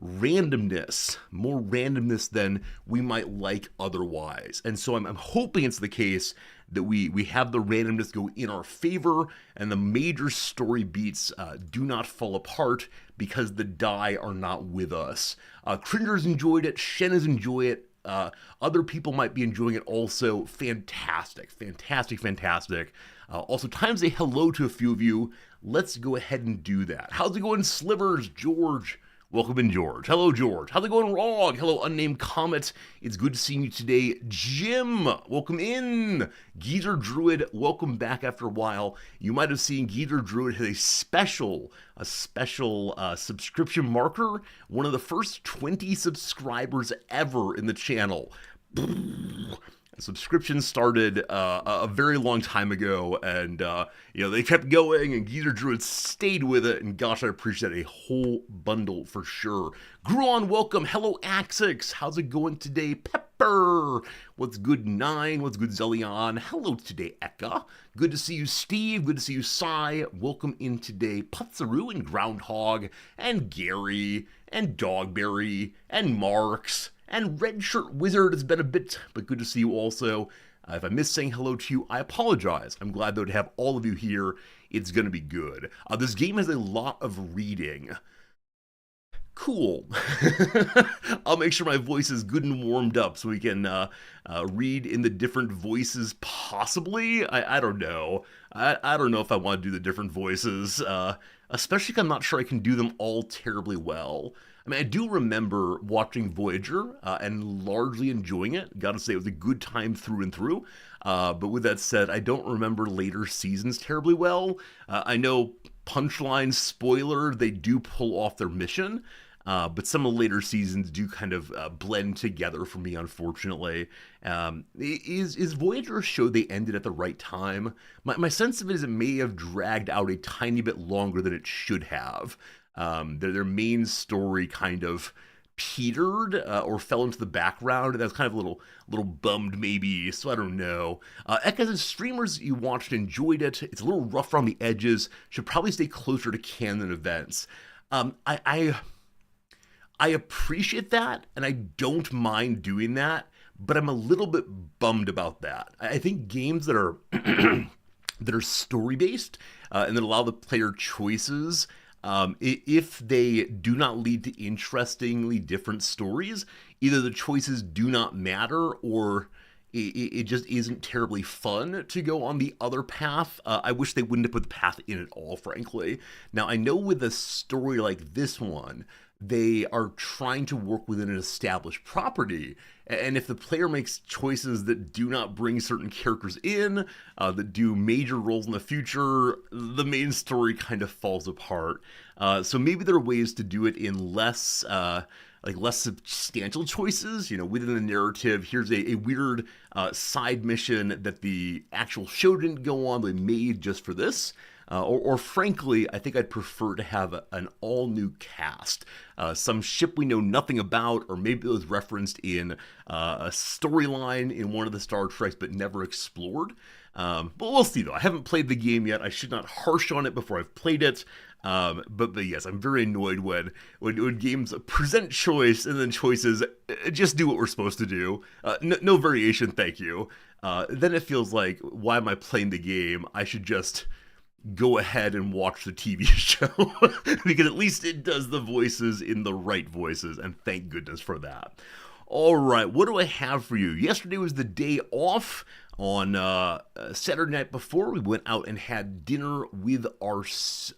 more randomness than we might like otherwise. And so I'm hoping it's the case that we have the randomness go in our favor and the major story beats do not fall apart because the die are not with us. Cringers enjoyed it, Shen has enjoyed it, other people might be enjoying it also. Fantastic, fantastic, fantastic. Also, time to say hello to a few of you. Let's go ahead and do that. How's it going, Slivers? George. Welcome in, George. Hello, George. How's it going, Rog? Hello, Unnamed Comet. It's good to see you today. Jim, welcome in. Geezer Druid, welcome back after a while. You might have seen Geezer Druid has a special subscription marker. One of the first 20 subscribers ever in the channel. Subscription started a very long time ago, and they kept going, and Geezer Druid stayed with it, and gosh, I appreciate a whole bundle for sure. Gruon, welcome. Hello, Axix. How's it going today? Pepper. What's good, Nine? What's good, Zelion? Hello today, Eka. Good to see you, Steve. Good to see you, Sai. Welcome in today, Putzaru and Groundhog, and Gary, and Dogberry, and Marks. And Red Shirt Wizard has been a bit, but good to see you also. If I missed saying hello to you, I apologize. I'm glad, though, to have all of you here. It's going to be good. This game has a lot of reading. Cool. I'll make sure my voice is good and warmed up so we can read in the different voices, possibly. I don't know. I don't know if I want to do the different voices, especially if I'm not sure I can do them all terribly well. I mean, I do remember watching Voyager and largely enjoying it. Gotta say, it was a good time through and through. But with that said, I don't remember later seasons terribly well. I know, punchline spoiler, they do pull off their mission. But some of the later seasons do kind of blend together for me, unfortunately. Is Voyager a show they ended at the right time? My sense of it is it may have dragged out a tiny bit longer than it should have. Their main story kind of petered or fell into the background, and that was kind of a little bummed maybe, so I don't know. Eka says, streamers you watched enjoyed it. It's a little rough around the edges. Should probably stay closer to canon events. I appreciate that, and I don't mind doing that, but I'm a little bit bummed about that. I think games that are that are story-based and that allow the player choices, if they do not lead to interestingly different stories, either the choices do not matter or it just isn't terribly fun to go on the other path. I wish they wouldn't have put the path in at all, frankly. Now, I know with a story like this one, they are trying to work within an established property, and if the player makes choices that do not bring certain characters in, that do major roles in the future, the main story kind of falls apart. So maybe there are ways to do it in less substantial choices, within the narrative. Here's a weird side mission that the actual show didn't go on, they made just for this. Or frankly, I think I'd prefer to have an all-new cast. Some ship we know nothing about, or maybe it was referenced in a storyline in one of the Star Treks but never explored. But we'll see, though. I haven't played the game yet. I should not harsh on it before I've played it. But yes, I'm very annoyed when games present choice and then choices just do what we're supposed to do. No variation, thank you. Then it feels like, why am I playing the game? I should just go ahead and watch the TV show because at least it does the voices in the right voices, and thank goodness for that. All right, what do I have for you? Yesterday was the day off. On Saturday night before, we went out and had dinner with ourselves,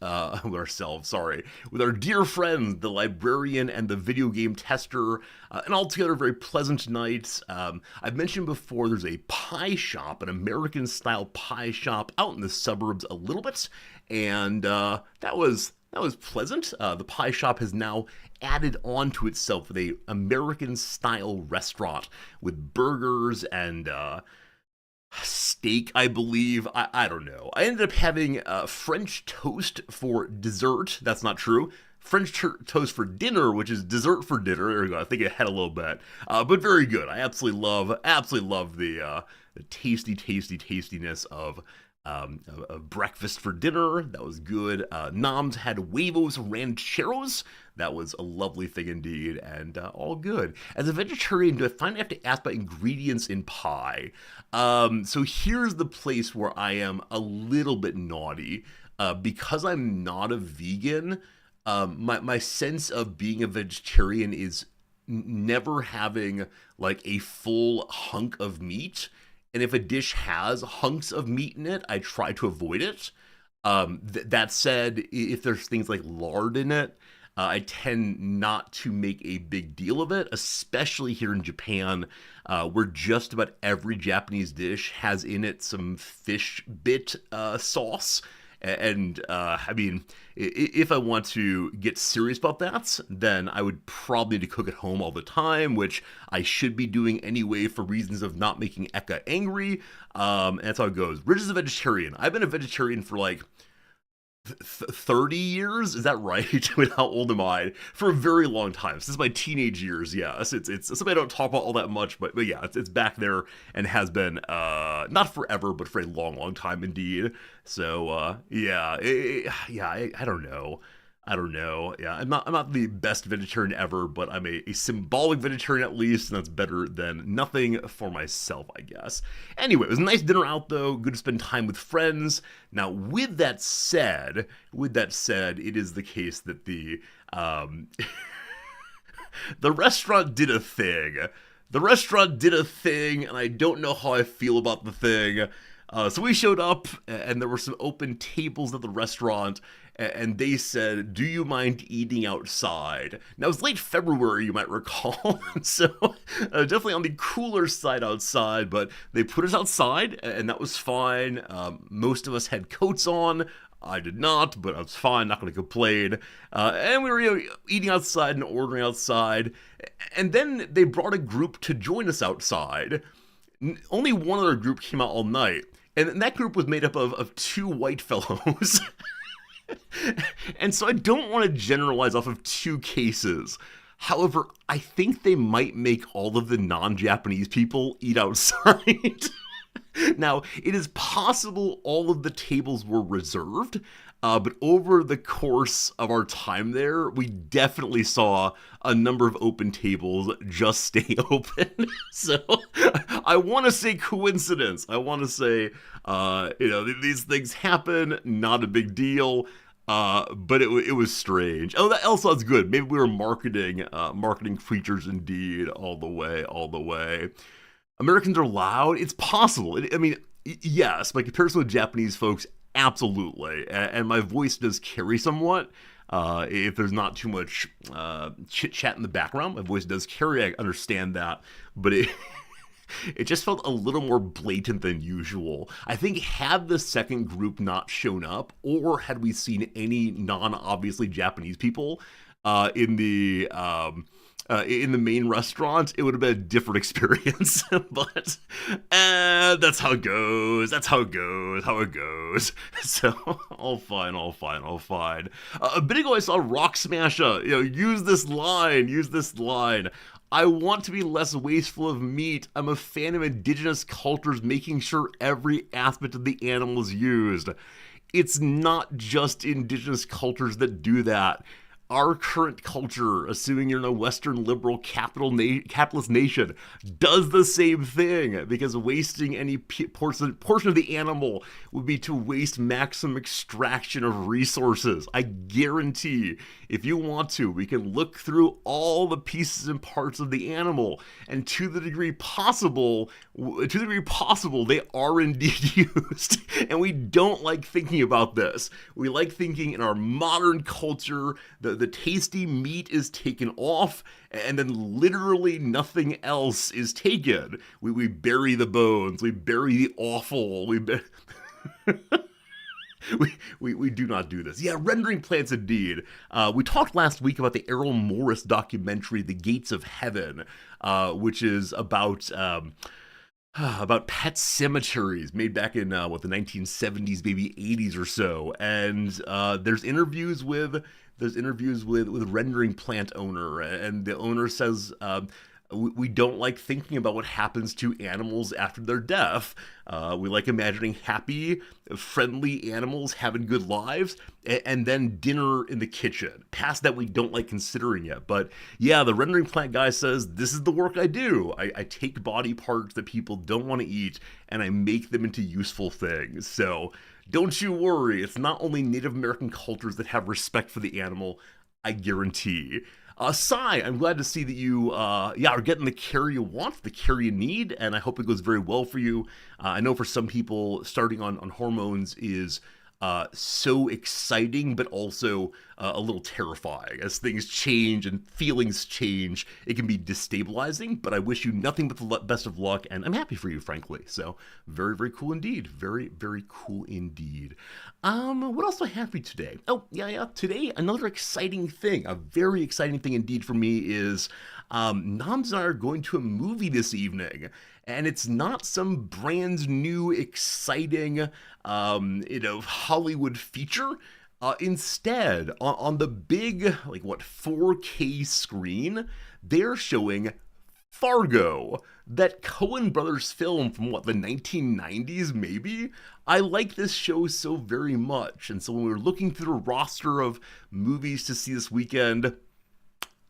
with our dear friends, the librarian and the video game tester, and altogether a very pleasant night. I've mentioned before there's a pie shop, an American-style pie shop out in the suburbs a little bit, and that was pleasant. The pie shop has now added on to itself with a American-style restaurant with burgers and steak, I believe. I don't know. I ended up having French toast for dessert. That's not true. French toast for dinner, which is dessert for dinner. There we go. I think it had a little bit, but very good. I absolutely love the tastiness of breakfast for dinner. That was good. Noms had huevos rancheros. That was a lovely thing indeed, and all good. As a vegetarian, do I finally have to ask about ingredients in pie? So here's the place where I am a little bit naughty. Because I'm not a vegan, my sense of being a vegetarian is never having like a full hunk of meat. And if a dish has hunks of meat in it, I try to avoid it. That said, if there's things like lard in it, I tend not to make a big deal of it, especially here in Japan, where just about every Japanese dish has in it some fish bit sauce. And I mean, if I want to get serious about that, then I would probably need to cook at home all the time, which I should be doing anyway for reasons of not making Eka angry. And that's how it goes. Rich is a vegetarian. I've been a vegetarian for like 30 years, is that right? I mean, how old am I? For a very long time, since my teenage years. Yes, it's something I don't talk about all that much, but yeah, it's back there and has been not forever, but for a long time indeed. So yeah, I don't know. I don't know. Yeah, I'm not the best vegetarian ever, but I'm a symbolic vegetarian at least, and that's better than nothing for myself, I guess. Anyway, it was a nice dinner out though. Good to spend time with friends. Now, with that said, it is the case that the the restaurant did a thing. The restaurant did a thing, and I don't know how I feel about the thing. So we showed up, and there were some open tables at the restaurant, and they said, "Do you mind eating outside?" Now, it was late February, you might recall, so definitely on the cooler side outside, but they put us outside, and that was fine. Most of us had coats on. I did not, but I was fine, not going to complain. And we were eating outside and ordering outside, and then they brought a group to join us outside. Only one other group came out all night, and that group was made up of two white fellows. And so I don't want to generalize off of two cases. However, I think they might make all of the non-Japanese people eat outside. Now, it is possible all of the tables were reserved, but over the course of our time there, we definitely saw a number of open tables just stay open. So I want to say coincidence. I want to say, these things happen, not a big deal. But it was strange. Oh, that else sounds good. Maybe we were marketing creatures indeed all the way. Americans are loud. It's possible. I mean, yes, by comparison with Japanese folks, absolutely. And my voice does carry somewhat. If there's not too much chit chat in the background, my voice does carry. I understand that, but it just felt a little more blatant than usual. I think had the second group not shown up, or had we seen any non-obviously Japanese people in the main restaurant, it would have been a different experience. But that's how it goes. How it goes. So all fine. A bit ago, I saw Rock Smasher. Use this line. I want to be less wasteful of meat. I'm a fan of indigenous cultures making sure every aspect of the animal is used. It's not just indigenous cultures that do that. Our current culture, assuming you're in a Western liberal capitalist nation, does the same thing, because wasting any portion of the animal would be to waste maximum extraction of resources. I guarantee, if you want to, we can look through all the pieces and parts of the animal, and to the degree possible, they are indeed used. And we don't like thinking about this. We like thinking in our modern culture that the tasty meat is taken off, and then literally nothing else is taken. We bury the bones, we bury the offal, we do not do this. Yeah, rendering plants indeed. We talked last week about the Errol Morris documentary, The Gates of Heaven, which is about pet cemeteries made back in the 1970s, maybe 80s or so. And there's interviews with rendering plant owner, and the owner says We don't like thinking about what happens to animals after their death. We like imagining happy, friendly animals having good lives, and then dinner in the kitchen. Past that, we don't like considering yet. But yeah, the rendering plant guy says, this is the work I do. I take body parts that people don't want to eat, and I make them into useful things. So don't you worry, it's not only Native American cultures that have respect for the animal, I guarantee. Sai, I'm glad to see that you, are getting the care you want, the care you need, and I hope it goes very well for you. I know for some people, starting on hormones is so exciting, but also a little terrifying. As things change and feelings change, it can be destabilizing, but I wish you nothing but the best of luck, and I'm happy for you, frankly. So, very, very cool indeed. Very, very cool indeed. What else do I have for you today? Oh, yeah. Today, another exciting thing, a very exciting thing indeed for me is Noms and I are going to a movie this evening, and it's not some brand new, exciting, Hollywood feature. Instead, on the big, 4K screen, they're showing Fargo, that Coen Brothers film from the 1990s, maybe? I like this show so very much, and so when we were looking through the roster of movies to see this weekend,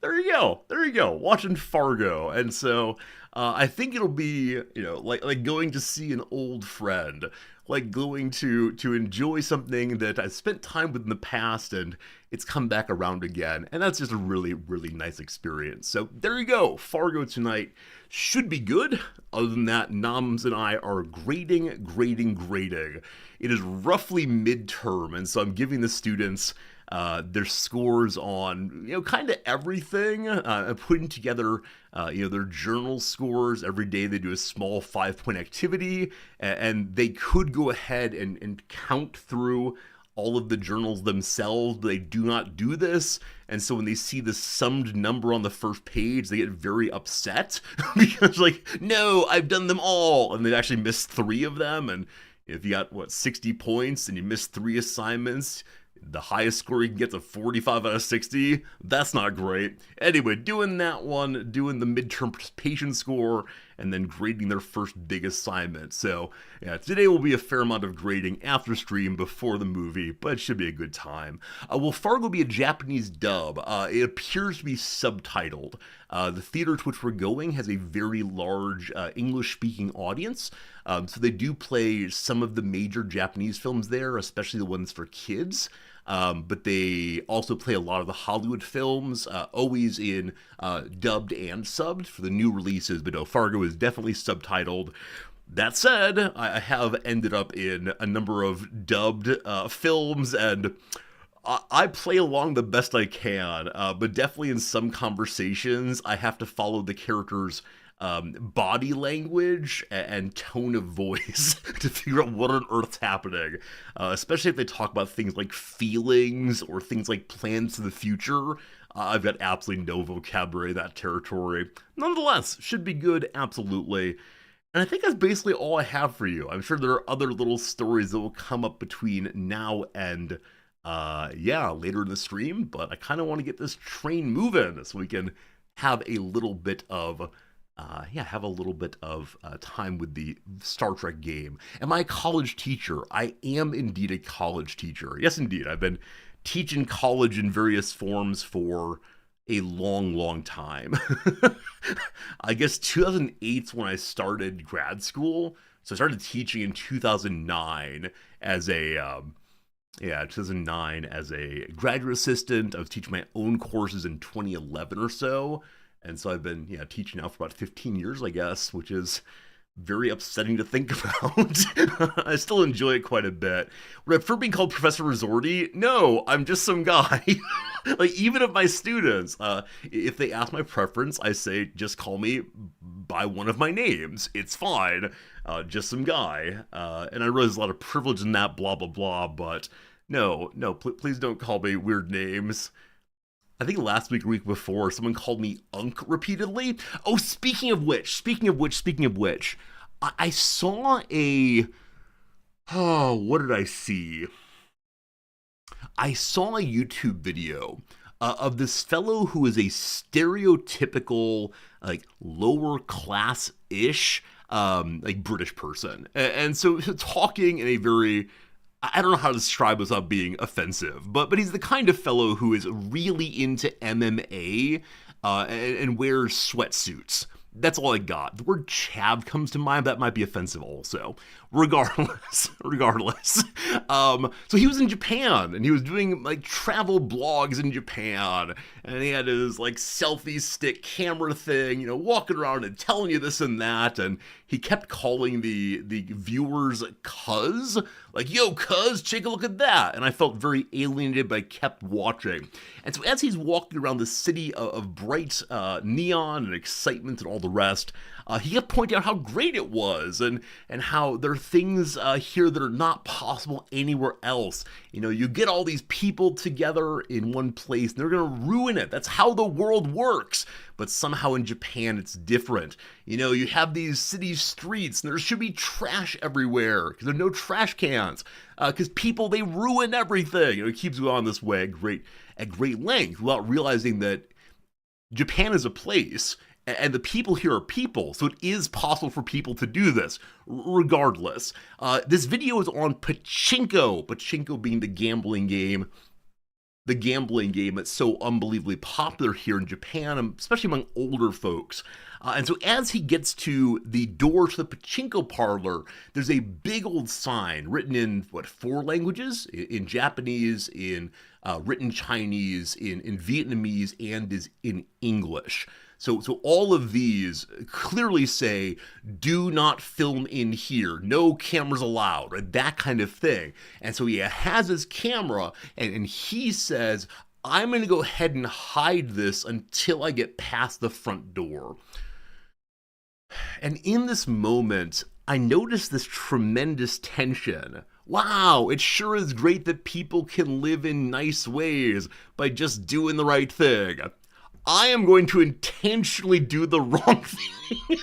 there you go, watching Fargo. And so I think it'll be, like going to see an old friend, like going to enjoy something that I spent time with in the past and it's come back around again. And that's just a really, really nice experience. So there you go, Fargo tonight should be good. Other than that, Noms and I are grading. It is roughly midterm, and so I'm giving the students their scores on kind of everything. Putting together their journal scores every day. They do a small 5-point activity, and they could go ahead and count through all of the journals themselves, but they do not do this. And so when they see the summed number on the first page, they get very upset because no, I've done them all, and they actually missed 3 of them. And if you got 60 points and you missed 3 assignments, the highest score you can get to 45 out of 60. That's not great. Anyway, doing that one, doing the midterm participation score, and then grading their first big assignment. So, yeah, today will be a fair amount of grading after stream, before the movie, but it should be a good time. Will Fargo be a Japanese dub? It appears to be subtitled. The theater to which we're going has a very large English-speaking audience, so they do play some of the major Japanese films there, especially the ones for kids. But they also play a lot of the Hollywood films, always in dubbed and subbed for the new releases, but no, Fargo is definitely subtitled. That said, I have ended up in a number of dubbed films, and I play along the best I can, but definitely in some conversations, I have to follow the characters' body language and tone of voice to figure out what on earth's happening, especially if they talk about things like feelings or things like plans for the future. I've got absolutely no vocabulary in that territory. Nonetheless, should be good, absolutely. And I think that's basically all I have for you. I'm sure there are other little stories that will come up between now and later in the stream, but I kind of want to get this train moving so we can have a little bit of time with the Star Trek game. Am I a college teacher? I am indeed a college teacher. Yes, indeed. I've been teaching college in various forms for a long, long time. I guess 2008 is when I started grad school. So I started teaching in 2009 as a 2009 as a graduate assistant. I was teaching my own courses in 2011 or so. And so I've been teaching now for about 15 years, I guess, which is very upsetting to think about. I still enjoy it quite a bit. Would I prefer being called Professor Resorti? No, I'm just some guy. Even if my students, if they ask my preference, I say, just call me by one of my names. It's fine. Just some guy. And I realize there's a lot of privilege in that, blah, blah, blah, but no, please don't call me weird names. I think last week or week before, someone called me Unk repeatedly. Oh, speaking of which, I saw what did I see? I saw a YouTube video of this fellow who is a stereotypical, like, lower class ish, like, British person. And so talking in a very, I don't know how to describe this without being offensive, but he's the kind of fellow who is really into MMA, and wears sweatsuits. That's all I got. The word chav comes to mind. That might be offensive also. Regardless. So he was in Japan, and he was doing, like, travel blogs in Japan, and he had his, like, selfie stick camera thing, walking around and telling you this and that, and he kept calling the viewers cuz, like, yo, cuz, take a look at that, and I felt very alienated, but I kept watching. And so as he's walking around the city of bright neon and excitement and all the rest, he kept pointing out how great it was, and how there are things here that are not possible anywhere else. You get all these people together in one place, and they're going to ruin it. That's how the world works. But somehow in Japan, it's different. You have these city streets, and there should be trash everywhere, because there are no trash cans. Because people, they ruin everything. It keeps going on this way at great length, without realizing that Japan is a place, and the people here are people, so it is possible for people to do this, regardless. This video is on Pachinko being the gambling game that's so unbelievably popular here in Japan, especially among older folks. And so as he gets to the door to the Pachinko parlor, there's a big old sign written in, 4 languages? In Japanese, in written Chinese, in Vietnamese, and is in English. So all of these clearly say, do not film in here, no cameras allowed, right? That kind of thing. And so he has his camera, and he says, I'm going to go ahead and hide this until I get past the front door. And in this moment, I noticed this tremendous tension. Wow, it sure is great that people can live in nice ways by just doing the right thing. I am going to intentionally do the wrong thing.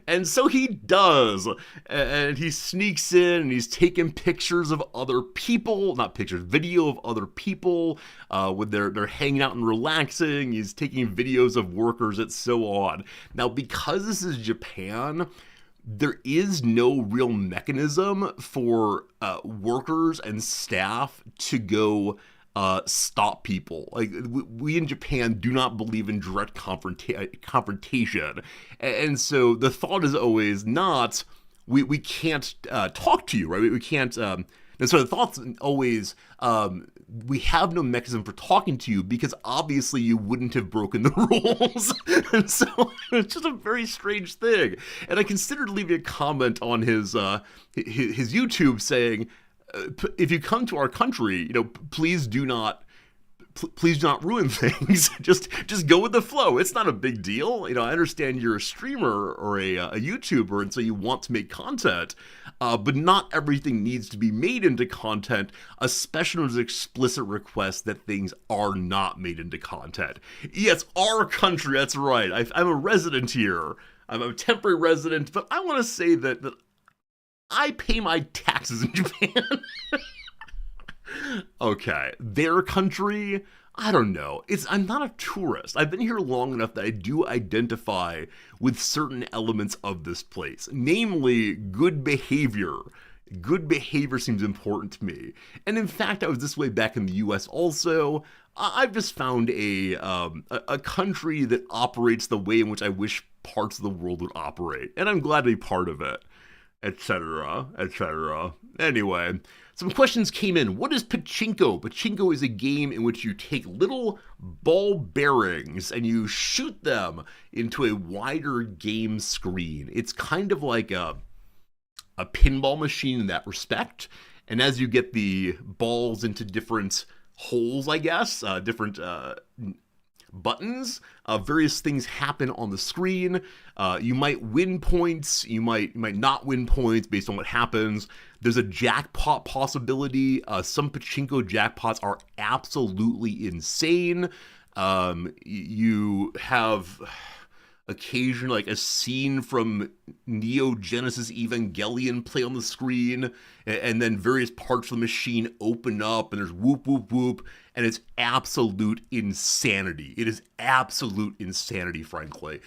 And so he does. And he sneaks in, and he's taking pictures of other people, not pictures, video of other people, when they're hanging out and relaxing. He's taking videos of workers and so on. Now, because this is Japan, there is no real mechanism for workers and staff to go stop people. Like, we in Japan do not believe in direct confrontation. And so the thought is always not, we can't talk to you, right? We can't, and so the thought's always, we have no mechanism for talking to you because obviously you wouldn't have broken the rules. And so it's just a very strange thing. And I considered leaving a comment on his YouTube saying, if you come to our country, please do not ruin things. just go with the flow. It's not a big deal. I understand you're a streamer or a YouTuber, and so you want to make content, but not everything needs to be made into content, especially with explicit requests that things are not made into content. Yes, our country, that's right. I'm a resident here. I'm a temporary resident, but I want to say that I pay my taxes in Japan. Okay, their country, I don't know. I'm not a tourist. I've been here long enough that I do identify with certain elements of this place, namely good behavior. Good behavior seems important to me. And in fact, I was this way back in the US also. I've just found a country that operates the way in which I wish parts of the world would operate. And I'm glad to be part of it. Etc., etc. Anyway, some questions came in. What is Pachinko? Pachinko is a game in which you take little ball bearings and you shoot them into a wider game screen. It's kind of like a pinball machine in that respect. And as you get the balls into different holes, I guess, different buttons, various things happen on the screen. You might win points, you might not win points based on what happens. There's a jackpot possibility. Some pachinko jackpots are absolutely insane. You have occasionally like a scene from Neo Genesis Evangelion play on the screen, and then various parts of the machine open up, and there's whoop, whoop, whoop, and it's absolute insanity. It is absolute insanity, frankly.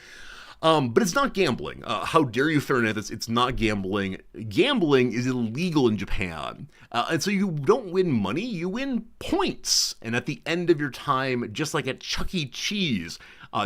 But it's not gambling. How dare you, Fahrenheit? It's not gambling. Gambling is illegal in Japan. And so you don't win money, you win points. And at the end of your time, just like at Chuck E. Cheese,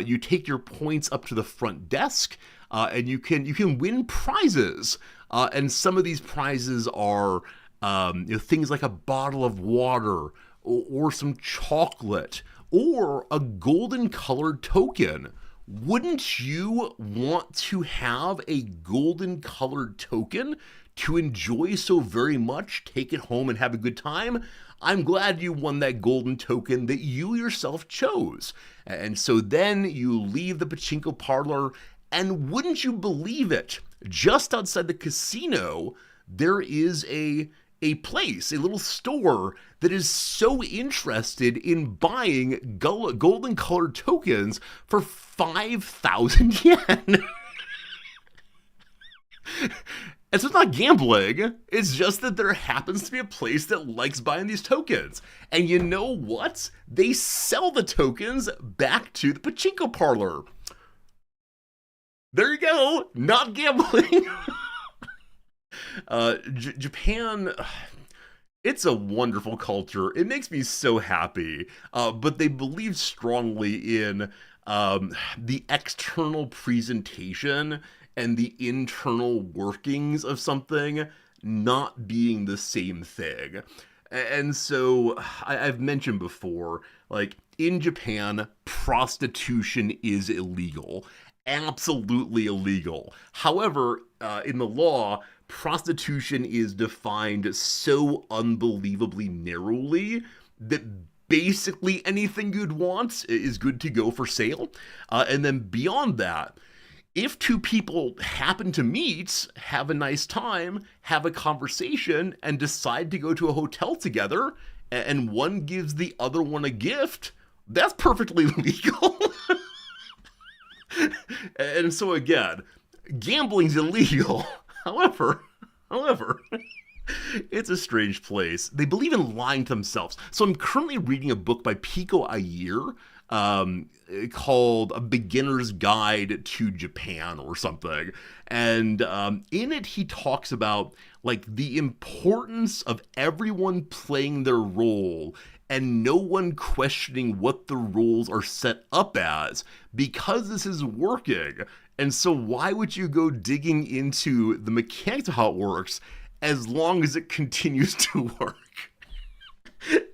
you take your points up to the front desk, and you can win prizes. And some of these prizes are things like a bottle of water, or some chocolate, or a golden colored token. Wouldn't you want to have a golden colored token to enjoy so very much, take it home and have a good time? I'm glad you won that golden token that you yourself chose. And so then you leave the pachinko parlor, and wouldn't you believe it, just outside the casino, there is a place, a little store that is so interested in buying golden colored tokens for 5,000 yen. And so it's not gambling, it's just that there happens to be a place that likes buying these tokens. And you know what? They sell the tokens back to the pachinko parlor. There you go, not gambling. Japan, it's a wonderful culture. It makes me so happy. But they believe strongly in the external presentation and the internal workings of something not being the same thing. And so I've mentioned before, like in Japan, prostitution is illegal. Absolutely illegal. However, in the law, prostitution is defined so unbelievably narrowly that basically anything you'd want is good to go for sale. And then beyond that, if two people happen to meet, have a nice time, have a conversation, and decide to go to a hotel together, and one gives the other one a gift, that's perfectly legal. And so again, gambling's illegal. However, it's a strange place. They believe in lying to themselves. So I'm currently reading a book by Pico Iyer called A Beginner's Guide to Japan or something. And in it, he talks about like the importance of everyone playing their role and no one questioning what the rules are set up as, because this is working. And so why would you go digging into the mechanics of how it works as long as it continues to work?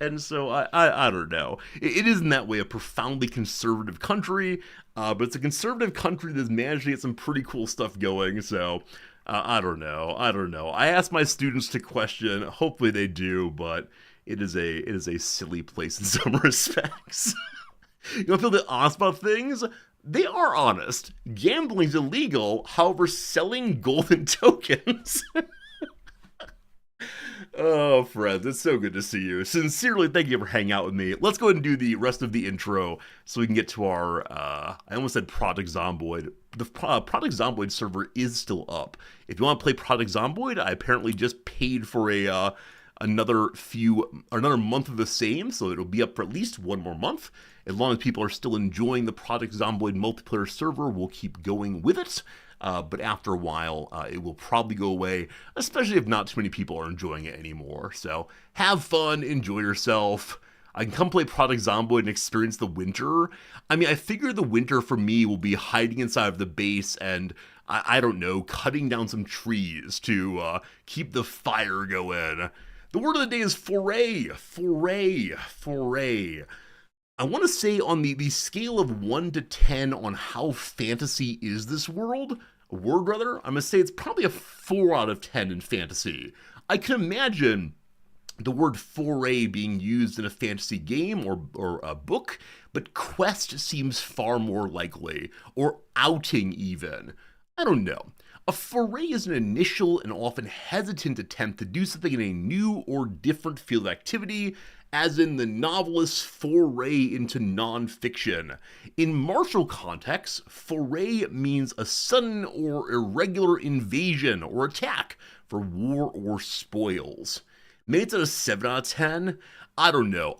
And so I don't know. It is in that way a profoundly conservative country, but it's a conservative country that's managed to get some pretty cool stuff going. So I don't know. I ask my students to question. Hopefully they do, but it is a silly place in some respects. You don't feel that honest about things? They are honest. Gambling's illegal, however, selling golden tokens. Oh, friends, it's so good to see you. Sincerely, thank you for hanging out with me. Let's go ahead and do the rest of the intro so we can get to our, I almost said Project Zomboid. The Project Zomboid server is still up. If you want to play Project Zomboid, I apparently just paid for another month of the same, so it'll be up for at least one more month. As long as people are still enjoying the Project Zomboid multiplayer server, we'll keep going with it. But after a while, it will probably go away, especially if not too many people are enjoying it anymore. So have fun, enjoy yourself. I can come play Project Zomboid and experience the winter. I mean, I figure the winter for me will be hiding inside of the base and, I don't know, cutting down some trees to keep the fire going. The word of the day is foray. Foray. Foray. I want to say on the scale of 1 to 10 on how fantasy is this world, I'm going to say it's probably a 4 out of 10 in fantasy. I can imagine the word foray being used in a fantasy game or a book, but quest seems far more likely, or outing even. I don't know. A foray is an initial and often hesitant attempt to do something in a new or different field of activity, as in the novelist's foray into nonfiction. In martial contexts, foray means a sudden or irregular invasion or attack for war or spoils. Maybe it's at a 7 out of 10. I don't know.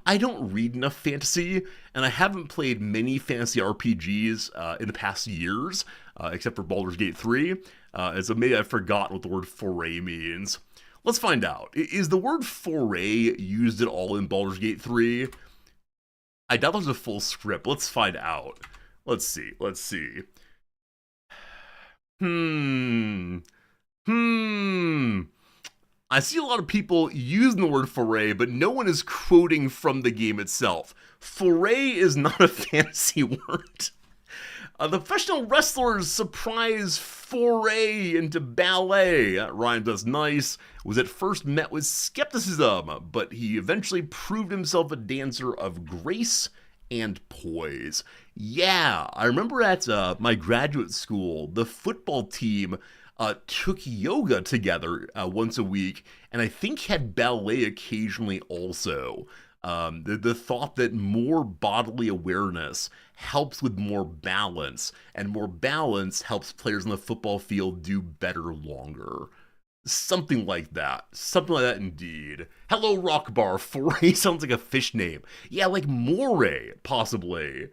I don't read enough fantasy, and I haven't played many fantasy RPGs in the past years, except for Baldur's Gate 3, and so maybe I forgot what the word foray means. Let's find out. Is the word foray used at all in Baldur's Gate 3? I doubt there's a full script. Let's find out. Let's see. I see a lot of people using the word foray, but no one is quoting from the game itself. Foray is not a fantasy word. The professional wrestler's surprise foray into ballet, that rhymes us nice, was at first met with skepticism, but he eventually proved himself a dancer of grace and poise. Yeah, I remember at my graduate school, the football team took yoga together once a week, and I think had ballet occasionally also. The thought that more bodily awareness helps with more balance, and more balance helps players on the football field do better longer. Something like that. Something like that indeed. Hello, Rock Bar. Foray sounds like a fish name. Yeah, like Moray, possibly.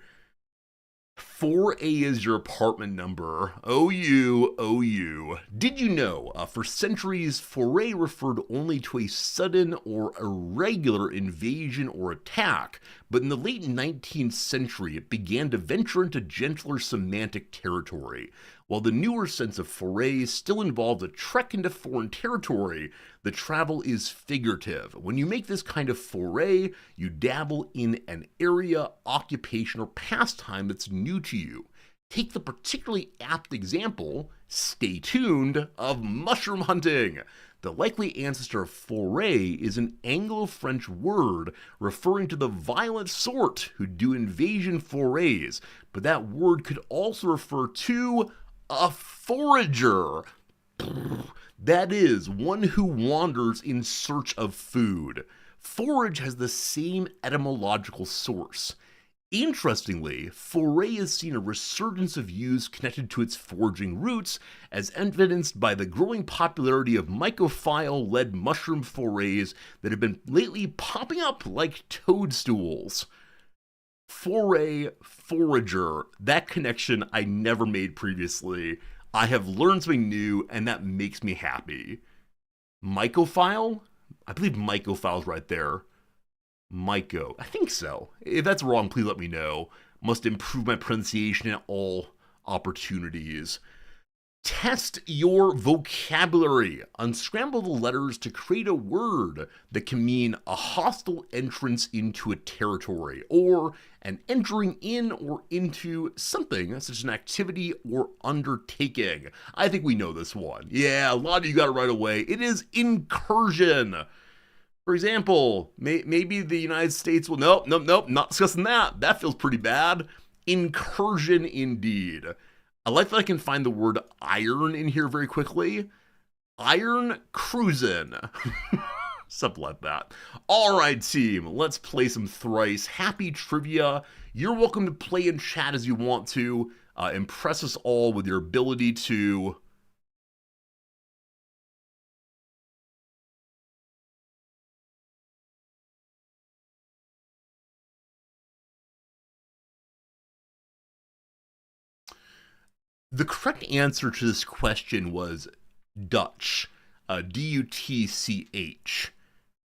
4A is your apartment number. OU. Did you know, for centuries, foray referred only to a sudden or irregular invasion or attack, but in the late 19th century, it began to venture into gentler semantic territory. While the newer sense of foray still involves a trek into foreign territory, the travel is figurative. When you make this kind of foray, you dabble in an area, occupation, or pastime that's new to you. Take the particularly apt example, stay tuned, of mushroom hunting. The likely ancestor of foray is an Anglo-French word referring to the violent sort who do invasion forays, but that word could also refer to a forager. That is, one who wanders in search of food. Forage has the same etymological source. Interestingly, foray has seen a resurgence of use connected to its foraging roots, as evidenced by the growing popularity of mycophile-led mushroom forays that have been lately popping up like toadstools. Foray, forager, that connection I never made previously. I have learned something new, and that makes me happy. Mycophile? I believe mycophile's right there. Myco. I think so. If that's wrong, please let me know. Must improve my pronunciation at all opportunities. Test your vocabulary. Unscramble the letters to create a word that can mean a hostile entrance into a territory, or an entering in or into something, such as an activity or undertaking. I think we know this one. Yeah, a lot of you got it right away. It is incursion. For example, maybe the United States will... Nope, not discussing that. That feels pretty bad. Incursion indeed. I like that I can find the word iron in here very quickly. Iron cruisin'. Something like that. All right, team, let's play some Thrice. Happy trivia. You're welcome to play and chat as you want to. Impress us all with your ability to... The correct answer to this question was Dutch, D-U-T-C-H.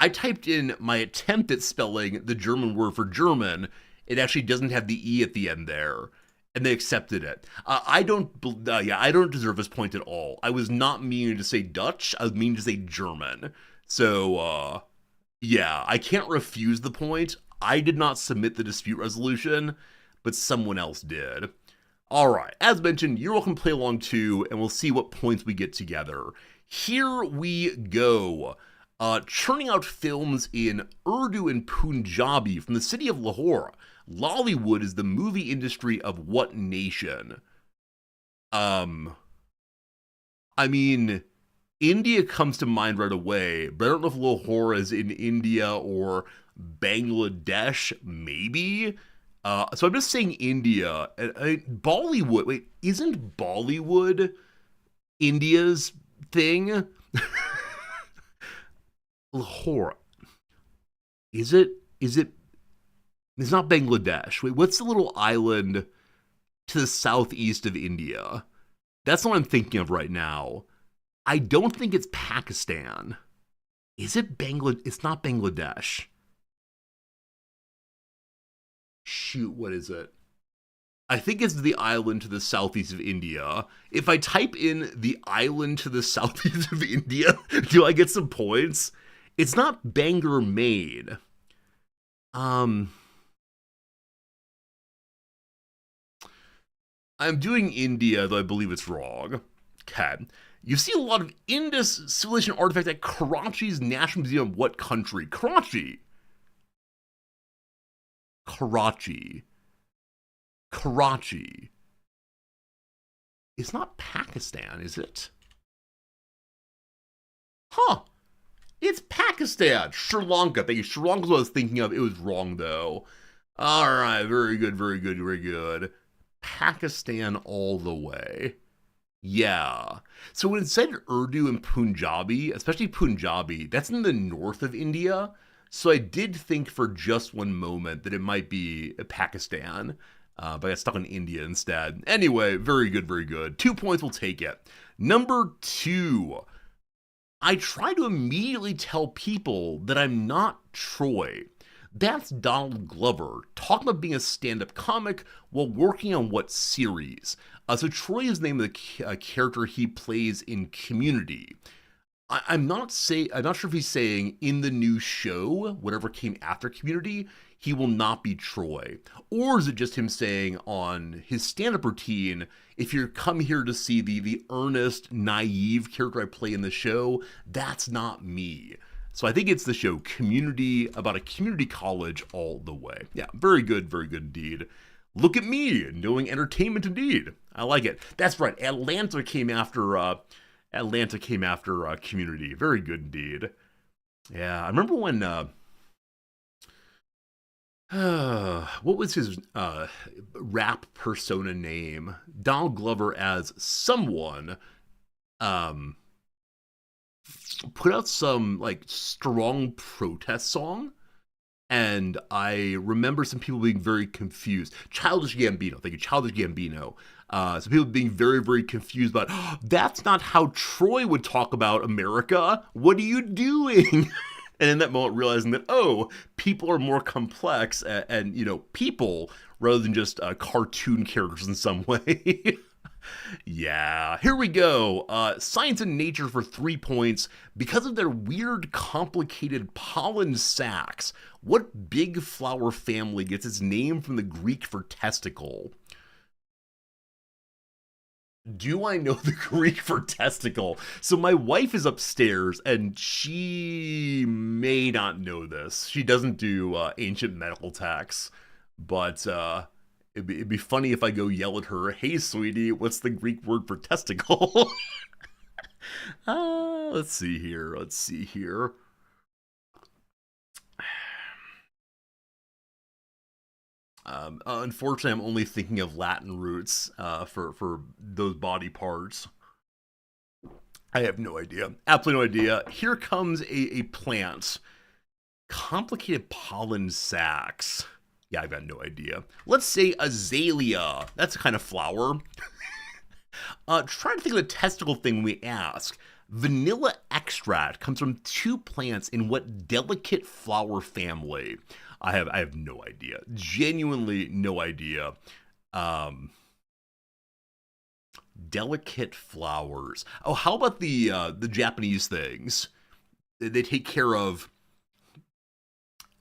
I typed in my attempt at spelling the German word for German. It actually doesn't have the E at the end there, and they accepted it. I don't deserve this point at all. I was not meaning to say Dutch. I was meaning to say German. So, yeah, I can't refuse the point. I did not submit the dispute resolution, but someone else did. Alright, as mentioned, you're welcome to play along too, and we'll see what points we get together. Here we go. Churning out films in Urdu and Punjabi from the city of Lahore. Lollywood is the movie industry of what nation? I mean, India comes to mind right away, but I don't know if Lahore is in India or Bangladesh, maybe. So I'm just saying India. Bollywood. Wait, isn't Bollywood India's thing? Lahore. Is it? Is it? It's not Bangladesh. Wait, what's the little island to the southeast of India? That's what I'm thinking of right now. I don't think it's Pakistan. Is it Bangladesh? It's not Bangladesh. Shoot, what is it? I think it's the island to the southeast of India. If I type in the island to the southeast of India, do I get some points? It's not Bangor, Maine. Um, I'm doing India, though I believe it's wrong. Okay. You see a lot of Indus civilization artifacts at Karachi's National Museum of what country? Karachi. Karachi. Karachi. It's not Pakistan, is it? Huh. It's Pakistan. Sri Lanka. Thank you. Sri Lanka's what I was thinking of. It was wrong, though. All right. Very good, very good, very good. Pakistan all the way. Yeah. So when it said Urdu and Punjabi, especially Punjabi, that's in the north of India. So I did think for just one moment that it might be Pakistan, but I got stuck on India instead. Anyway, very good, very good. 2 points, will take it. Number 2. I try to immediately tell people that I'm not Troy. That's Donald Glover talking about being a stand-up comic while working on what series. So Troy is the name of the character he plays in Community. I'm not sure if he's saying in the new show, whatever came after Community, he will not be Troy, or is it just him saying on his stand-up routine, if you come here to see the earnest, naive character I play in the show, that's not me. So I think it's the show Community, about a community college all the way. Yeah, very good indeed. Look at me, knowing entertainment indeed. I like it. That's right. Atlanta came after Community. Very good indeed. Yeah, I remember when what was his rap persona name? Donald Glover as someone um put out some like strong protest song, and I remember some people being very confused. Childish Gambino, thank you, Childish Gambino. Some people being very, very confused about, oh, that's not how Troy would talk about America. What are you doing? And in that moment, realizing that, oh, people are more complex and people rather than just cartoon characters in some way. Yeah, here we go. Science and nature for 3 points. Because of their weird, complicated pollen sacs, what big flower family gets its name from the Greek for testicle? Do I know the Greek for testicle? So my wife is upstairs, and she may not know this. She doesn't do ancient medical texts, but it'd be funny if I go yell at her, "Hey, sweetie, what's the Greek word for testicle?" Let's see here. Let's see here. Unfortunately, I'm only thinking of Latin roots for those body parts. I have no idea. Absolutely no idea. Here comes a plant. Complicated pollen sacs. Yeah, I've got no idea. Let's say azalea. That's a kind of flower. Trying to think of the testicle thing we ask. Vanilla extract comes from 2 plants in what delicate flower family? I have no idea. Genuinely no idea. Delicate flowers. Oh, how about the Japanese things? They take care of.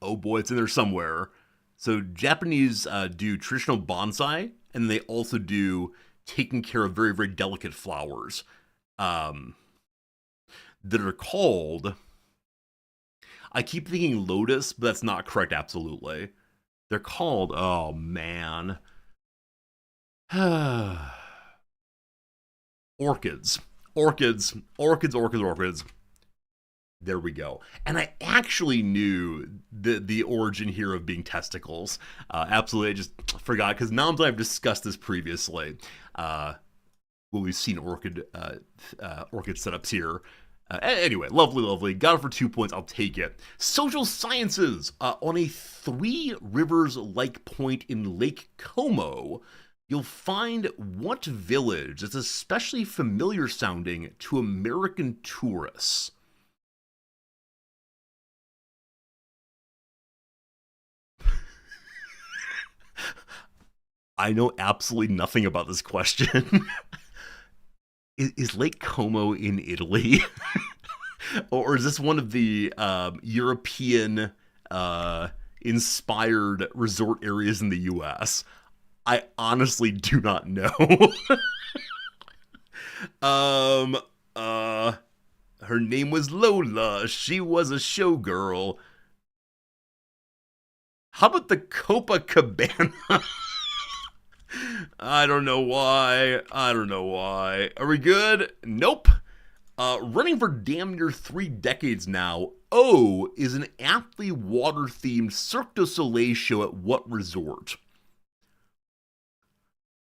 Oh boy, it's in there somewhere. So Japanese do traditional bonsai, and they also do taking care of very, very delicate flowers that are called. I keep thinking lotus, but that's not correct. Absolutely, they're called. Oh man, orchids. Orchids, orchids, orchids, orchids. There we go. And I actually knew the origin here of being testicles. Absolutely, I just forgot because Noms and I have discussed this previously. When we've seen orchid setups here. Anyway, lovely, lovely. Got it for 2 points. I'll take it. Social sciences. On a Three Rivers like point in Lake Como, you'll find what village that's especially familiar sounding to American tourists? I know absolutely nothing about this question. Is Lake Como in Italy? Or is this one of the European inspired resort areas in the US? I honestly do not know. um, uh, Her name was Lola. She was a showgirl. How about the Copacabana? I don't know why. I don't know why. Are we good? Nope. Running for damn near 3 decades now, O is an aptly water-themed Cirque du Soleil show at what resort?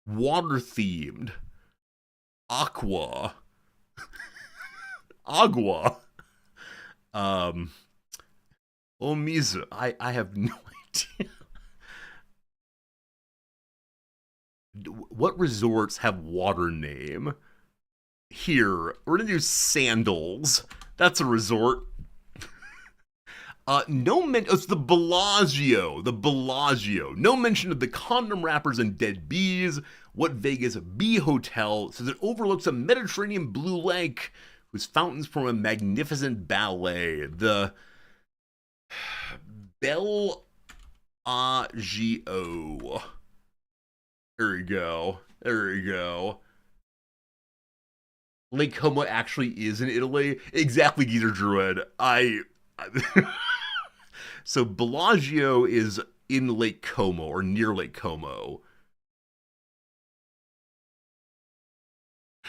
Water-themed. Aqua. Agua. Omizu. I have no idea. What resorts have water name? Here, we're gonna do Sandals. That's a resort. It's the Bellagio. The Bellagio. No mention of the condom wrappers and dead bees. What Vegas Bee Hotel says it overlooks a Mediterranean blue lake whose fountains form a magnificent ballet. The Bellagio. There we go. There we go. Lake Como actually is in Italy. Exactly, Geezer Druid. So Bellagio is in Lake Como or near Lake Como.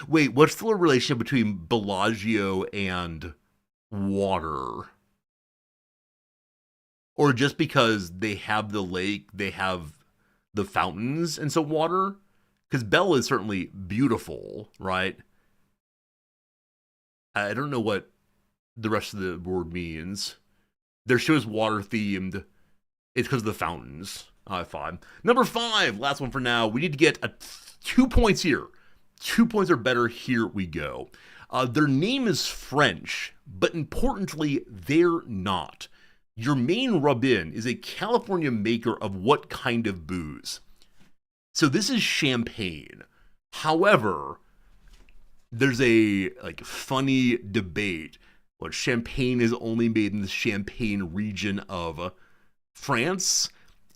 Wait, what's the relationship between Bellagio and water? Or just because they have the lake, they have the fountains and so water? Because Bella is certainly beautiful, right? I don't know what the rest of the word means. Their show is water themed. It's because of the fountains. Fine. Number 5, last one for now. We need to get 2 points here. 2 points or better. Here we go. Their name is French, but importantly, they're not. Your main rub-in is a California maker of what kind of booze? So this is champagne. However, there's a funny debate. What champagne is only made in the Champagne region of France,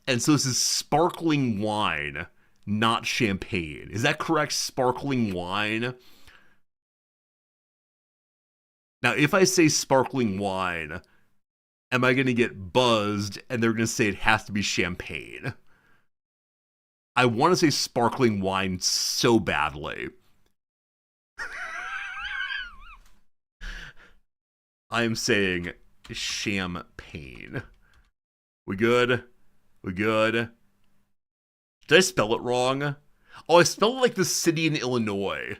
and so this is sparkling wine, not champagne. Is that correct? Sparkling wine. Now, if I say sparkling wine, am I going to get buzzed and they're going to say it has to be champagne? I want to say sparkling wine so badly. I am saying champagne. We good? We good? Did I spell it wrong? Oh, I spelled it like the city in Illinois.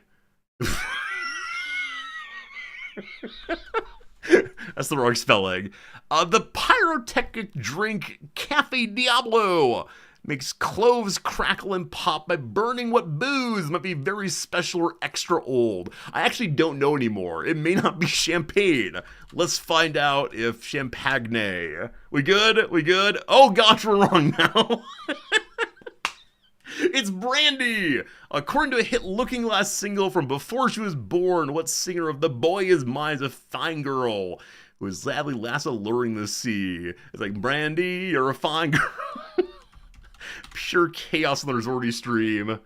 That's the wrong spelling. The pyrotechnic drink Cafe Diablo makes cloves crackle and pop by burning what booze might be very special or extra old. I actually don't know anymore. It may not be champagne. Let's find out if champagne. We good? We good? Oh gosh, we're wrong now. It's Brandy! According to a hit Looking Glass single from before she was born, what singer of The Boy Is Mine is a fine girl who is sadly last alluring the sea? It's like, Brandy, you're a fine girl. Pure chaos on the resorty stream.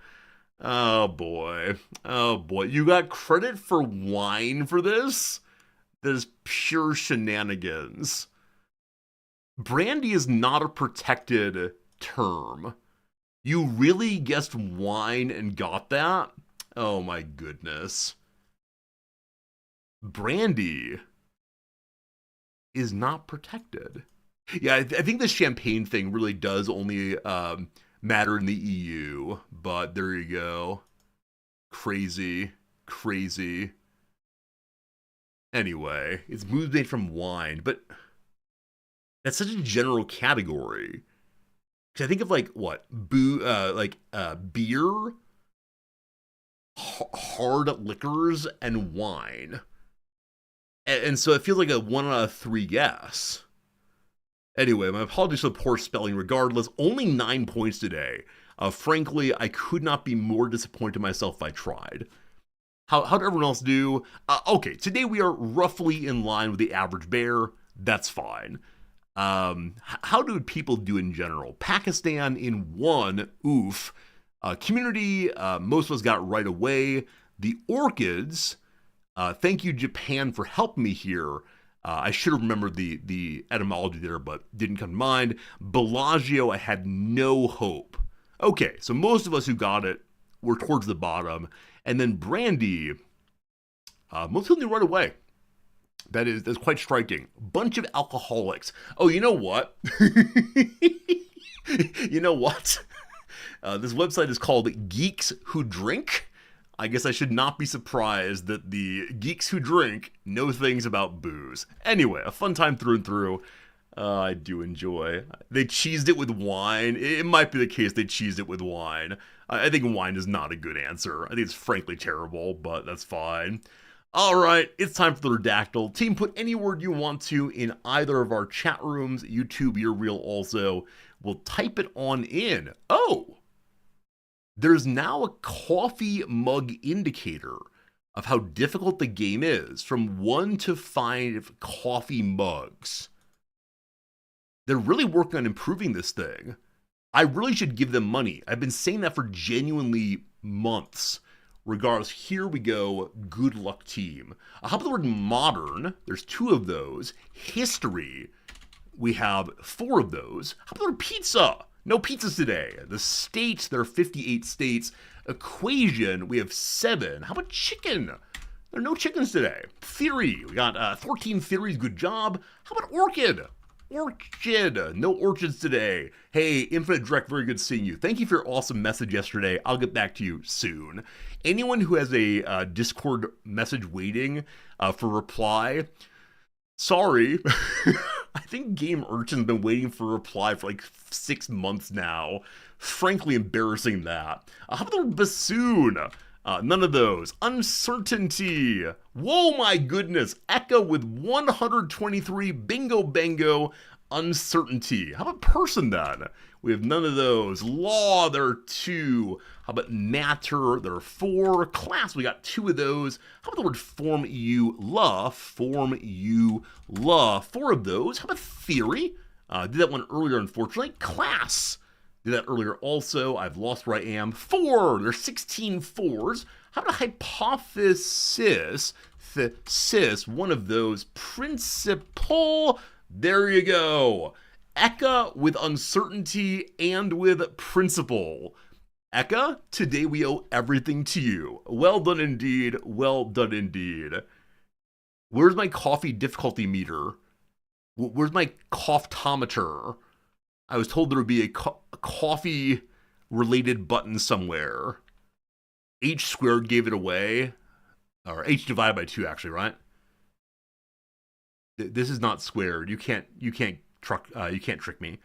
Oh boy. Oh boy. You got credit for wine for this? That is pure shenanigans. Brandy is not a protected term. You really guessed wine and got that? Oh my goodness. brandy is not protected. Yeah, I think the champagne thing really does only matter in the EU, but there you go. Crazy, crazy. Anyway, it's booze made from wine, but that's such a general category. Because I think of like what beer, hard liquors, and wine, and so it feels like a 1 out of 3 guess. Anyway, my apologies for the poor spelling. Regardless, only 9 points today. Frankly, I could not be more disappointed in myself if I tried. How did everyone else do? Okay, today we are roughly in line with the average bear. That's fine. How do people do in general? Pakistan in 1, oof. Community, most of us got right away. The orchids, thank you Japan for helping me here. I should have remembered the etymology there, but didn't come to mind. Bellagio, I had no hope. Okay, so most of us who got it were towards the bottom. And then brandy, most people knew right away. That's quite striking. Bunch of alcoholics. Oh, you know what? You know what? This website is called Geeks Who Drink. I guess I should not be surprised that the geeks who drink know things about booze. Anyway, a fun time through and through. I do enjoy. They cheesed it with wine. It might be the case they cheesed it with wine. I think wine is not a good answer. I think it's frankly terrible, but that's fine. Alright, it's time for the Redactyl. Team, put any word you want to in either of our chat rooms. YouTube, you're real also. We'll type it on in. Oh! There's now a coffee mug indicator of how difficult the game is from 1 to 5 coffee mugs. They're really working on improving this thing. I really should give them money. I've been saying that for genuinely months. Regardless, here we go. Good luck, team. How about the word modern? There's 2 of those. History. We have 4 of those. How about the word pizza? No pizzas today. The states, there are 58 states. Equation, we have 7. How about chicken? There are no chickens today. Theory, we got 14 theories. Good job. How about orchid? Orchid. No orchids today. Hey, Infinite Direct, very good seeing you. Thank you for your awesome message yesterday. I'll get back to you soon. Anyone who has a Discord message waiting for reply, sorry. I think Game Urchin's been waiting for a reply for like 6 months now. Frankly embarrassing that. How about the bassoon? None of those. Uncertainty. Whoa, my goodness. Eka with 123. Bingo bango. Uncertainty. How about person then? We have none of those. Law, there are 2. How about matter? There are 4. Class, we got 2 of those. How about the word form you la? Form you la. 4 of those. How about theory? Did that one earlier, unfortunately. Class. Did that earlier also. I've lost where I am. 4. There's 16 4s. How about hypothesis? Cis, one of those. Principle. There you go. Eka with uncertainty and with principle. Eka, today we owe everything to you. Well done indeed. Well done indeed. Where's my coffee difficulty meter? Where's my coughtometer? I was told there would be a coffee-related button somewhere. H squared gave it away. Or H divided by 2, actually, right? This is not squared. You can't trick me.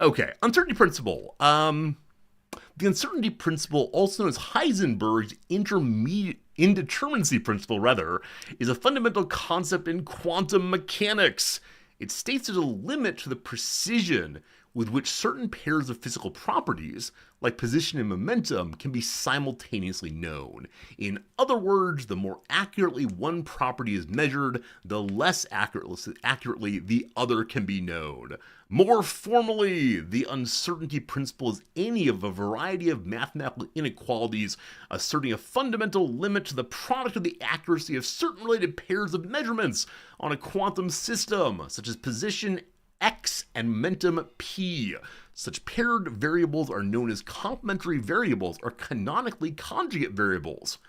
Okay, uncertainty principle. The uncertainty principle, also known as Heisenberg's indeterminacy principle, is a fundamental concept in quantum mechanics. It states there's a limit to the precision with which certain pairs of physical properties, like position and momentum, can be simultaneously known. In other words, the more accurately one property is measured, the less accurately the other can be known. More formally, the uncertainty principle is any of a variety of mathematical inequalities asserting a fundamental limit to the product of the accuracy of certain related pairs of measurements on a quantum system, such as position x and momentum p. Such paired variables are known as complementary variables or canonically conjugate variables.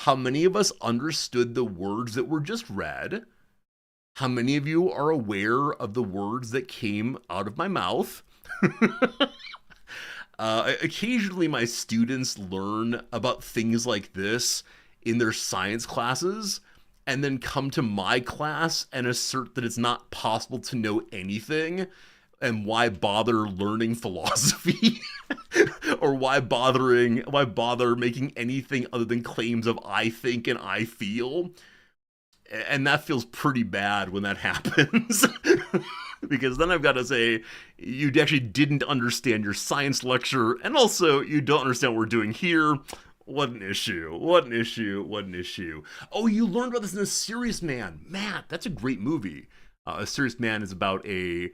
How many of us understood the words that were just read? How many of you are aware of the words that came out of my mouth? Occasionally, my students learn about things like this in their science classes and then come to my class and assert that it's not possible to know anything and why bother learning philosophy or why bother making anything other than claims of I think and I feel. And that feels pretty bad when that happens. Because then I've got to say, you actually didn't understand your science lecture, and also you don't understand what we're doing here. What an issue. What an issue. What an issue. Oh, you learned about this in A Serious Man. Matt, that's a great movie. A Serious Man is about a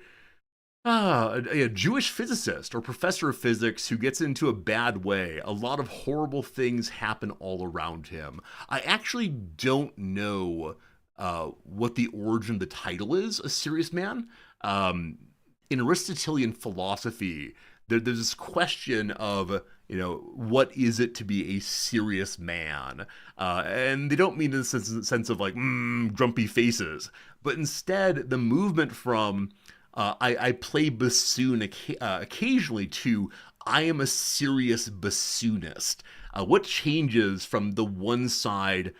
Jewish physicist or professor of physics who gets into a bad way. A lot of horrible things happen all around him. I actually don't know what the origin of the title is, A Serious Man. In Aristotelian philosophy, there's this question of, what is it to be a serious man? And they don't mean in the sense of like, grumpy faces, but instead the movement from I play bassoon occasionally to I am a serious bassoonist. What changes from the one side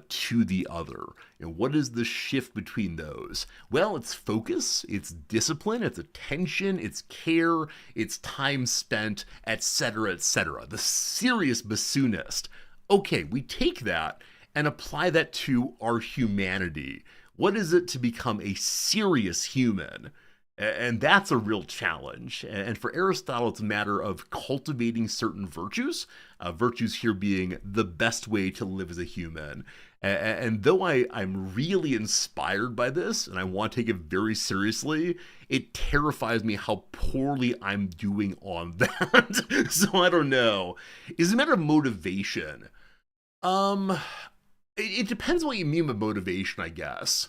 to the other? And what is the shift between those? Well, it's focus, it's discipline, it's attention, it's care, it's time spent, etc., etc. The serious bassoonist. Okay, we take that and apply that to our humanity. What is it to become a serious human? And that's a real challenge. And for Aristotle, it's a matter of cultivating certain virtues, virtues here being the best way to live as a human. And though I'm really inspired by this and I want to take it very seriously, it terrifies me how poorly I'm doing on that. So I don't know. It's a matter of motivation. It depends what you mean by motivation, I guess.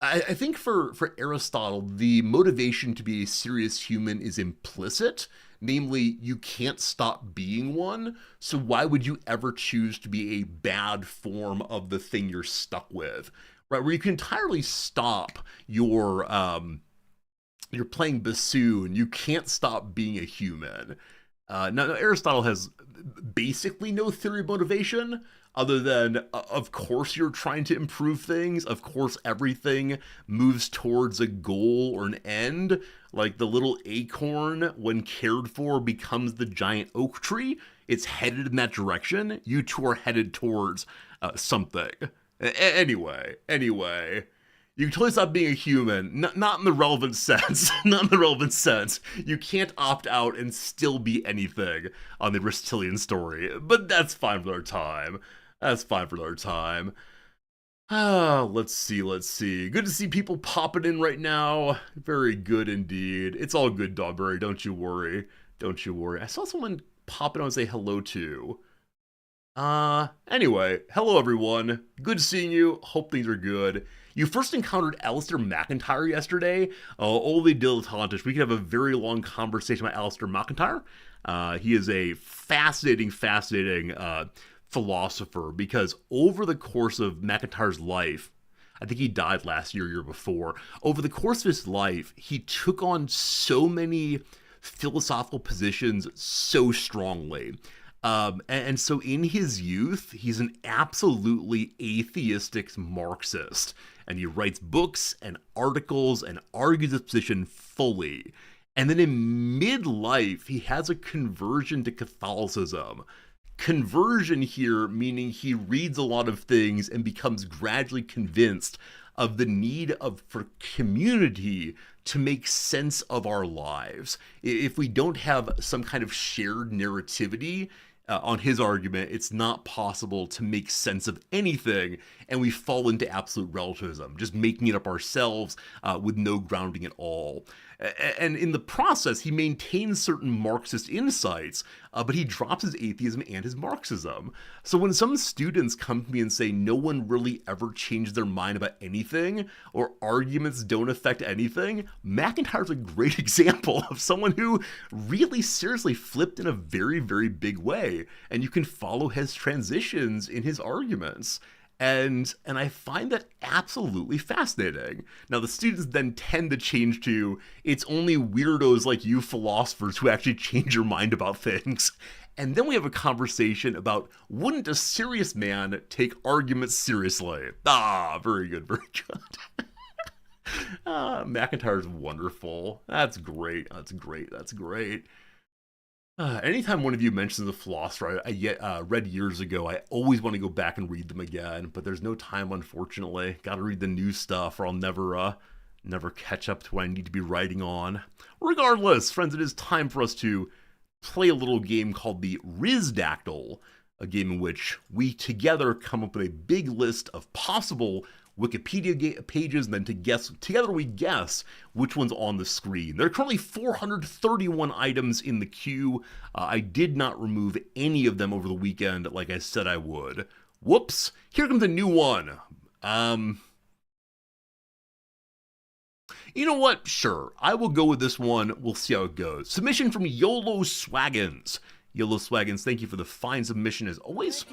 I think for Aristotle, the motivation to be a serious human is implicit. Namely, you can't stop being one, so why would you ever choose to be a bad form of the thing you're stuck with? Right, where you can entirely stop your you're playing bassoon, you can't stop being a human. Now, Aristotle has basically no theory of motivation, other than, of course, you're trying to improve things. Of course, everything moves towards a goal or an end. Like the little acorn, when cared for, becomes the giant oak tree. It's headed in that direction. You two are headed towards something. Anyway. You can totally stop being a human, not in the relevant sense. Not in the relevant sense. You can't opt out and still be anything on the Aristotelian story, but that's fine for our time. That's fine for another time. Let's see. Good to see people popping in right now. Very good indeed. It's all good, Dogberry. Don't you worry. I saw someone pop in and say hello to. Anyway, hello everyone. Good seeing you. Hope things are good. You first encountered Alistair McIntyre yesterday. Only dilettantish. We could have a very long conversation about Alistair McIntyre. He is a fascinating philosopher, because over the course of McIntyre's life, I think he died last year before, over the course of his life, he took on so many philosophical positions so strongly. And so in his youth, he's an absolutely atheistic Marxist, and he writes books and articles and argues his position fully. And then in midlife, he has a conversion to Catholicism. Conversion here meaning he reads a lot of things and becomes gradually convinced of the need for community to make sense of our lives. If we don't have some kind of shared narrativity, on his argument, it's not possible to make sense of anything, and we fall into absolute relativism, just making it up ourselves with no grounding at all. And in the process, he maintains certain Marxist insights, but he drops his atheism and his Marxism. So when some students come to me and say no one really ever changed their mind about anything, or arguments don't affect anything, McIntyre's a great example of someone who really seriously flipped in a very, very big way. And you can follow his transitions in his arguments. And I find that absolutely fascinating. Now the students then tend to change to, it's only weirdos like you philosophers who actually change your mind about things. And then we have a conversation about, wouldn't a serious man take arguments seriously? Ah, very good, very good. McIntyre's wonderful. That's great. That's great. That's great. Anytime one of you mentions a philosopher I read years ago, I always want to go back and read them again, but there's no time, unfortunately. Got to read the new stuff, or I'll never catch up to what I need to be writing on. Regardless, friends, it is time for us to play a little game called the Rizdactyl, a game in which we together come up with a big list of possible Wikipedia pages, and then together we guess which one's on the screen. There are currently 431 items in the queue. I did not remove any of them over the weekend like I said I would. Whoops, here comes a new one. You know what? Sure, I will go with this one. We'll see how it goes. Submission from YOLO Swaggins. YOLO Swaggins, thank you for the fine submission as always.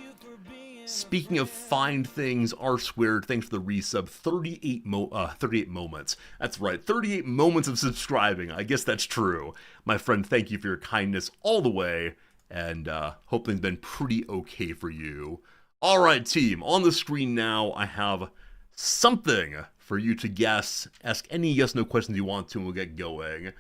Speaking of fine things, R squared, thanks for the resub. 38 moments. That's right, 38 moments of subscribing. I guess that's true. My friend, thank you for your kindness all the way, and hope things been pretty okay for you. All right, team, on the screen now, I have something for you to guess. Ask any yes/no questions you want to, and we'll get going.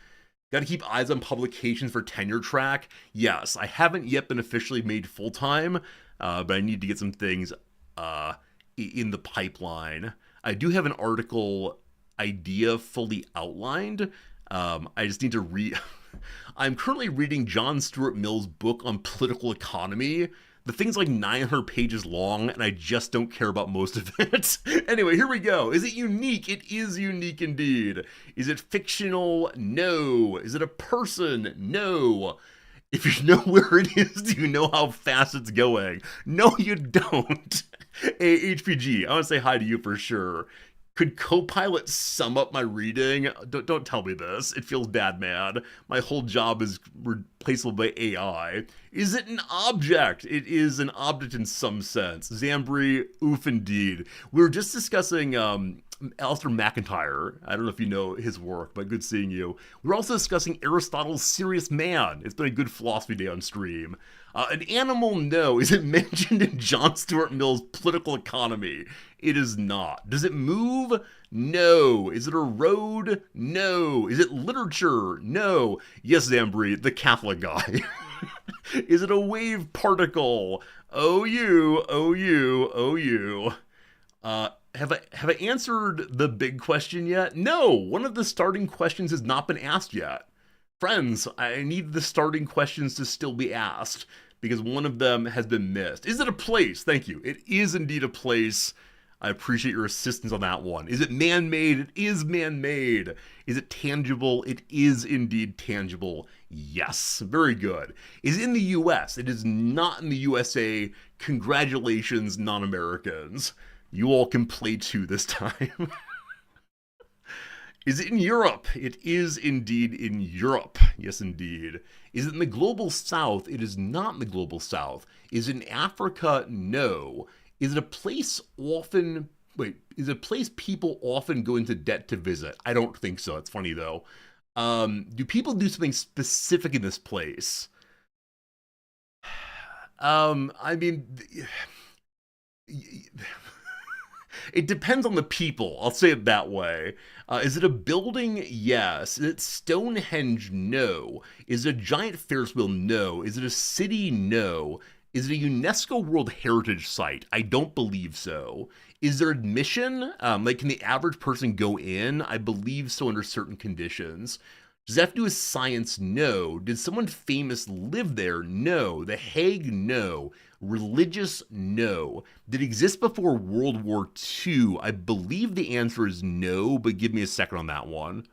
Got to keep eyes on publications for tenure track. Yes, I haven't yet been officially made full-time, but I need to get some things in the pipeline. I do have an article idea fully outlined. I just need to read. I'm currently reading John Stuart Mill's book on political economy. The thing's like 900 pages long, and I just don't care about most of it. Anyway, here we go. Is it unique? It is unique indeed. Is it fictional? No. Is it a person? No. If you know where it is, do you know how fast it's going? No, you don't. Hey, HPG, I want to say hi to you for sure. Could Copilot sum up my reading? Don't tell me this. It feels bad, man. My whole job is replaceable by AI. Is it an object? It is an object in some sense. Zambri, oof indeed. We were just discussing Alistair McIntyre. I don't know if you know his work, but good seeing you. We're also discussing Aristotle's Serious Man. It's been a good philosophy day on stream. An animal, no. Is it mentioned in John Stuart Mill's Political Economy? It is not. Does it move? No. Is it a road? No. Is it literature? No. Yes, Zambri, the Catholic guy. Is it a wave particle? Oh, you. Have I answered the big question yet? No. One of the starting questions has not been asked yet. Friends, I need the starting questions to still be asked, because one of them has been missed. Is it a place? Thank you. It is indeed a place. I appreciate your assistance on that one. Is it man-made? It is man-made. Is it tangible? It is indeed tangible. Yes. Very good. Is it in the US? It is not in the USA. Congratulations, non-Americans. You all can play too this time. Is it in Europe? It is indeed in Europe. Yes, indeed. Is it in the global south? It is not in the global south. Is it in Africa? No. Is it a place is it a place people often go into debt to visit? I don't think so. It's funny though. Do people do something specific in this place? I mean, it depends on the people. I'll say it that way. Is it a building? Yes. Is it Stonehenge? No. Is it a giant Ferris wheel? No. Is it a city? No. Is it a UNESCO World Heritage Site? I don't believe so. Is there admission? Like, can the average person go in? I believe so under certain conditions. Does that have to do with science? No. Did someone famous live there? No. The Hague? No. Religious? No. Did it exist before World War II? I believe the answer is no, but give me a second on that one.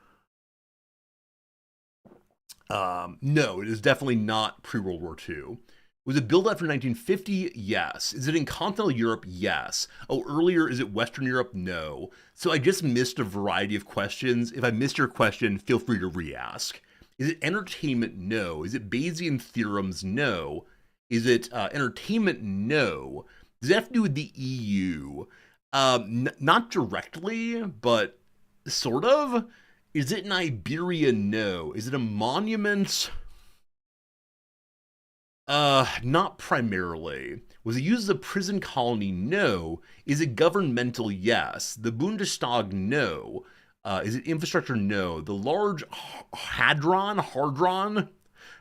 No, it is definitely not pre-World War II. Was it built after 1950? Yes. Is it in continental Europe? Yes. Oh, earlier, is it Western Europe? No. So I just missed a variety of questions. If I missed your question, feel free to re-ask. Is it entertainment? No. Is it Bayesian theorems? No. Is it entertainment? No. Does it have to do with the EU? Not directly, but sort of. Is it in Iberia? No. Is it a monument? Not primarily. Was it used as a prison colony? No. Is it governmental? Yes. The Bundestag? No. Is it infrastructure? No. The Large Hadron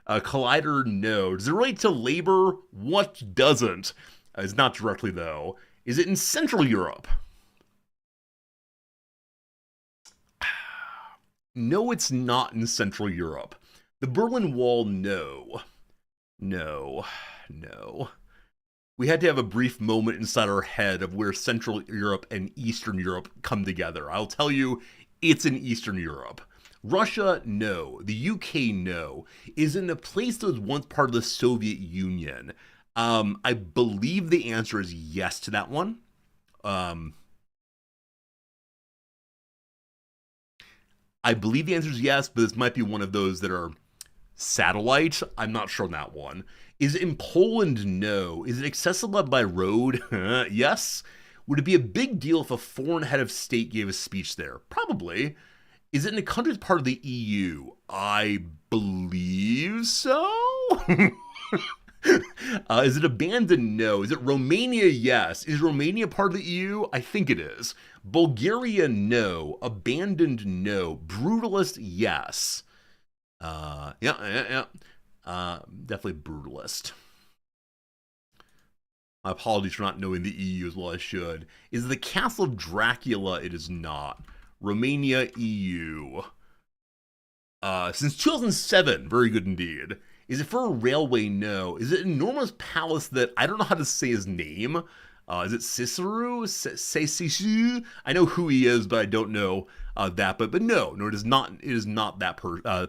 Collider? No. Does it relate to labor? What doesn't? It's not directly, though. Is it in Central Europe? No, it's not in Central Europe. The Berlin Wall? No. No. No. We had to have a brief moment inside our head of where Central Europe and Eastern Europe come together. I'll tell you, it's in Eastern Europe. Russia? No. The UK? No. Is it in a place that was once part of the Soviet Union? I believe the answer is yes to that one. I believe the answer is yes, but this might be one of those that are satellite. I'm not sure on that one. Is it in Poland? No. Is it accessible by road? Yes. Would it be a big deal if a foreign head of state gave a speech there? Probably. Is it in a country that's part of the EU? I believe so. Is it abandoned? No. Is it Romania? Yes. Is Romania part of the EU? I think it is. Bulgaria? No. Abandoned? No. Brutalist? Yes. Yeah. Definitely brutalist. My apologies for not knowing the EU as well as I should. Is it the Castle of Dracula? It is not. Romania, EU. Since 2007. Very good indeed. Is it for a railway? No. Is it an enormous palace that I don't know how to say his name? Is it Cicero? Cicero? I know who he is, but I don't know that. But no, it is not. It is not that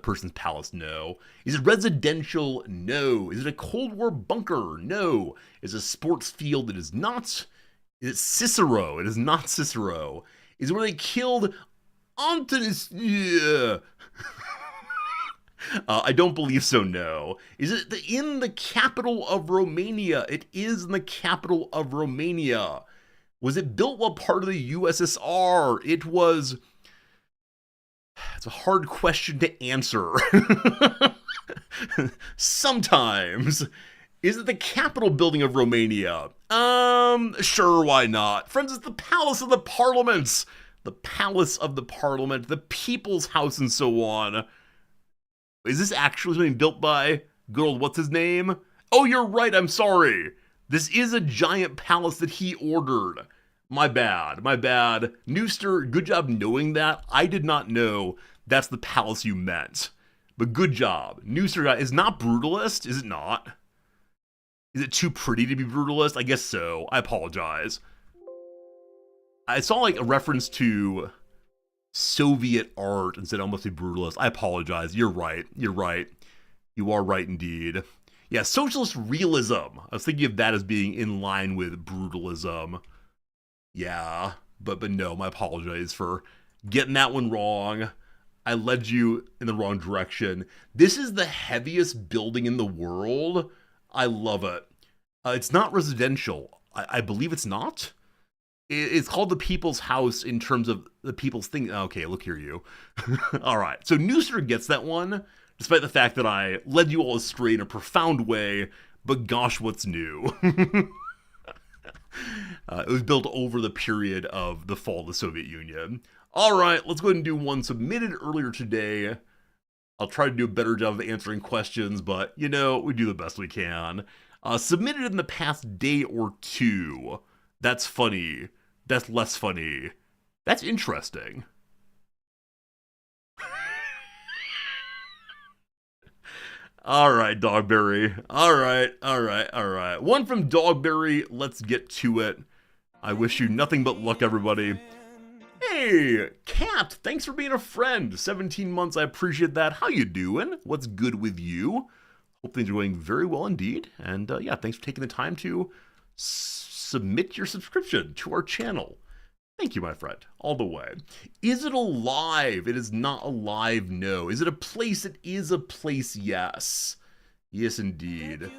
person's palace. No. Is it residential? No. Is it a Cold War bunker? No. Is it a sports field? It is not. Is it Cicero? It is not Cicero. Is it where they killed Antonis? Yeah. I don't believe so, no. Is it in the capital of Romania? It is in the capital of Romania. Was it built while part of the USSR? It was... It's a hard question to answer. Sometimes. Is it the Capitol building of Romania? Sure, why not? Friends, it's the Palace of the Parliaments. The Palace of the Parliament, the People's House, and so on. Is this actually something built by good old what's his name? Oh, you're right, I'm sorry. This is a giant palace that he ordered. My bad. Nooster, good job knowing that. I did not know that's the palace you meant. But good job. Nooster is not brutalist, is it not? Is it too pretty to be brutalist? I guess so. I apologize. I saw like a reference to Soviet art and said almost a brutalist. I apologize. You're right. You are right indeed. Yeah, socialist realism. I was thinking of that as being in line with brutalism. Yeah, but no, my apologies for getting that one wrong. I led you in the wrong direction. This is the heaviest building in the world. I love it. It's not residential. I believe it's not. It's called the People's House in terms of the people's thing. Okay, look here, you. All right, so Nooster gets that one, despite the fact that I led you all astray in a profound way, but gosh, what's new? It was built over the period of the fall of the Soviet Union. All right, let's go ahead and do one submitted earlier today. I'll try to do a better job of answering questions, but, we do the best we can. Submitted in the past day or two. That's funny. That's less funny. That's interesting. All right, Dogberry. All right. One from Dogberry. Let's get to it. I wish you nothing but luck, everybody. Hey, Kat, thanks for being a friend. 17 months, I appreciate that. How you doing? What's good with you? Hope things are going very well indeed. And yeah, thanks for taking the time to submit your subscription to our channel. Thank you, my friend, all the way. Is it alive? It is not alive, no. Is it a place? It is a place, yes. Yes, indeed.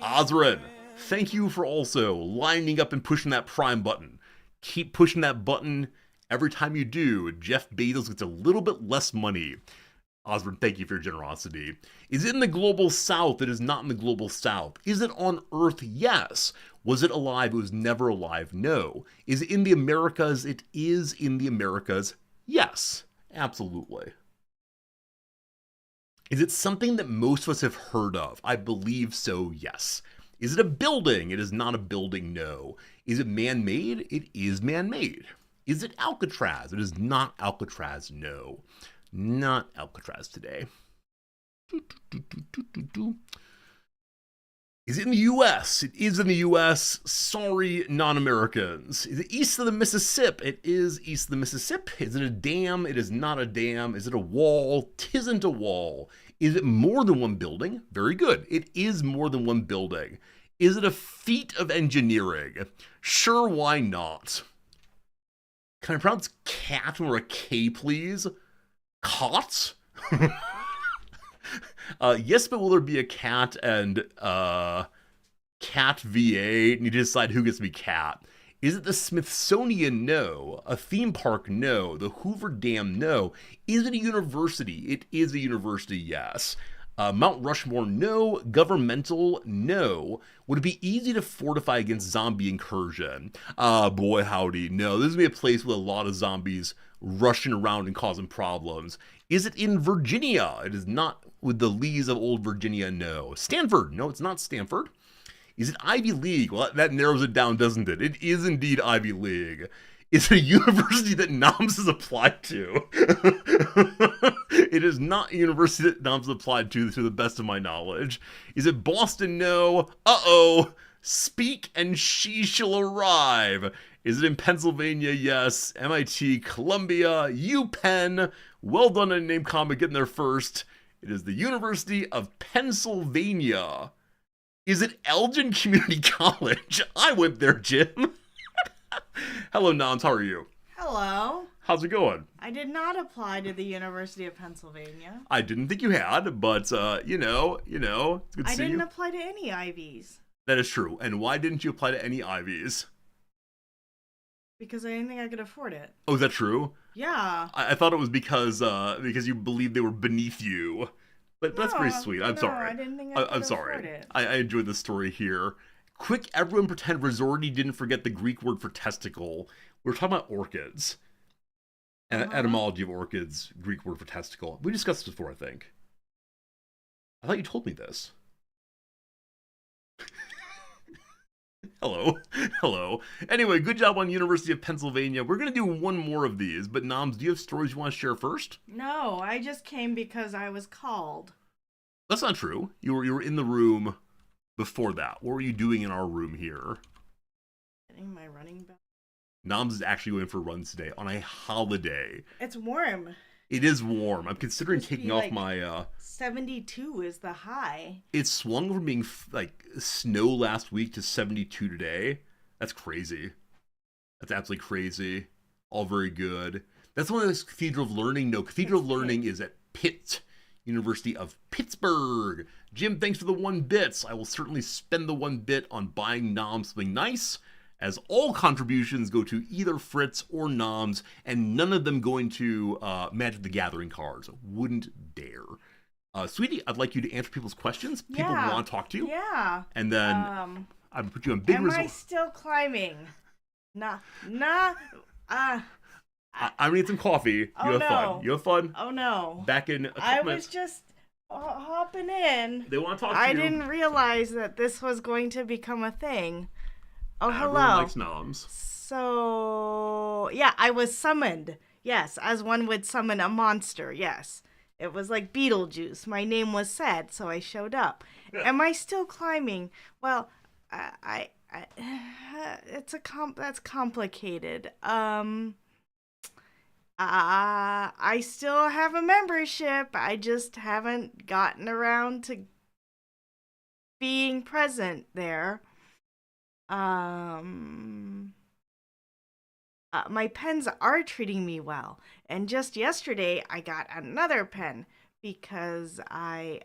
Ozrin, thank you for also lining up and pushing that Prime button. Keep pushing that button. Every time you do, Jeff Bezos gets a little bit less money. Osborne, thank you for your generosity. Is it in the global south? It is not in the global south. Is it on Earth? Yes. Was it alive? It was never alive. No. Is it in the Americas? It is in the Americas. Yes. Absolutely. Is it something that most of us have heard of? I believe so, yes. Is it a building? It is not a building, no. Is it man-made? It is man-made. Is it Alcatraz? It is not Alcatraz, no. Not Alcatraz today. Is it in the U.S.? It is in the U.S. Sorry, non-Americans. Is it east of the Mississippi? It is east of the Mississippi. Is it a dam? It is not a dam. Is it a wall? Tisn't a wall. Is it more than one building? Very good. It is more than one building. Is it a feat of engineering? Sure, why not? Can I pronounce cat or a K, please? Cot? Yes, but will there be a cat and cat VA? Need to decide who gets to be cat. Is it the Smithsonian? No. A theme park? No. The Hoover Dam? No. Is it a university? It is a university, yes. Mount Rushmore? No. Governmental? No. Would it be easy to fortify against zombie incursion? Boy howdy, no. This is going to be a place with a lot of zombies rushing around and causing problems. Is it in Virginia? It is not with the Lees of old Virginia, no. Stanford? No, it's not Stanford. Is it Ivy League? Well, that narrows it down, doesn't it? It is indeed Ivy League. Is it a university that NOMS is applied to? It is not a university that NOMS is applied to the best of my knowledge. Is it Boston? No. Uh-oh. Speak and she shall arrive. Is it in Pennsylvania? Yes. MIT, Columbia, UPenn. Well done on name comic getting there first. It is the University of Pennsylvania. Is it Elgin Community College? I went there, Jim. Hello, Nons. How are you? Hello. How's it going? I did not apply to the University of Pennsylvania. I didn't think you had, but, you know, it's good to see you. I didn't apply to any Ivies. That is true. And why didn't you apply to any Ivies? Because I didn't think I could afford it. Oh, is that true? Yeah. I thought it was because you believed they were beneath you. But that's pretty sweet. I'm sorry. I didn't think I could afford it. I enjoyed the story here. Quick, everyone pretend Resorti didn't forget the Greek word for testicle. We're talking about orchids. And etymology of orchids, Greek word for testicle. We discussed this before, I think. I thought you told me this. Hello. Anyway, good job on University of Pennsylvania. We're going to do one more of these, but Noms, do you have stories you want to share first? No, I just came because I was called. That's not true. You were in the room before that. What were you doing in our room here? Getting my running back. Noms is actually going for runs today on a holiday. It's warm. It is warm. I'm considering taking off my 72 is the high. It swung from being like snow last week to 72 today. That's crazy. That's absolutely crazy. All very good. That's one of those Cathedral of Learning. No, Cathedral of Learning is at Pitt, University of Pittsburgh. Jim, thanks for the 1 bits. I will certainly spend the 1 bit on buying Noms something nice, as all contributions go to either Fritz or Noms, and none of them going to Magic the Gathering cards. Wouldn't dare. Sweetie, I'd like you to answer people's questions. People want to talk to you. Yeah. And then I'm going to put you on big resort. Am I still climbing? I'm going to get some coffee. You have fun. Oh, no. Back in a couple minutes. Was just hopping in. They want to talk to you. I didn't realize that this was going to become a thing. Oh, hello. Everyone likes Noms. So, yeah, I was summoned. Yes, as one would summon a monster, yes. It was like Beetlejuice. My name was said, so I showed up. Yeah. Am I still climbing? Well, that's complicated. I still have a membership. I just haven't gotten around to being present there. Um, my pens are treating me well. And just yesterday, I got another pen because I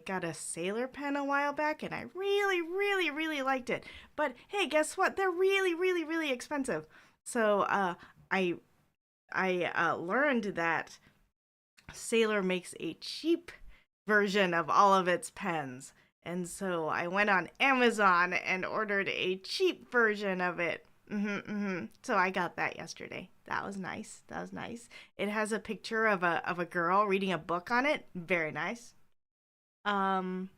got a sailor pen a while back and I really, really, really liked it. But hey, guess what? They're really, really, really expensive. So I I learned that Sailor makes a cheap version of all of its pens. And so I went on Amazon and ordered a cheap version of it. So I got that yesterday. That was nice. That was nice. It has a picture of a girl reading a book on it. Very nice. Um,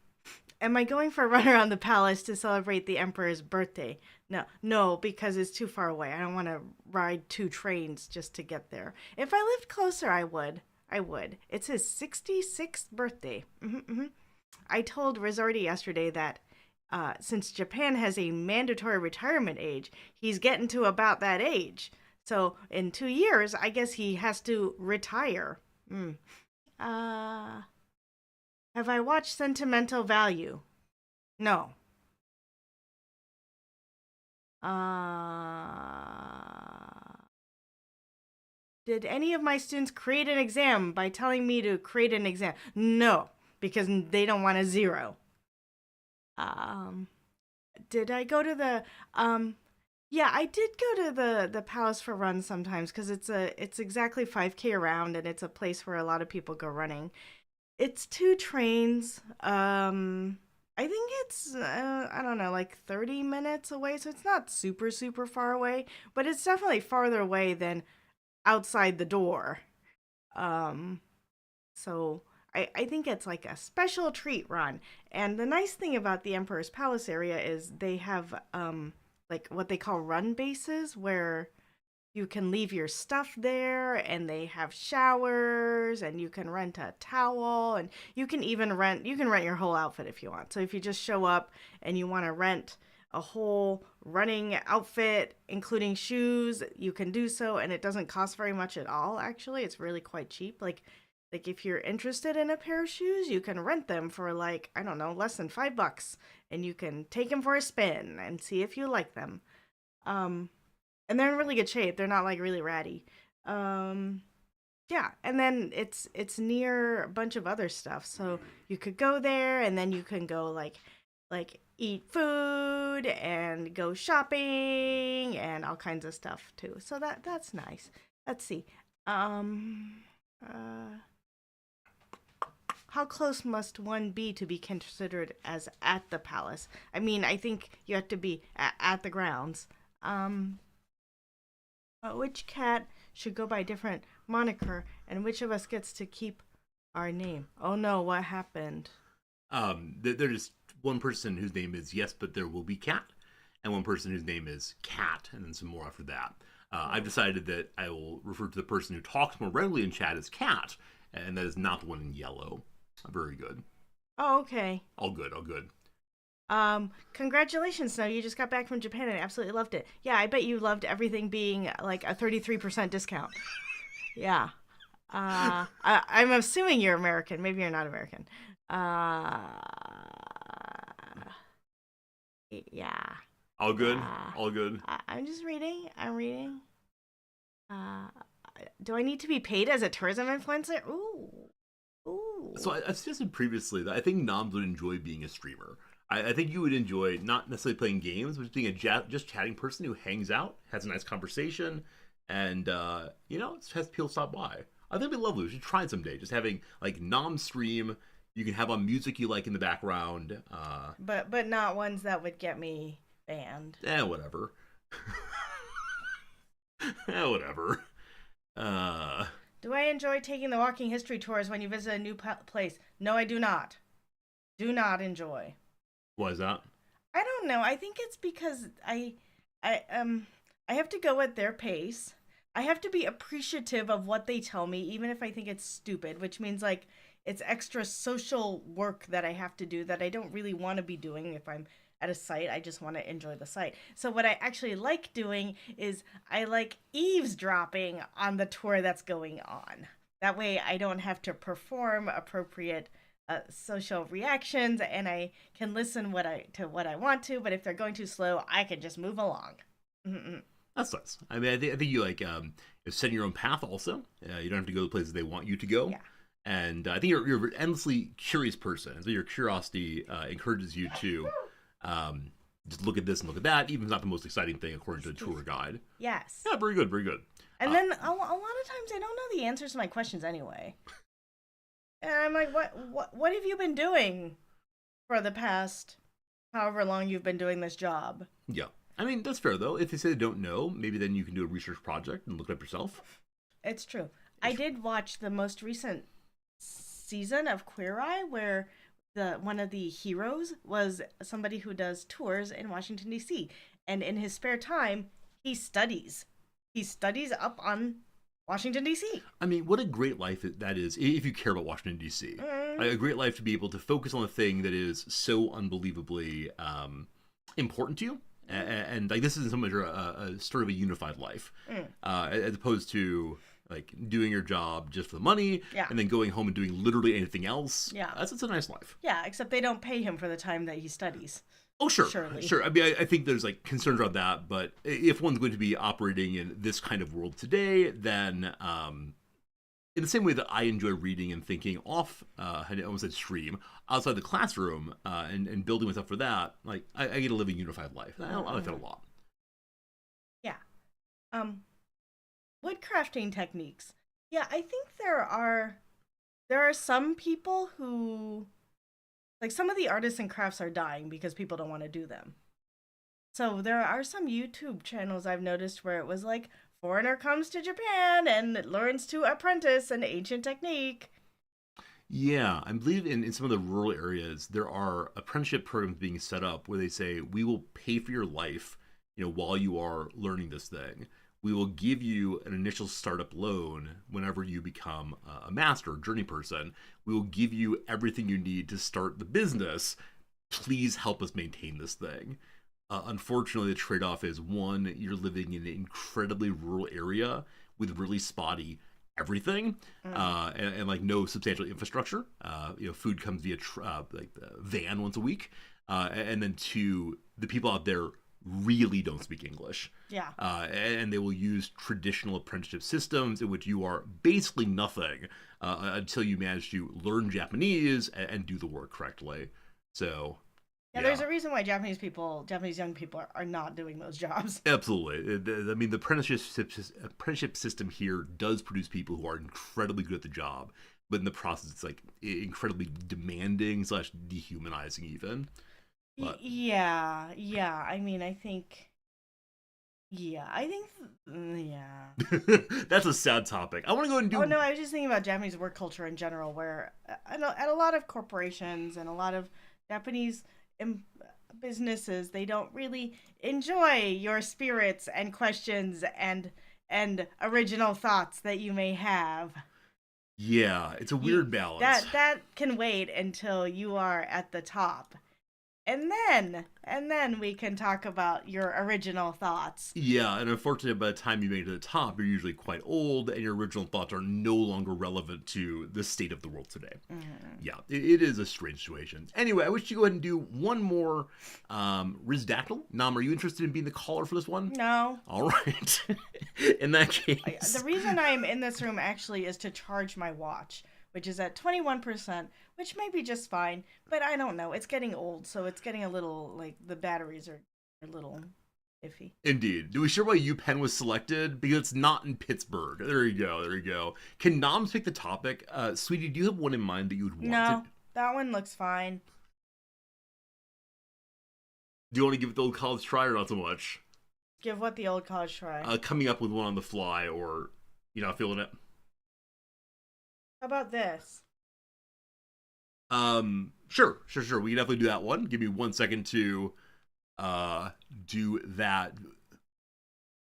am I going for a run around the palace to celebrate the emperor's birthday? No, no, because it's too far away. I don't want to ride 2 trains just to get there. If I lived closer, I would. I would. It's his 66th birthday. I told Resorty yesterday that since Japan has a mandatory retirement age, he's getting to about that age. So in 2 years, I guess he has to retire. Uh, have I watched Sentimental Value? No. Did any of my students create an exam by telling me to create an exam? No, because they don't want a zero. Um, did I go to the Yeah, I did go to the palace for runs sometimes because it's exactly 5K around and it's a place where a lot of people go running. It's 2 trains. I think it's I don't know, like 30 minutes away, so it's not super super far away, but it's definitely farther away than outside the door. Um, so I think it's like a special treat run. And the nice thing about the Emperor's Palace area is they have like what they call run bases where you can leave your stuff there and they have showers and you can rent a towel and you can rent your whole outfit if you want. So if you just show up and you want to rent a whole running outfit including shoes, you can do so and it doesn't cost very much at all actually. It's really quite cheap. Like if you're interested in a pair of shoes, you can rent them for like, I don't know, less than $5 and you can take them for a spin and see if you like them. Um and they're in really good shape. They're not like really ratty. Um, yeah, and then it's near a bunch of other stuff, so you could go there, and then you can go like eat food and go shopping and all kinds of stuff too. So that's nice. Let's see. Um, uh, how close must one be to be considered as at the palace? I mean, I think you have to be at the grounds. Um, which cat should go by a different moniker, and which of us gets to keep our name? Oh no, what happened? There's one person whose name is Yes, but there will be cat, and one person whose name is Cat, and then some more after that. I've decided that I will refer to the person who talks more regularly in chat as Cat, and that is not the one in yellow. Very good. Oh, okay. All good, all good. Congratulations, Snow. You just got back from Japan and absolutely loved it. Yeah, I bet you loved everything being like a 33% discount. Yeah. I'm assuming you're American. Maybe you're not American. Yeah. All good, Yeah. all good. I'm just reading. I'm reading. Uh, do I need to be paid as a tourism influencer? Ooh. Ooh. So I've suggested previously that I think Noms would enjoy being a streamer. I think you would enjoy not necessarily playing games, but just being a just chatting person who hangs out, has a nice conversation, and has people stop by. I think it'd be lovely. We should try it someday. Just having like Nom stream. You can have on music you like in the background. But not ones that would get me banned. Whatever. Whatever. Do I enjoy taking the walking history tours when you visit a new place? No, I do not. Do not enjoy. Why is that? I don't know. I think it's because I have to go at their pace. I have to be appreciative of what they tell me, even if I think it's stupid, which means like it's extra social work that I have to do that I don't really want to be doing if I'm at a site. I just want to enjoy the site. So what I actually like doing is I like eavesdropping on the tour that's going on. That way I don't have to perform appropriate social reactions, and I can listen to what I want to. But if they're going too slow, I can just move along. Mm-mm. That's nice. I mean, I think you like set your own path. Also, you don't have to go to the places they want you to go. Yeah. And I think you're an endlessly curious person. So your curiosity encourages you to just look at this and look at that, even if it's not the most exciting thing according to the tour guide. Yes. Yeah, very good, very good. And then a lot of times I don't know the answers to my questions anyway. And I'm like, what have you been doing for the past however long you've been doing this job? Yeah. I mean, that's fair, though. If they say they don't know, maybe then you can do a research project and look it up yourself. It's true. I did watch the most recent season of Queer Eye where one of the heroes was somebody who does tours in Washington, D.C. And in his spare time, he studies. He studies up on Washington, D.C. I mean, what a great life that is if you care about Washington, D.C. A great life to be able to focus on a thing that is so unbelievably important to you. And like this isn't so much a sort of a unified life, as opposed to like doing your job just for the money, and then going home and doing literally anything else. Yeah, that's a nice life. Yeah, except they don't pay him for the time that he studies. Oh, sure, Surely. Sure. I mean, I think there's like concerns around that, but if one's going to be operating in this kind of world today, then in the same way that I enjoy reading and thinking off, I almost said stream, outside the classroom, and building myself for that, like I get to live a unified life. I like that a lot. Yeah. Wood crafting techniques. Yeah, I think there are some people who, like, some of the artists and crafts are dying because people don't want to do them. So there are some YouTube channels I've noticed where it was like, foreigner comes to Japan and learns to apprentice an ancient technique. Yeah, I believe in some of the rural areas, there are apprenticeship programs being set up where they say, we will pay for your life, while you are learning this thing. We will give you an initial startup loan whenever you become a master, journey person. We will give you everything you need to start the business. Please help us maintain this thing. Unfortunately, the trade-off is, one, you're living in an incredibly rural area with really spotty everything, and like no substantial infrastructure. Food comes via like van once a week, and then two, the people out there really don't speak English. Yeah. And they will use traditional apprenticeship systems in which you are basically nothing until you manage to learn Japanese and do the work correctly. So. Yeah, there's a reason why Japanese young people are not doing those jobs. Absolutely. I mean, the apprenticeship system here does produce people who are incredibly good at the job, but in the process, it's like incredibly demanding / dehumanizing even. But. Yeah. I mean, I think. That's a sad topic. I want to go and do. Oh no, I was just thinking about Japanese work culture in general, where at a lot of corporations and a lot of Japanese businesses, they don't really enjoy your spirits and questions and original thoughts that you may have. Yeah, it's a weird balance. That can wait until you are at the top. And then we can talk about your original thoughts. Yeah, and unfortunately, by the time you make it to the top, you're usually quite old, and your original thoughts are no longer relevant to the state of the world today. Yeah, it is a strange situation. Anyway, I wish you go ahead and do one more Rizdactyl. Nam, are you interested in being the caller for this one? No. All right. In that case. The reason I'm in this room actually is to charge my watch, which is at 21%, which may be just fine, but I don't know. It's getting old, so it's getting a little, like, the batteries are a little iffy. Indeed. Do we share why UPenn was selected? Because it's not in Pittsburgh. There you go. Can Noms pick the topic? Sweetie, do you have one in mind that you would want No, that one looks fine. Do you want to give it the old college try or not so much? Give what the old college try? Coming up with one on the fly, or you're not feeling it? How about this? Sure. We can definitely do that one. Give me 1 second to do that.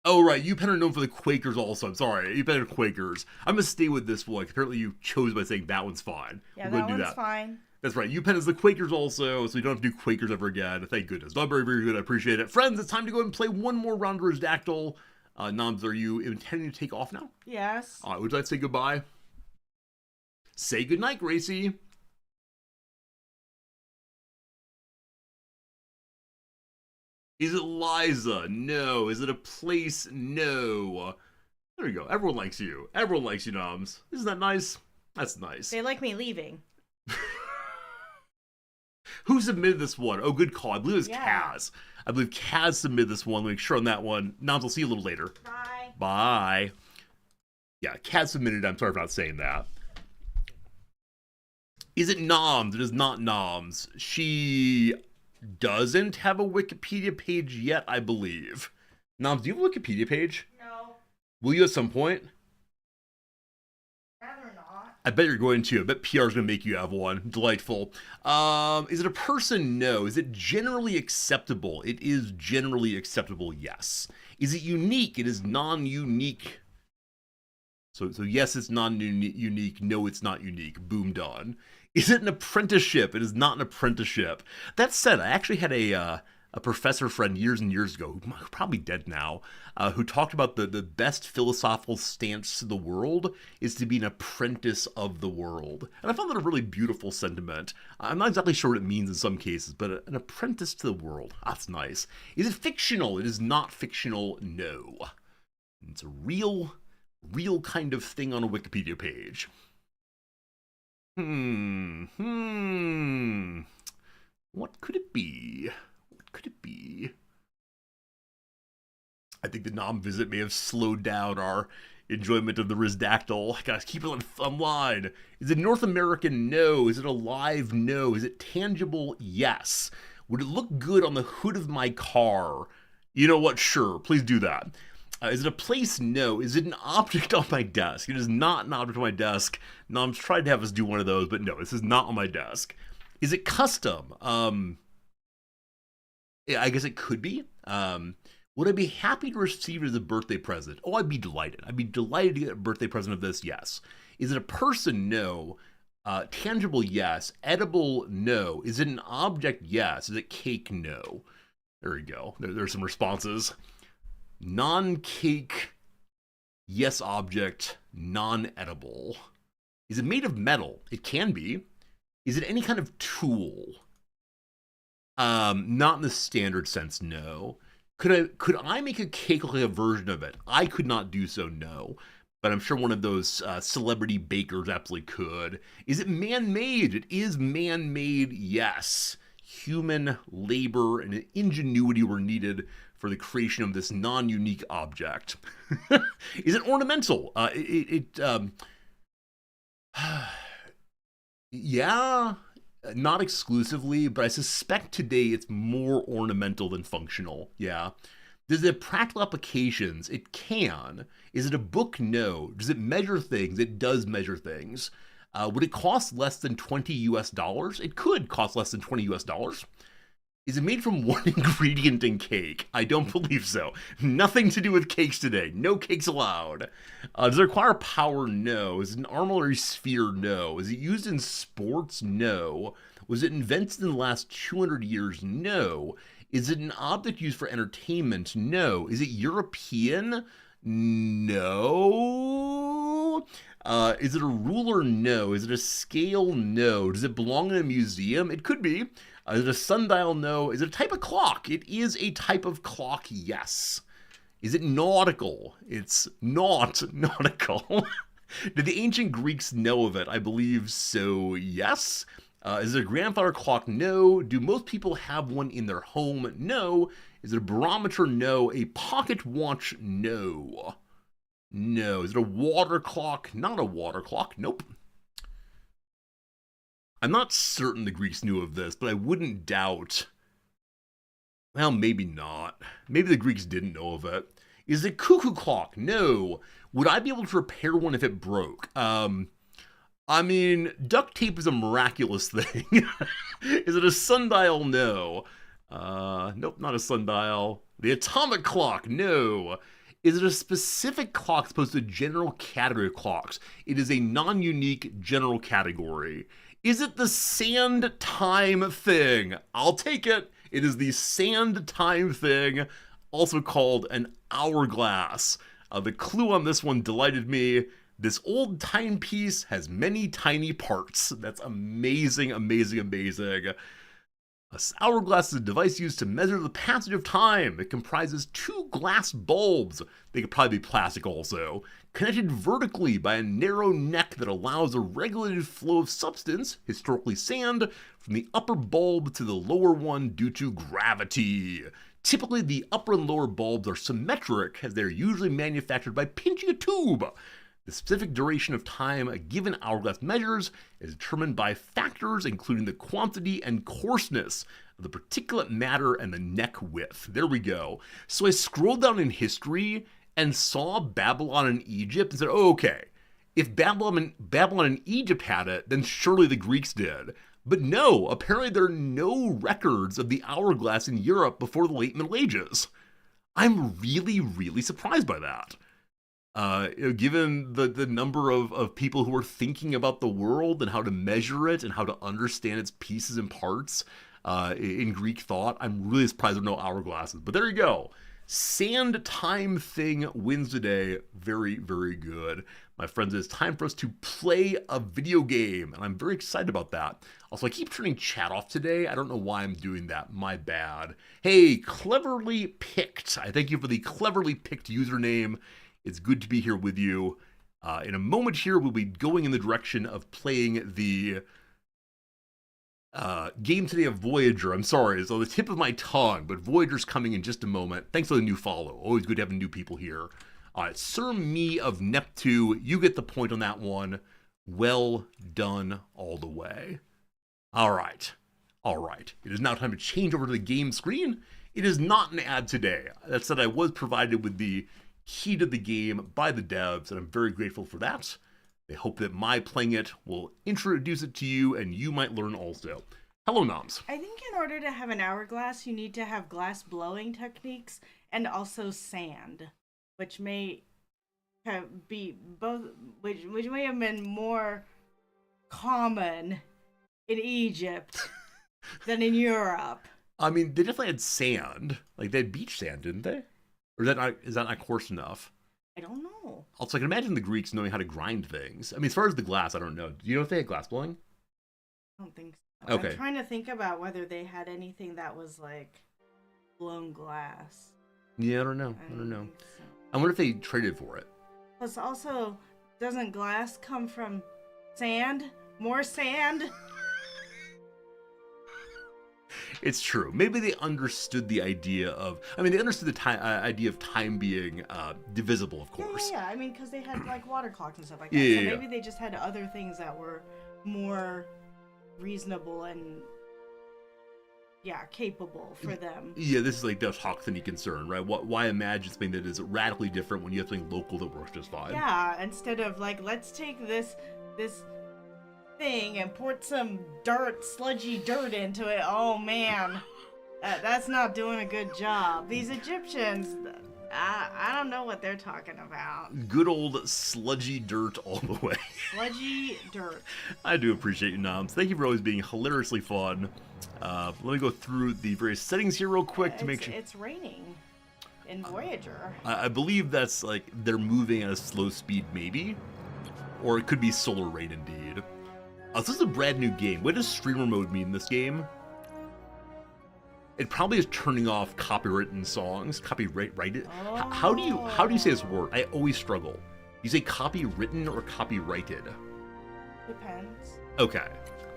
Oh, right. UPenn are known for the Quakers also. I'm sorry. UPenn are Quakers. I'm going to stay with this one. Apparently you chose by saying that one's fine. Yeah, We're that gonna do one's fine. That's right. UPenn is the Quakers also, so you don't have to do Quakers ever again. Thank goodness. Not very, very good. I appreciate it. Friends, it's time to go and play one more round of Dactyl. Noms, are you intending to take off now? Yes. All right, would you like to say goodbye? Say goodnight, Gracie. Is it Liza? No. Is it a place? No. There you go. Everyone likes you. Everyone likes you, Noms. Isn't that nice? That's nice. They like me leaving. Who submitted this one? Oh, good call. I believe it was Kaz. I believe Kaz submitted this one. Make sure on that one. Noms, I'll see you a little later. Bye. Bye. Yeah, Kaz submitted. I'm sorry for not saying that. Is it Noms? It is not Noms. She doesn't have a Wikipedia page yet, I believe. Noms, do you have a Wikipedia page? No. Will you at some point? Rather not. I bet you're going to. I bet PR's going to make you have one. Delightful. Is it a person? No. Is it generally acceptable? It is generally acceptable, yes. Is it unique? It is non-unique. So yes, it's non-unique. No, it's not unique. Boom, done. Is it an apprenticeship? It is not an apprenticeship. That said, I actually had a professor friend years and years ago, who's probably dead now, who talked about the best philosophical stance to the world is to be an apprentice of the world. And I found that a really beautiful sentiment. I'm not exactly sure what it means in some cases, but an apprentice to the world. That's nice. Is it fictional? It is not fictional, no. It's a real kind of thing on a Wikipedia page. What could it be? What could it be? I think the Nom visit may have slowed down our enjoyment of the Rizdactyl. I gotta keep it on line. Is it North American? No. Is it alive? No. Is it tangible? Yes. Would it look good on the hood of my car? You know what? Sure. Please do that. Is it a place? No. Is it an object on my desk? It is not an object on my desk. Nom's tried to have us do one of those, but no, this is not on my desk. Is it custom? Yeah, I guess it could be. Would I be happy to receive it as a birthday present? Oh, I'd be delighted. I'd be delighted to get a birthday present of this, yes. Is it a person? No. Tangible? Yes. Edible? No. Is it an object? Yes. Is it cake? No. There we go. There's some responses. Non-cake, yes object, non-edible. Is it made of metal? It can be. Is it any kind of tool? Not in the standard sense, no. Could I make a cake like a version of it? I could not do so, no. But I'm sure one of those celebrity bakers absolutely could. Is it man-made? It is man-made, yes. Human labor and ingenuity were needed for the creation of this non-unique object. Is it ornamental? Yeah, not exclusively, but I suspect today it's more ornamental than functional. Yeah. Does it have practical applications? It can. Is it a book? No. Does it measure things? It does measure things. Would it cost less than $20 US? It could cost less than $20 US. Is it made from one ingredient in cake? I don't believe so. Nothing to do with cakes today. No cakes allowed. Does it require power? No. Is it an armory sphere? No. Is it used in sports? No. Was it invented in the last 200 years? No. Is it an object used for entertainment? No. Is it European? No. Is it a ruler? No. Is it a scale? No. Does it belong in a museum? It could be. Is it a sundial? No. Is it a type of clock? It is a type of clock, yes. Is it nautical? It's not nautical. Did the ancient Greeks know of it? I believe so, yes. Is it a grandfather clock? No. Do most people have one in their home? No. Is it a barometer? No. A pocket watch? No. No. Is it a water clock? Not a water clock. Nope. I'm not certain the Greeks knew of this, but I wouldn't doubt. Well, maybe not. Maybe the Greeks didn't know of it. Is it cuckoo clock? No. Would I be able to repair one if it broke? I mean, duct tape is a miraculous thing. Is it a sundial? No. Nope, not a sundial. The atomic clock? No. Is it a specific clock as opposed to a general category of clocks? It is a non-unique general category. Is it the sand time thing? I'll take it. It is the sand time thing, also called an hourglass. The clue on this one delighted me. This old timepiece has many tiny parts. That's amazing, amazing, amazing. A hourglass is a device used to measure the passage of time. It comprises two glass bulbs, they could probably be plastic also, connected vertically by a narrow neck that allows a regulated flow of substance, historically sand, from the upper bulb to the lower one due to gravity. Typically, the upper and lower bulbs are symmetric, as they're usually manufactured by pinching a tube. The specific duration of time a given hourglass measures is determined by factors including the quantity and coarseness of the particulate matter and the neck width. There we go. So I scrolled down in history and saw Babylon and Egypt and said, oh, okay, if Babylon and Egypt had it, then surely the Greeks did. But no, apparently there are no records of the hourglass in Europe before the late Middle Ages. I'm really, really surprised by that. Given the number of people who are thinking about the world and how to measure it and how to understand its pieces and parts in Greek thought, I'm really surprised there are no hourglasses. But there you go. Sand time thing wins today. Very, very good. My friends, it's time for us to play a video game, and I'm very excited about that. Also, I keep turning chat off today. I don't know why I'm doing that. My bad. Hey, Cleverly Picked. I thank you for the Cleverly Picked username. It's good to be here with you. In a moment here, we'll be going in the direction of playing the game today of Voyager. I'm sorry, it's on the tip of my tongue, but Voyager's coming in just a moment. Thanks for the new follow. Always good to have new people here. All right, Sir Me of Neptune, you get the point on that one. Well done all the way. All right. It is now time to change over to the game screen. It is not an ad today. That said, I was provided with the key to the game by the devs, and I'm very grateful for that. They hope that my playing it will introduce it to you, and you might learn also. Hello, Noms. I think in order to have an hourglass, you need to have glass blowing techniques and also sand, which may have be both, which may have been more common in Egypt than in Europe. I mean, they definitely had sand. Like, they had beach sand, didn't they? Or is that not coarse enough? I don't know. Also, I can imagine the Greeks knowing how to grind things. I mean, as far as the glass, I don't know. Do you know if they had glass blowing? I don't think so. Okay. I'm trying to think about whether they had anything that was like blown glass. Yeah, I don't know. I don't know. Think so. I wonder if they traded for it. Plus, also, doesn't glass come from sand? More sand? It's true. Maybe they understood the idea of... I mean, they understood the idea of time being divisible, of course. Yeah. I mean, because they had, like, water clocks and stuff like that. Yeah, so maybe they just had other things that were more reasonable and, capable for them. Yeah, this is like the Hoxton concern, right? Why imagine something that is radically different when you have something local that works just fine? Yeah, instead of, like, let's take this thing and put some sludgy dirt into it. Oh man, that's not doing a good job. These Egyptians, I don't know what they're talking about. Good old sludgy dirt all the way. Sludgy dirt. I do appreciate you, Noms. Thank you for always being hilariously fun. Let me go through the various settings here real quick to make sure. It's raining in Voyager. I believe that's like they're moving at a slow speed, maybe, or it could be solar rain indeed. This is a brand new game. What does streamer mode mean in this game? It probably is turning off copywritten songs. Copyrighted? Oh. How do you say this word? I always struggle. You say copywritten or copyrighted? Depends. Okay.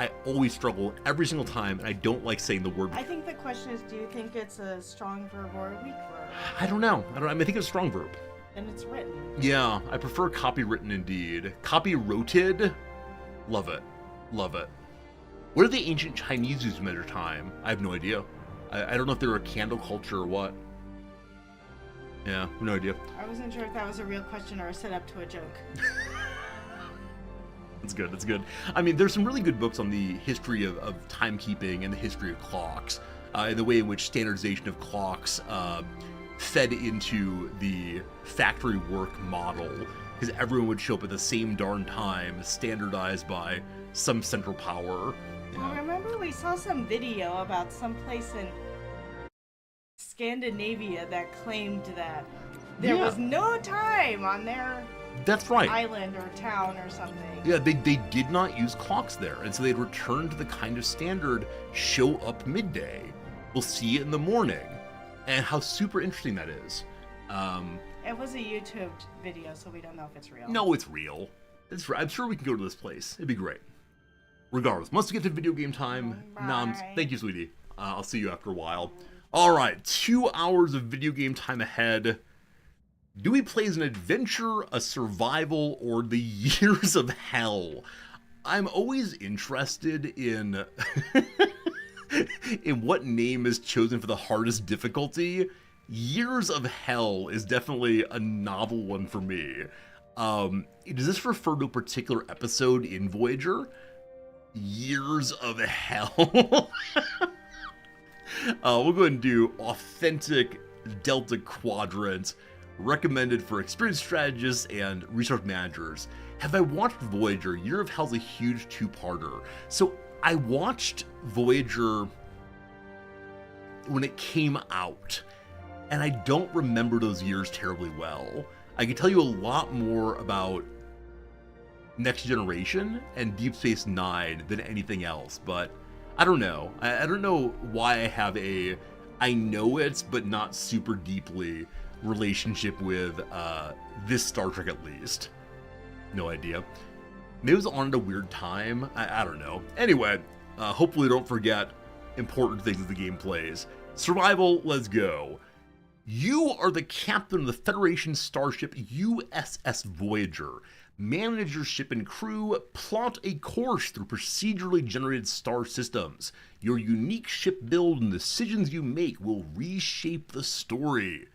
I always struggle every single time, and I don't like saying the word. I think the question is, do you think it's a strong verb or a weak verb? I don't know. I think it's a strong verb. Then it's written. Yeah, I prefer copywritten indeed. Copyroted? Love it. Love it. What do the ancient Chinese use to measure time? I have no idea. I don't know if they were a candle culture or what. Yeah, no idea. I wasn't sure if that was a real question or a setup to a joke. That's good, that's good. I mean, there's some really good books on the history of timekeeping and the history of clocks, and the way in which standardization of clocks fed into the factory work model, because everyone would show up at the same darn time, standardized by some central power. You know. I remember we saw some video about some place in Scandinavia that claimed that there was no time on their That's right. island or town or something. Yeah, they did not use clocks there, and so they'd return to the kind of standard show up midday. We'll see it in the morning, and how super interesting that is. It was a YouTube video, so we don't know if it's real. No, it's real. I'm sure we can go to this place. It'd be great. Regardless, once we get to video game time, Noms, thank you, sweetie. I'll see you after a while. All right, 2 hours of video game time ahead. Do we play as an adventure, a survival, or the years of hell? I'm always interested in in what name is chosen for the hardest difficulty. Years of Hell is definitely a novel one for me. Does this refer to a particular episode in Voyager? Years of Hell. We'll go ahead and do authentic Delta Quadrant, recommended for experienced strategists and resource managers. Have I watched Voyager? Year of Hell's a huge two-parter. So I watched Voyager when it came out, and I don't remember those years terribly well. I can tell you a lot more about Next Generation and Deep Space Nine than anything else, but I don't know. I don't know why I have I know it, but not super deeply relationship with this Star Trek at least. No idea. Maybe it was on at a weird time. I don't know. Anyway, hopefully don't forget important things as the game plays. Survival, let's go. You are the captain of the Federation starship USS Voyager. Manage your ship and crew, plot a course through procedurally generated star systems. Your unique ship build and decisions you make will reshape the story.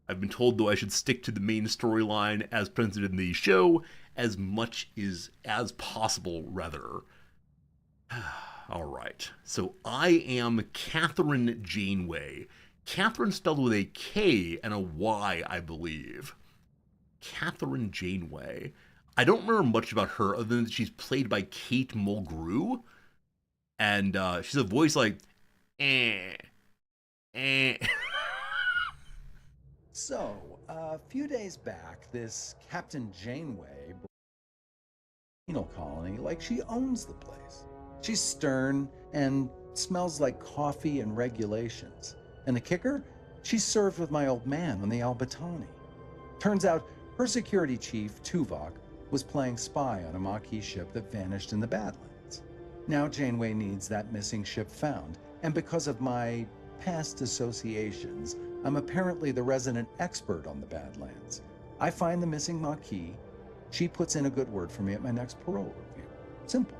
I've been told, though, I should stick to the main storyline as presented in the show as much as possible, rather. All right, so I am Catherine Janeway. Catherine spelled with a K and a Y, I believe. Catherine Janeway. I don't remember much about her other than that she's played by Kate Mulgrew. And she's a voice like, eh. So, a few days back, this Captain Janeway penal colony, like she owns the place. She's stern and smells like coffee and regulations. And the kicker? She's served with my old man on the Albatani. Turns out her security chief, Tuvok, was playing spy on a Maquis ship that vanished in the Badlands. Now Janeway needs that missing ship found, and because of my past associations, I'm apparently the resident expert on the Badlands. I find the missing Maquis, she puts in a good word for me at my next parole review. Simple.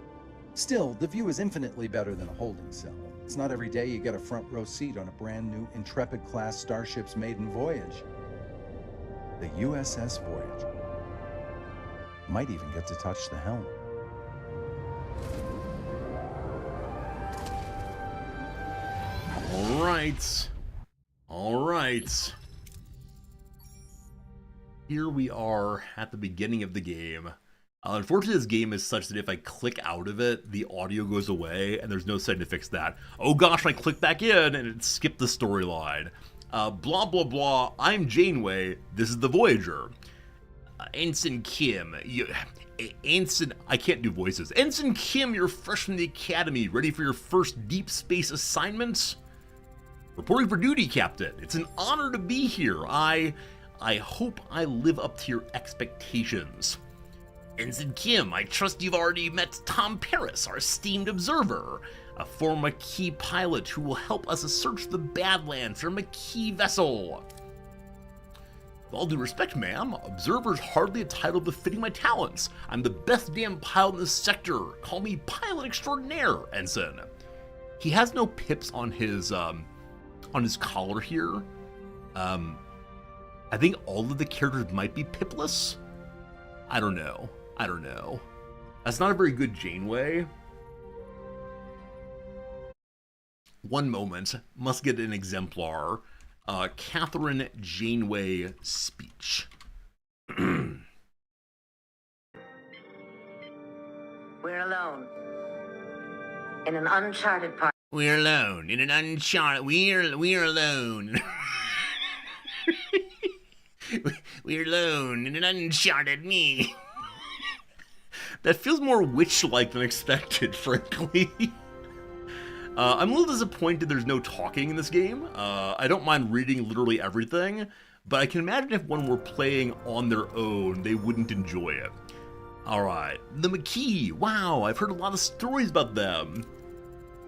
Still, the view is infinitely better than a holding cell. It's not every day you get a front row seat on a brand new Intrepid-class starship's maiden voyage. The USS Voyager. Might even get to touch the helm. All right. Here we are at the beginning of the game. Unfortunately, this game is such that if I click out of it, the audio goes away, and there's no setting to fix that. Oh gosh, I click back in, and it skipped the storyline. Blah, blah, blah, I'm Janeway, this is the Voyager. Ensign Kim, I can't do voices. Ensign Kim, you're fresh from the academy, ready for your first deep space assignment? Reporting for duty, Captain. It's an honor to be here. I hope I live up to your expectations. Ensign Kim, I trust you've already met Tom Paris, our esteemed observer, a former Maquis pilot who will help us search the Badlands for a Maquis vessel. With all due respect, ma'am, observer's hardly a title befitting my talents. I'm the best damn pilot in this sector. Call me pilot extraordinaire, Ensign. He has no pips on his collar here. I think all of the characters might be pipless. I don't know. That's not a very good Janeway. One moment. Must get an exemplar. Catherine Janeway speech. We're alone. in an uncharted part. We're alone in an uncharted. We're alone. We're alone in an uncharted me. That feels more witch-like than expected, frankly. I'm a little disappointed there's no talking in this game. I don't mind reading literally everything, but I can imagine if one were playing on their own, they wouldn't enjoy it. Alright, the McKee. Wow, I've heard a lot of stories about them.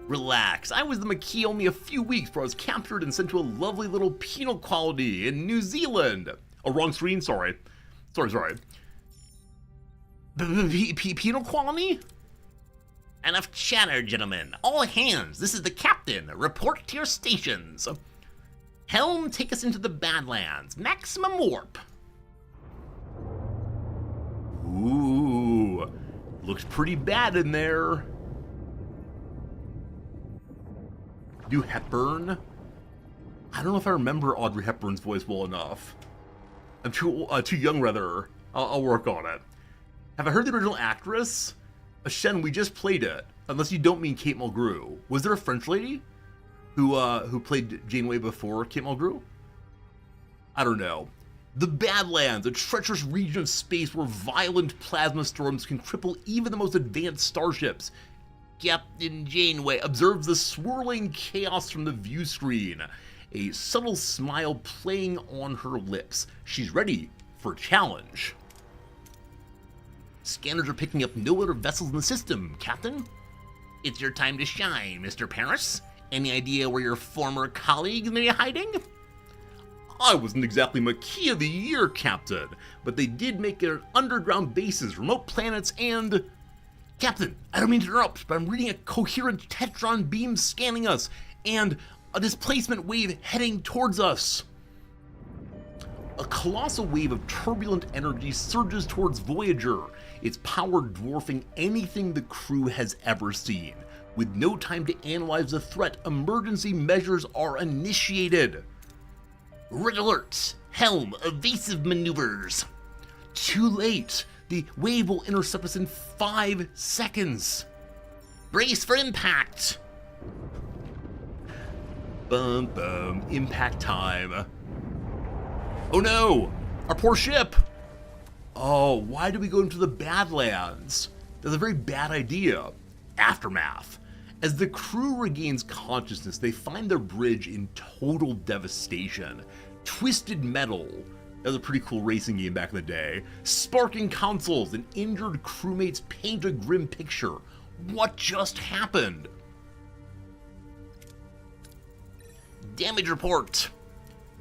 Relax, I was the McKee only a few weeks before I was captured and sent to a lovely little penal colony in New Zealand. Oh, wrong screen, sorry. Sorry. Penal colony? Enough chatter, gentlemen. All hands, this is the captain. Report to your stations. Helm, take us into the Badlands. Maximum warp. Ooh, looks pretty bad in there. New Hepburn? I don't know if I remember Audrey Hepburn's voice well enough. I'm too young, rather. I'll work on it. Have I heard the original actress? Shen, we just played it. Unless you don't mean Kate Mulgrew. Was there a French lady who played Janeway before Kate Mulgrew? I don't know. The Badlands, a treacherous region of space where violent plasma storms can cripple even the most advanced starships. Captain Janeway observes the swirling chaos from the view screen, a subtle smile playing on her lips. She's ready for a challenge. Scanners are picking up no other vessels in the system, Captain. It's your time to shine, Mr. Paris. Any idea where your former colleagues may be hiding? I wasn't exactly McKee of the Year, Captain, but they did make their underground bases, remote planets, and... Captain, I don't mean to interrupt, but I'm reading a coherent Tetron beam scanning us, and a displacement wave heading towards us. A colossal wave of turbulent energy surges towards Voyager, its power dwarfing anything the crew has ever seen. With no time to analyze the threat, emergency measures are initiated. Red alert! Helm, evasive maneuvers! Too late! The wave will intercept us in 5 seconds. Brace for impact! Bum bum, impact time. Oh no! Our poor ship! Oh, why did we go into the Badlands? That's a very bad idea. Aftermath. As the crew regains consciousness, they find their bridge in total devastation. Twisted metal. That was a pretty cool racing game back in the day. Sparking consoles and injured crewmates paint a grim picture. What just happened? Damage report.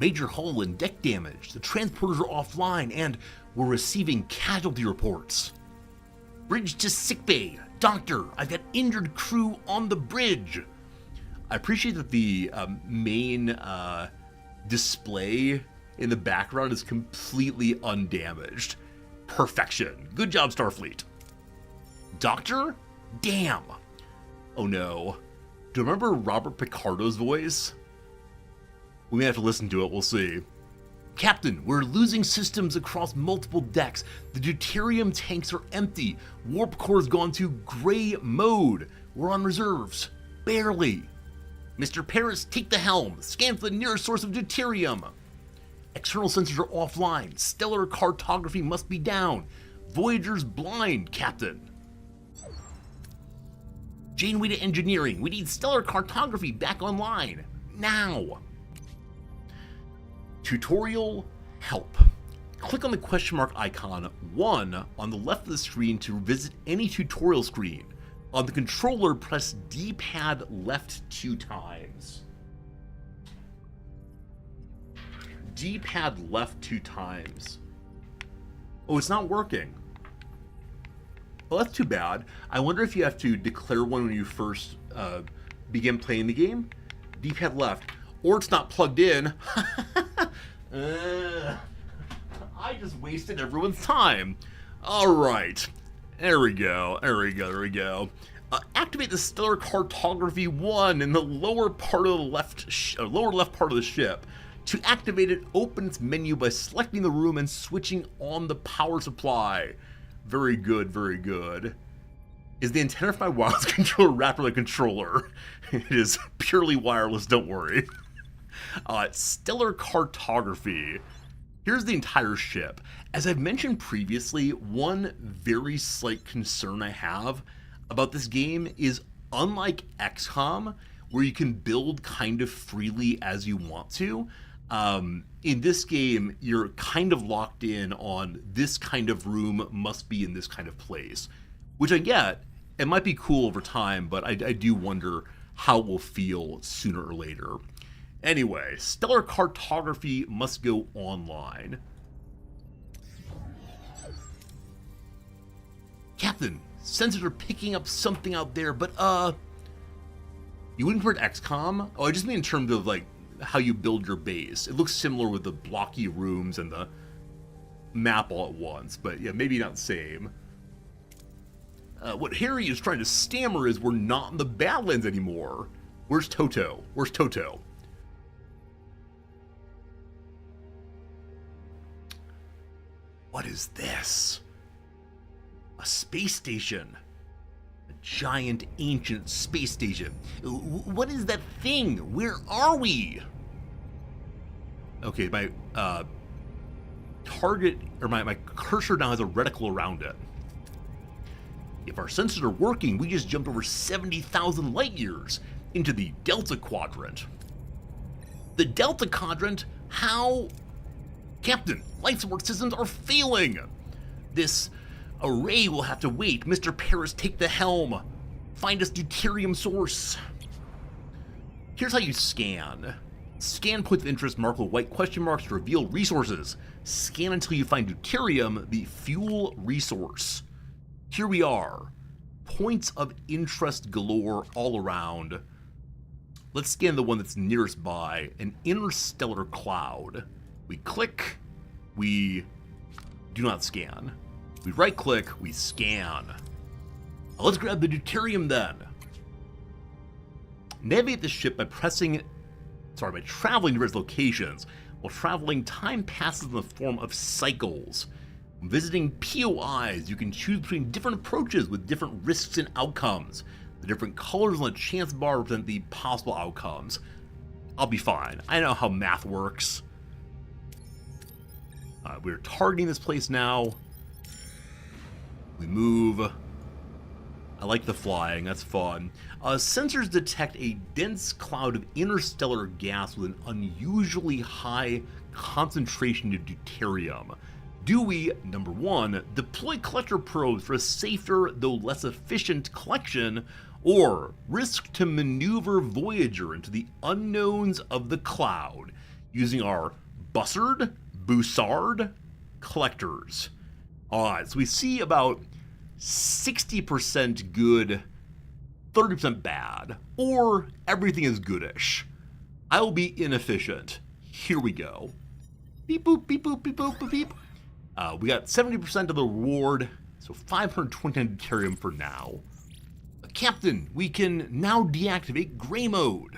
Major hull and deck damage. The transporters are offline and we're receiving casualty reports. Bridge to sickbay. Doctor, I've got injured crew on the bridge. I appreciate that the main display in the background is completely undamaged. Perfection. Good job, Starfleet. Doctor? Damn. Oh no. Do you remember Robert Picardo's voice? We may have to listen to it, we'll see. Captain, we're losing systems across multiple decks. The deuterium tanks are empty. Warp core's gone to gray mode. We're on reserves. Barely. Mr. Paris, take the helm. Scan for the nearest source of deuterium. External sensors are offline. Stellar cartography must be down. Voyager's blind, Captain. Janeway to engineering. We need stellar cartography back online. Now. Tutorial help. Click on the question mark icon 1 on the left of the screen to visit any tutorial screen. On the controller, press D-pad left 2 times. D-pad left 2 times. Oh, it's not working. Well, that's too bad. I wonder if you have to declare one when you first begin playing the game. D-pad left. Or it's not plugged in. I just wasted everyone's time. Alright. There we go. Activate the Stellar Cartography 1 in the lower part of the lower left part of the ship. To activate it, open its menu by selecting the room and switching on the power supply. Very good, very good. Is the antenna for my wireless controller wrapped around the controller? It is purely wireless, don't worry. Stellar cartography. Here's the entire ship. As I've mentioned previously, one very slight concern I have about this game is, unlike XCOM, where you can build kind of freely as you want to, in this game, you're kind of locked in on this kind of room must be in this kind of place, which I get. It might be cool over time, but I do wonder how it will feel sooner or later. Anyway, stellar cartography must go online. Captain, sensors are picking up something out there, but you wouldn't compare it to XCOM? Oh, I just mean in terms of like how you build your base. It looks similar with the blocky rooms and the map all at once, but yeah, maybe not the same. What Harry is trying to stammer is we're not in the Badlands anymore. Where's Toto? Where's Toto? What is this? A space station. A giant, ancient space station. What is that thing? Where are we? Okay, my target, or my cursor now has a reticle around it. If our sensors are working, we just jumped over 70,000 light years into the Delta Quadrant. The Delta Quadrant? How? Captain, life support systems are failing. This array will have to wait. Mr. Paris, take the helm. Find us deuterium source. Here's how you scan. Scan points of interest marked with white question marks to reveal resources. Scan until you find deuterium, the fuel resource. Here we are. Points of interest galore all around. Let's scan the one that's nearest by, an interstellar cloud. We click, we do not scan. We right click, we scan. Now let's grab the deuterium then. Navigate the ship by traveling to various locations. While traveling, time passes in the form of cycles. When visiting POIs, you can choose between different approaches with different risks and outcomes. The different colors on the chance bar represent the possible outcomes. I'll be fine. I know how math works. We're targeting this place now. We move. I like the flying, that's fun. Sensors detect a dense cloud of interstellar gas with an unusually high concentration of deuterium. Do we, number one, deploy collector probes for a safer though less efficient collection, or risk to maneuver Voyager into the unknowns of the cloud using our Bussard collectors? Alright, so we see about 60% good, 30% bad, or everything is goodish. I will be inefficient. Here we go. Beep boop, beep boop, beep boop, beep beep. We got 70% of the reward, so 529 deuterium for now. Captain, we can now deactivate gray mode.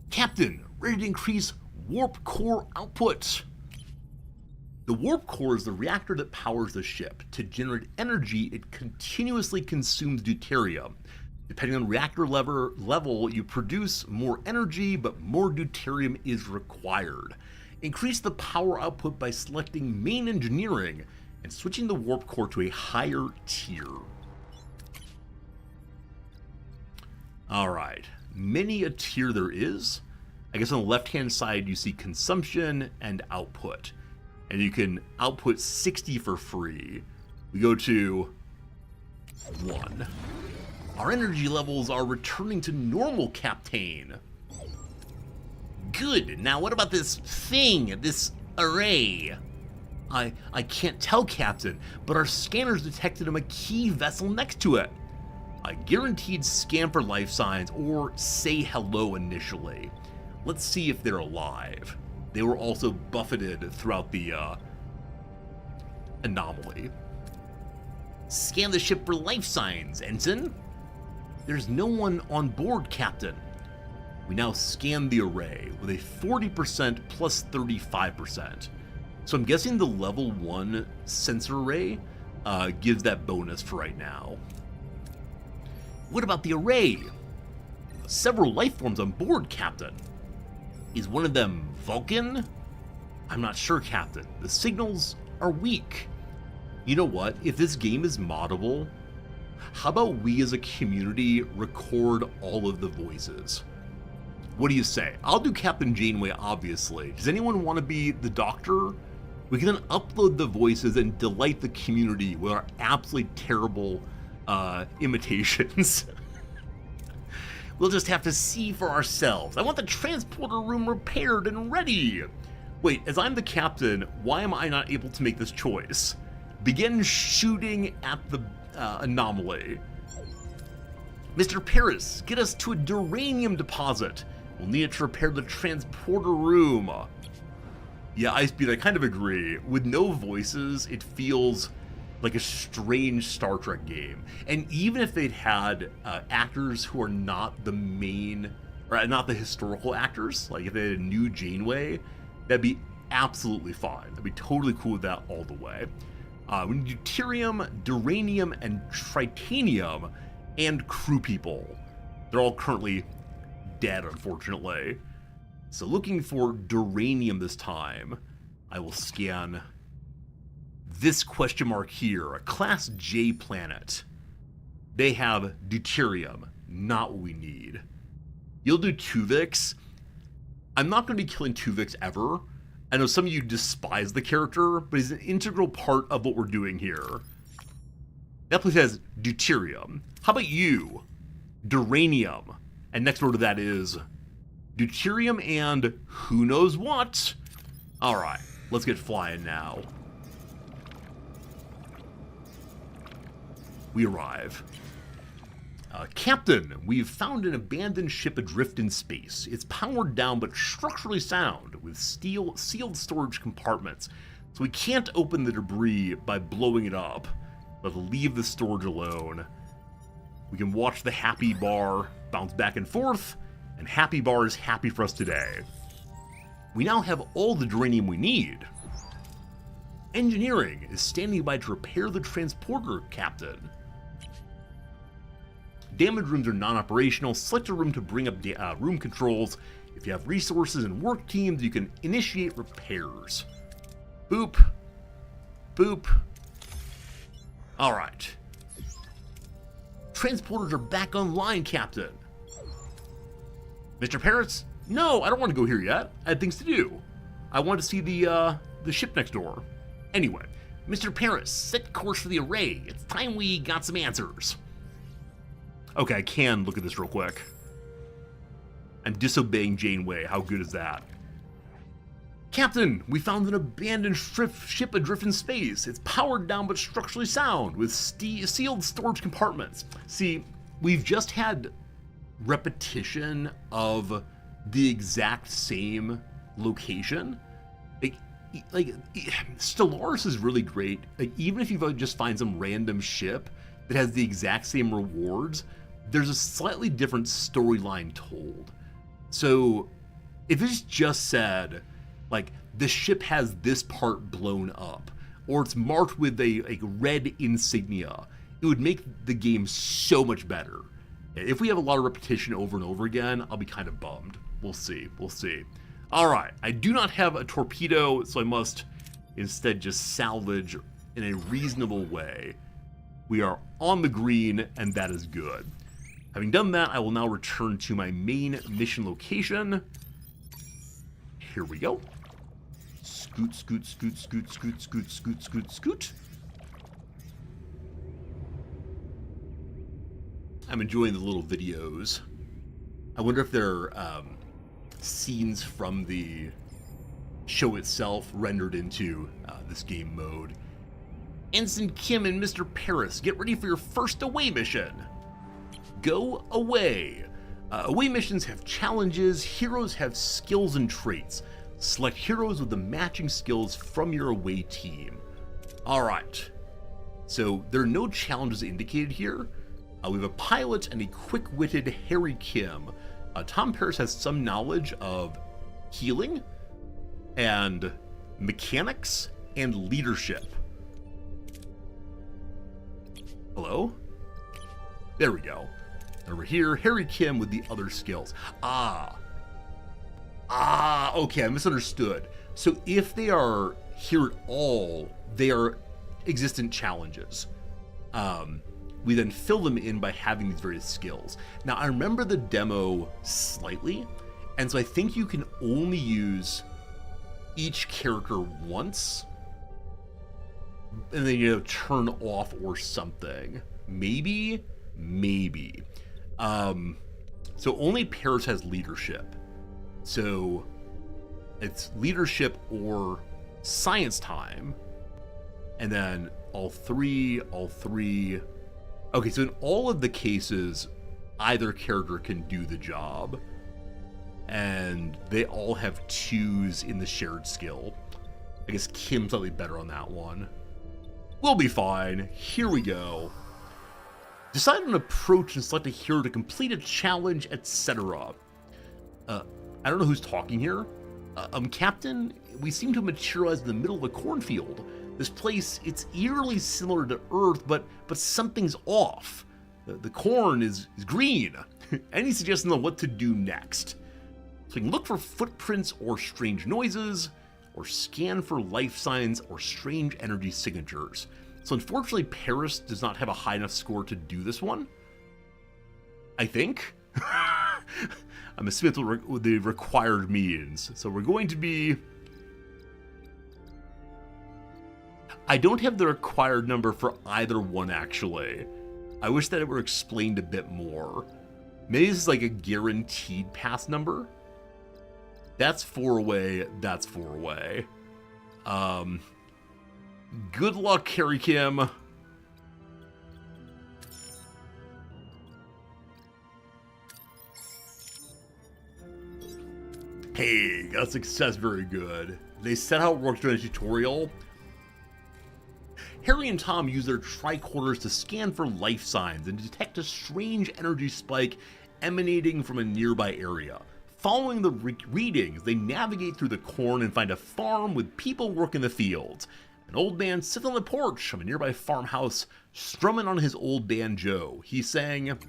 Captain, ready to increase warp core output. The warp core is the reactor that powers the ship. To generate energy, it continuously consumes deuterium. Depending on reactor level, you produce more energy, but more deuterium is required. Increase the power output by selecting main engineering and switching the warp core to a higher tier. Alright, many a tier there is. I guess on the left-hand side you see consumption and output. And you can output 60 for free. We go to 1. Our energy levels are returning to normal, Captain. Good. Now what about this thing, this array? I can't tell, Captain, but our scanners detected a key vessel next to it. I guaranteed scan for life signs or say hello initially. Let's see if they're alive. They were also buffeted throughout the anomaly. Scan the ship for life signs, Ensign. There's no one on board, Captain. We now scan the array with a 40% plus 35%. So I'm guessing the level 1 sensor array gives that bonus for right now. What about the array? Several life forms on board, Captain. Is one of them Vulcan? I'm not sure, Captain. The signals are weak. You know what? If this game is moddable, how about we as a community record all of the voices? What do you say? I'll do Captain Janeway, obviously. Does anyone want to be the Doctor? We can then upload the voices and delight the community with our absolutely terrible imitations. We'll just have to see for ourselves. I want the transporter room repaired and ready. Wait, as I'm the captain, why am I not able to make this choice? Begin shooting at the anomaly. Mr. Paris, get us to a duranium deposit. We'll need it to repair the transporter room. Yeah, Icebeat, I kind of agree. With no voices, it feels like a strange Star Trek game. And even if they'd had actors who are not the main, or not the historical actors, like if they had a new Janeway, that'd be absolutely fine. I'd be totally cool with that all the way. We need deuterium, duranium, and tritanium, and crew people. They're all currently dead, unfortunately. So looking for duranium this time, I will scan this question mark here, a Class J planet. They have deuterium, not what we need. You'll do Tuvix. I'm not going to be killing Tuvix ever. I know some of you despise the character, but he's an integral part of what we're doing here. That place has deuterium. How about you? Duranium. And next door to that is deuterium and who knows what. Alright, let's get flying now. We arrive. Captain, we've found an abandoned ship adrift in space. It's powered down but structurally sound with sealed storage compartments, so we can't open the debris by blowing it up, but leave the storage alone. We can watch the happy bar bounce back and forth, and happy bar is happy for us today. We now have all the duranium we need. Engineering is standing by to repair the transporter, Captain. Damaged rooms are non-operational. Select a room to bring up room controls. If you have resources and work teams, you can initiate repairs. Boop. Boop. Alright. Transporters are back online, Captain. Mr. Parrots? No, I don't want to go here yet. I had things to do. I want to see the ship next door. Anyway, Mr. Paris, set course for the array. It's time we got some answers. Okay, I can look at this real quick. I'm disobeying Janeway. How good is that? Captain, we found an abandoned ship adrift in space. It's powered down but structurally sound with sealed storage compartments. See, we've just had repetition of the exact same location. Like Stellaris is really great. Like, even if you just find some random ship that has the exact same rewards, there's a slightly different storyline told. So if it's just said, like, the ship has this part blown up, or it's marked with a red insignia, it would make the game so much better. If we have a lot of repetition over and over again, I'll be kind of bummed. We'll see. We'll see. All right. I do not have a torpedo, so I must instead just salvage in a reasonable way. We are on the green, and that is good. Having done that, I will now return to my main mission location. Here we go. Scoot, scoot, scoot, scoot, scoot, scoot, scoot, scoot, scoot. I'm enjoying the little videos. I wonder if they're scenes from the show itself rendered into this game mode. Ensign Kim and Mr. Paris, get ready for your first away mission. Go away. Away missions have challenges. Heroes have skills and traits. Select heroes with the matching skills from your away team. All right. So there are no challenges indicated here. We have a pilot and a quick-witted Harry Kim. Tom Paris has some knowledge of healing and mechanics and leadership. Hello? There we go. Over here, Harry Kim with the other skills. Okay, I misunderstood. So if they are here at all, they are existent challenges. We then fill them in by having these various skills. Now, I remember the demo slightly, and so I think you can only use each character once, and then, turn off or something. Maybe. So only Paris has leadership. So it's leadership or science time. And then all three. Okay, so in all of the cases, either character can do the job. And they all have 2s in the shared skill. I guess Kim's slightly better on that one. We'll be fine. Here we go. Decide on approach and select a hero to complete a challenge, etc. I don't know who's talking here. Captain, we seem to have materialized in the middle of a cornfield. This place, it's eerily similar to Earth, but something's off. The corn is green. Any suggestions on what to do next? So you can look for footprints or strange noises, or scan for life signs or strange energy signatures. So unfortunately, Paris does not have a high enough score to do this one. I think. I'm assuming that's what the required means. So we're going to be... I don't have the required number for either one, actually. I wish that it were explained a bit more. Maybe this is like a guaranteed pass number. That's 4 away, that's 4 away. Good luck, Harry Kim. Hey, got success, very good. They said how it works during the tutorial. Harry and Tom use their tricorders to scan for life signs and detect a strange energy spike emanating from a nearby area. Following the readings, they navigate through the corn and find a farm with people working the fields. An old man sits on the porch of a nearby farmhouse, strumming on his old banjo. He sang,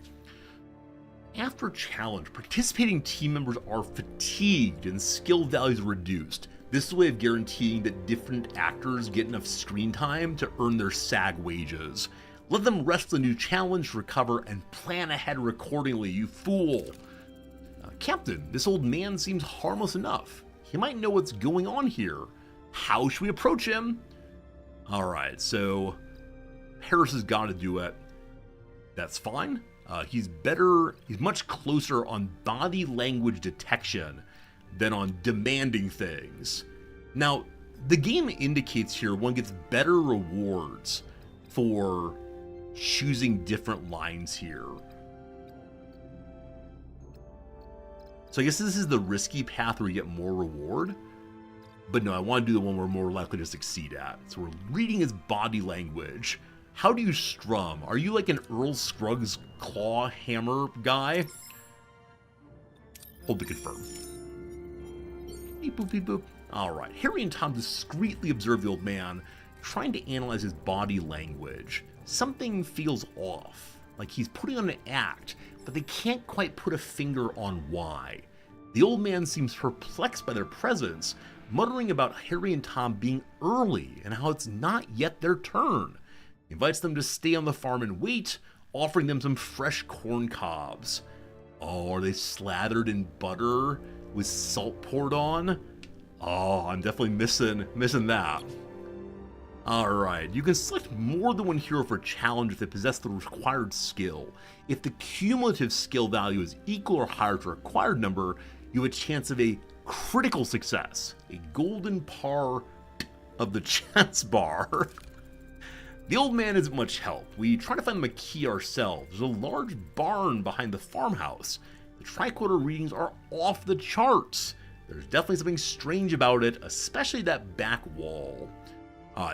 "After a challenge, participating team members are fatigued and skill values reduced. This is a way of guaranteeing that different actors get enough screen time to earn their SAG wages. Let them rest the new challenge, recover, and plan ahead accordingly, you fool." Captain, this old man seems harmless enough. He might know what's going on here. How should we approach him? Alright, so Paris has got to do it. That's fine. He's much closer on body language detection than on demanding things. Now, the game indicates here one gets better rewards for choosing different lines here. So I guess this is the risky path where you get more reward. But no, I want to do the one we're more likely to succeed at. So we're reading his body language. How do you strum? Are you like an Earl Scruggs claw hammer guy? Hold to confirm. Beep boop beep boop. Alright, Harry and Tom discreetly observe the old man, trying to analyze his body language. Something feels off, like he's putting on an act, but they can't quite put a finger on why. The old man seems perplexed by their presence, muttering about Harry and Tom being early and how it's not yet their turn. He invites them to stay on the farm and wait, offering them some fresh corn cobs. Oh, are they slathered in butter with salt poured on? Oh, I'm definitely missing that. Alright, you can select more than one hero for a challenge if they possess the required skill. If the cumulative skill value is equal or higher to the required number, you have a chance of a critical success, a golden par of the chance bar. The old man isn't much help. We try to find them a key ourselves. There's a large barn behind the farmhouse. The tricorder readings are off the charts. There's definitely something strange about it, especially that back wall.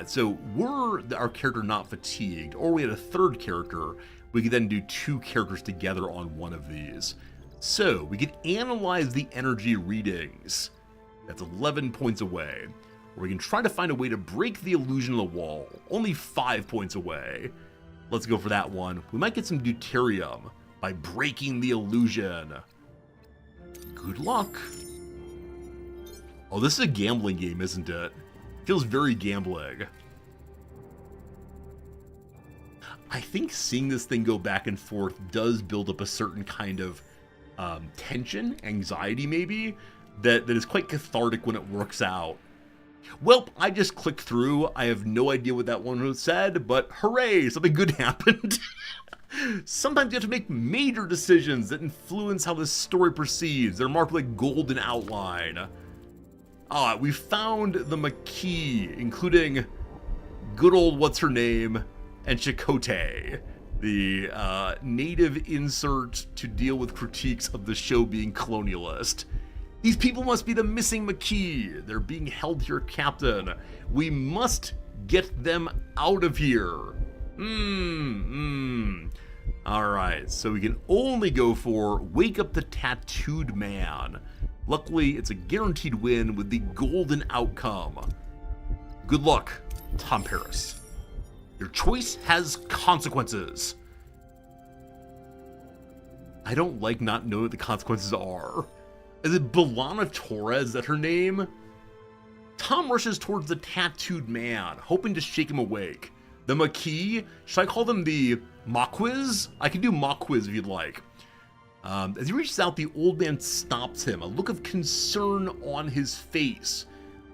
So were our character not fatigued, or we had a third character, we could then do 2 characters together on one of these. So we could analyze the energy readings. That's 11 points away. Or we can try to find a way to break the illusion of the wall. Only 5 points away. Let's go for that one. We might get some deuterium by breaking the illusion. Good luck. Oh, this is a gambling game, isn't it? Feels very gambling. I think seeing this thing go back and forth does build up a certain kind of tension, anxiety maybe, that is quite cathartic when it works out. Well, I just clicked through. I have no idea what that one said, but hooray, something good happened. Sometimes you have to make major decisions that influence how this story proceeds. They're marked like golden outline. We found the Maquis, including good old what's-her-name and Chakotay, the native insert to deal with critiques of the show being colonialist. These people must be the missing Maquis. They're being held here, Captain. We must get them out of here. Alright, so we can only go for Wake Up the Tattooed Man. Luckily, it's a guaranteed win with the golden outcome. Good luck, Tom Paris. Your choice has consequences. I don't like not knowing what the consequences are. Is it Belana Torres? Is that her name? Tom rushes towards the tattooed man, hoping to shake him awake. The Maquis? Should I call them the Maquis? I can do Maquis if you'd like. As he reaches out, the old man stops him, a look of concern on his face.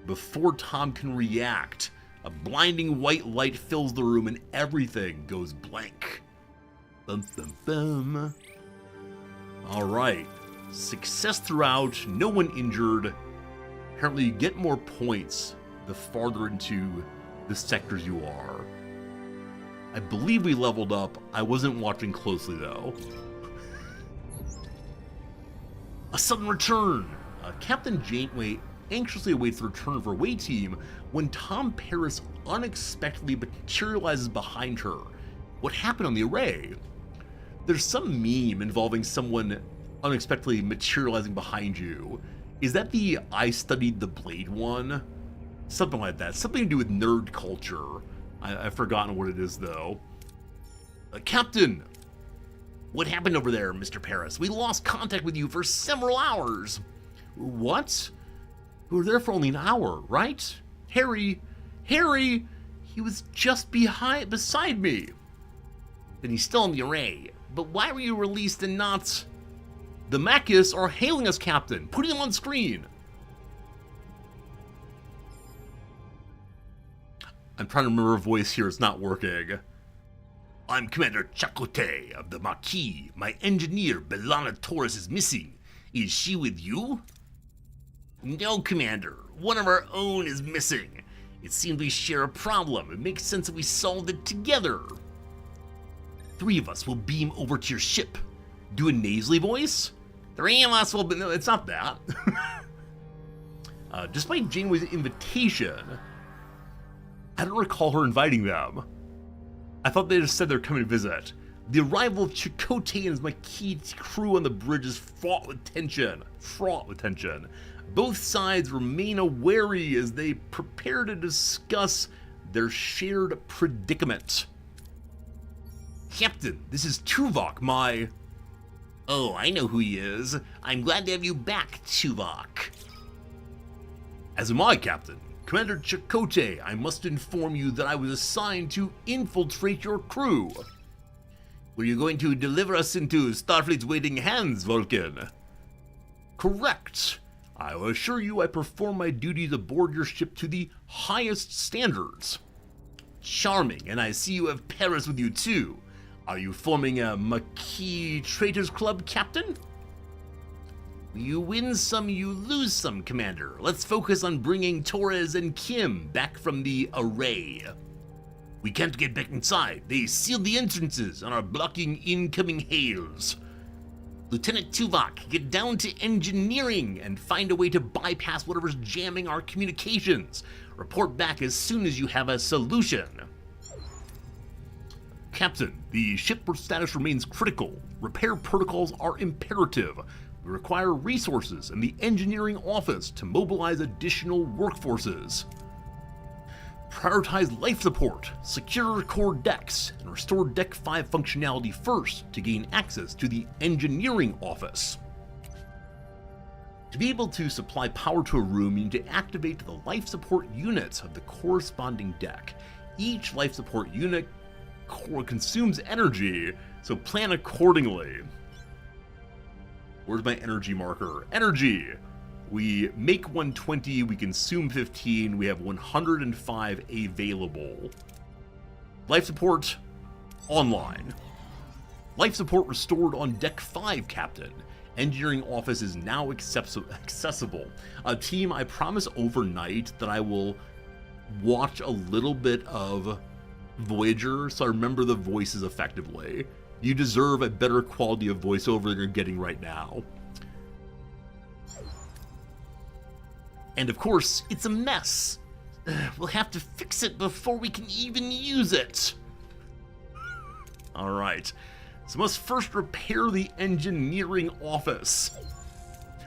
Before Tom can react, a blinding white light fills the room and everything goes blank. Bum, bum, bum. All right. Success throughout, no one injured. Apparently you get more points the farther into the sectors you are. I believe we leveled up. I wasn't watching closely though. A sudden return! Captain Janeway anxiously awaits the return of her away team when Tom Paris unexpectedly materializes behind her. What happened on the array? There's some meme involving someone unexpectedly materializing behind you. Is that the I studied the blade one? Something like that. Something to do with nerd culture. I've forgotten what it is though. Captain! What happened over there, Mr. Paris? We lost contact with you for several hours. What? We were there for only an hour, right? Harry! He was just beside me. Then he's still in the array. But why were you released and not... The Maquis are hailing us, Captain. Putting them on screen. I'm trying to remember a voice here. It's not working. I'm Commander Chakotay of the Maquis. My engineer, Belana Torres, is missing. Is she with you? No, Commander. One of our own is missing. It seems we share a problem. It makes sense that we solved it together. 3 of us will beam over to your ship. Do a nasally voice? 3 of us will be... No, it's not that. Despite Janeway's invitation, I don't recall her inviting them. I thought they just said they're coming to visit. The arrival of Chakotay and his Maquis crew on the bridge is fraught with tension. Both sides remain wary as they prepare to discuss their shared predicament. Captain, this is Tuvok, my... Oh, I know who he is. I'm glad to have you back, Tuvok. As am I, Captain. Commander Chakotay, I must inform you that I was assigned to infiltrate your crew. Were you going to deliver us into Starfleet's waiting hands, Vulcan? Correct. I will assure you I perform my duties aboard your ship to the highest standards. Charming, and I see you have Paris with you too. Are you forming a Maquis Traitors Club, Captain? You win some, you lose some, Commander. Let's focus on bringing Torres and Kim back from the array. We can't get back inside. They sealed the entrances and are blocking incoming hails. Lieutenant Tuvok, get down to engineering and find a way to bypass whatever's jamming our communications. Report back as soon as you have a solution. Captain, the shipboard status remains critical. Repair protocols are imperative. We require resources in the engineering office to mobilize additional workforces. Prioritize life support, secure core decks, and restore Deck 5 functionality first to gain access to the engineering office. To be able to supply power to a room, you need to activate the life support units of the corresponding deck. Each life support unit consumes energy, so plan accordingly. Where's my energy marker? Energy! We make 120, we consume 15, we have 105 available. Life support online. Life support restored on Deck 5, Captain. Engineering office is now accessible. Team, I promise overnight that I will watch a little bit of Voyager so I remember the voices effectively. You deserve a better quality of voiceover than you're getting right now. And of course, it's a mess. We'll have to fix it before we can even use it. Alright, so must first repair the engineering office.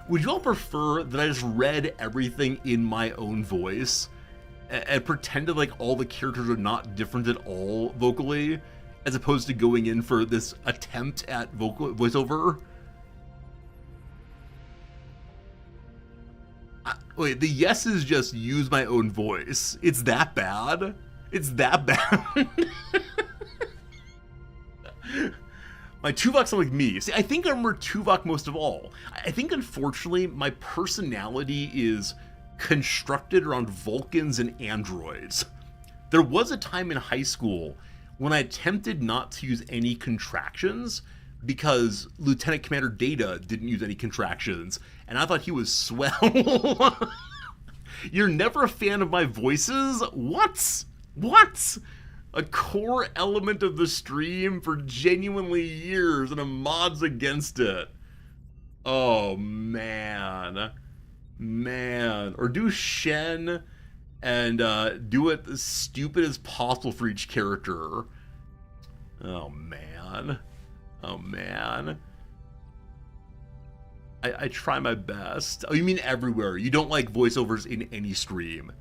Would you all prefer that I just read everything in my own voice and pretended like all the characters are not different at all vocally, as opposed to going in for this attempt at voiceover? Wait, the yeses just use my own voice. It's that bad? It's that bad? My Tuvok's not like me. See, I think I remember Tuvok most of all. I think, unfortunately, my personality is constructed around Vulcans and androids. There was a time in high school when I attempted not to use any contractions because Lieutenant Commander Data didn't use any contractions, and I thought he was swell. You're never a fan of my voices? What? What? A core element of the stream for genuinely years, and a mod's against it. Oh, man. Man. Or do Shen and do it as stupid as possible for each character. Oh, man. Oh, man. I try my best. Oh, you mean everywhere. You don't like voiceovers in any stream.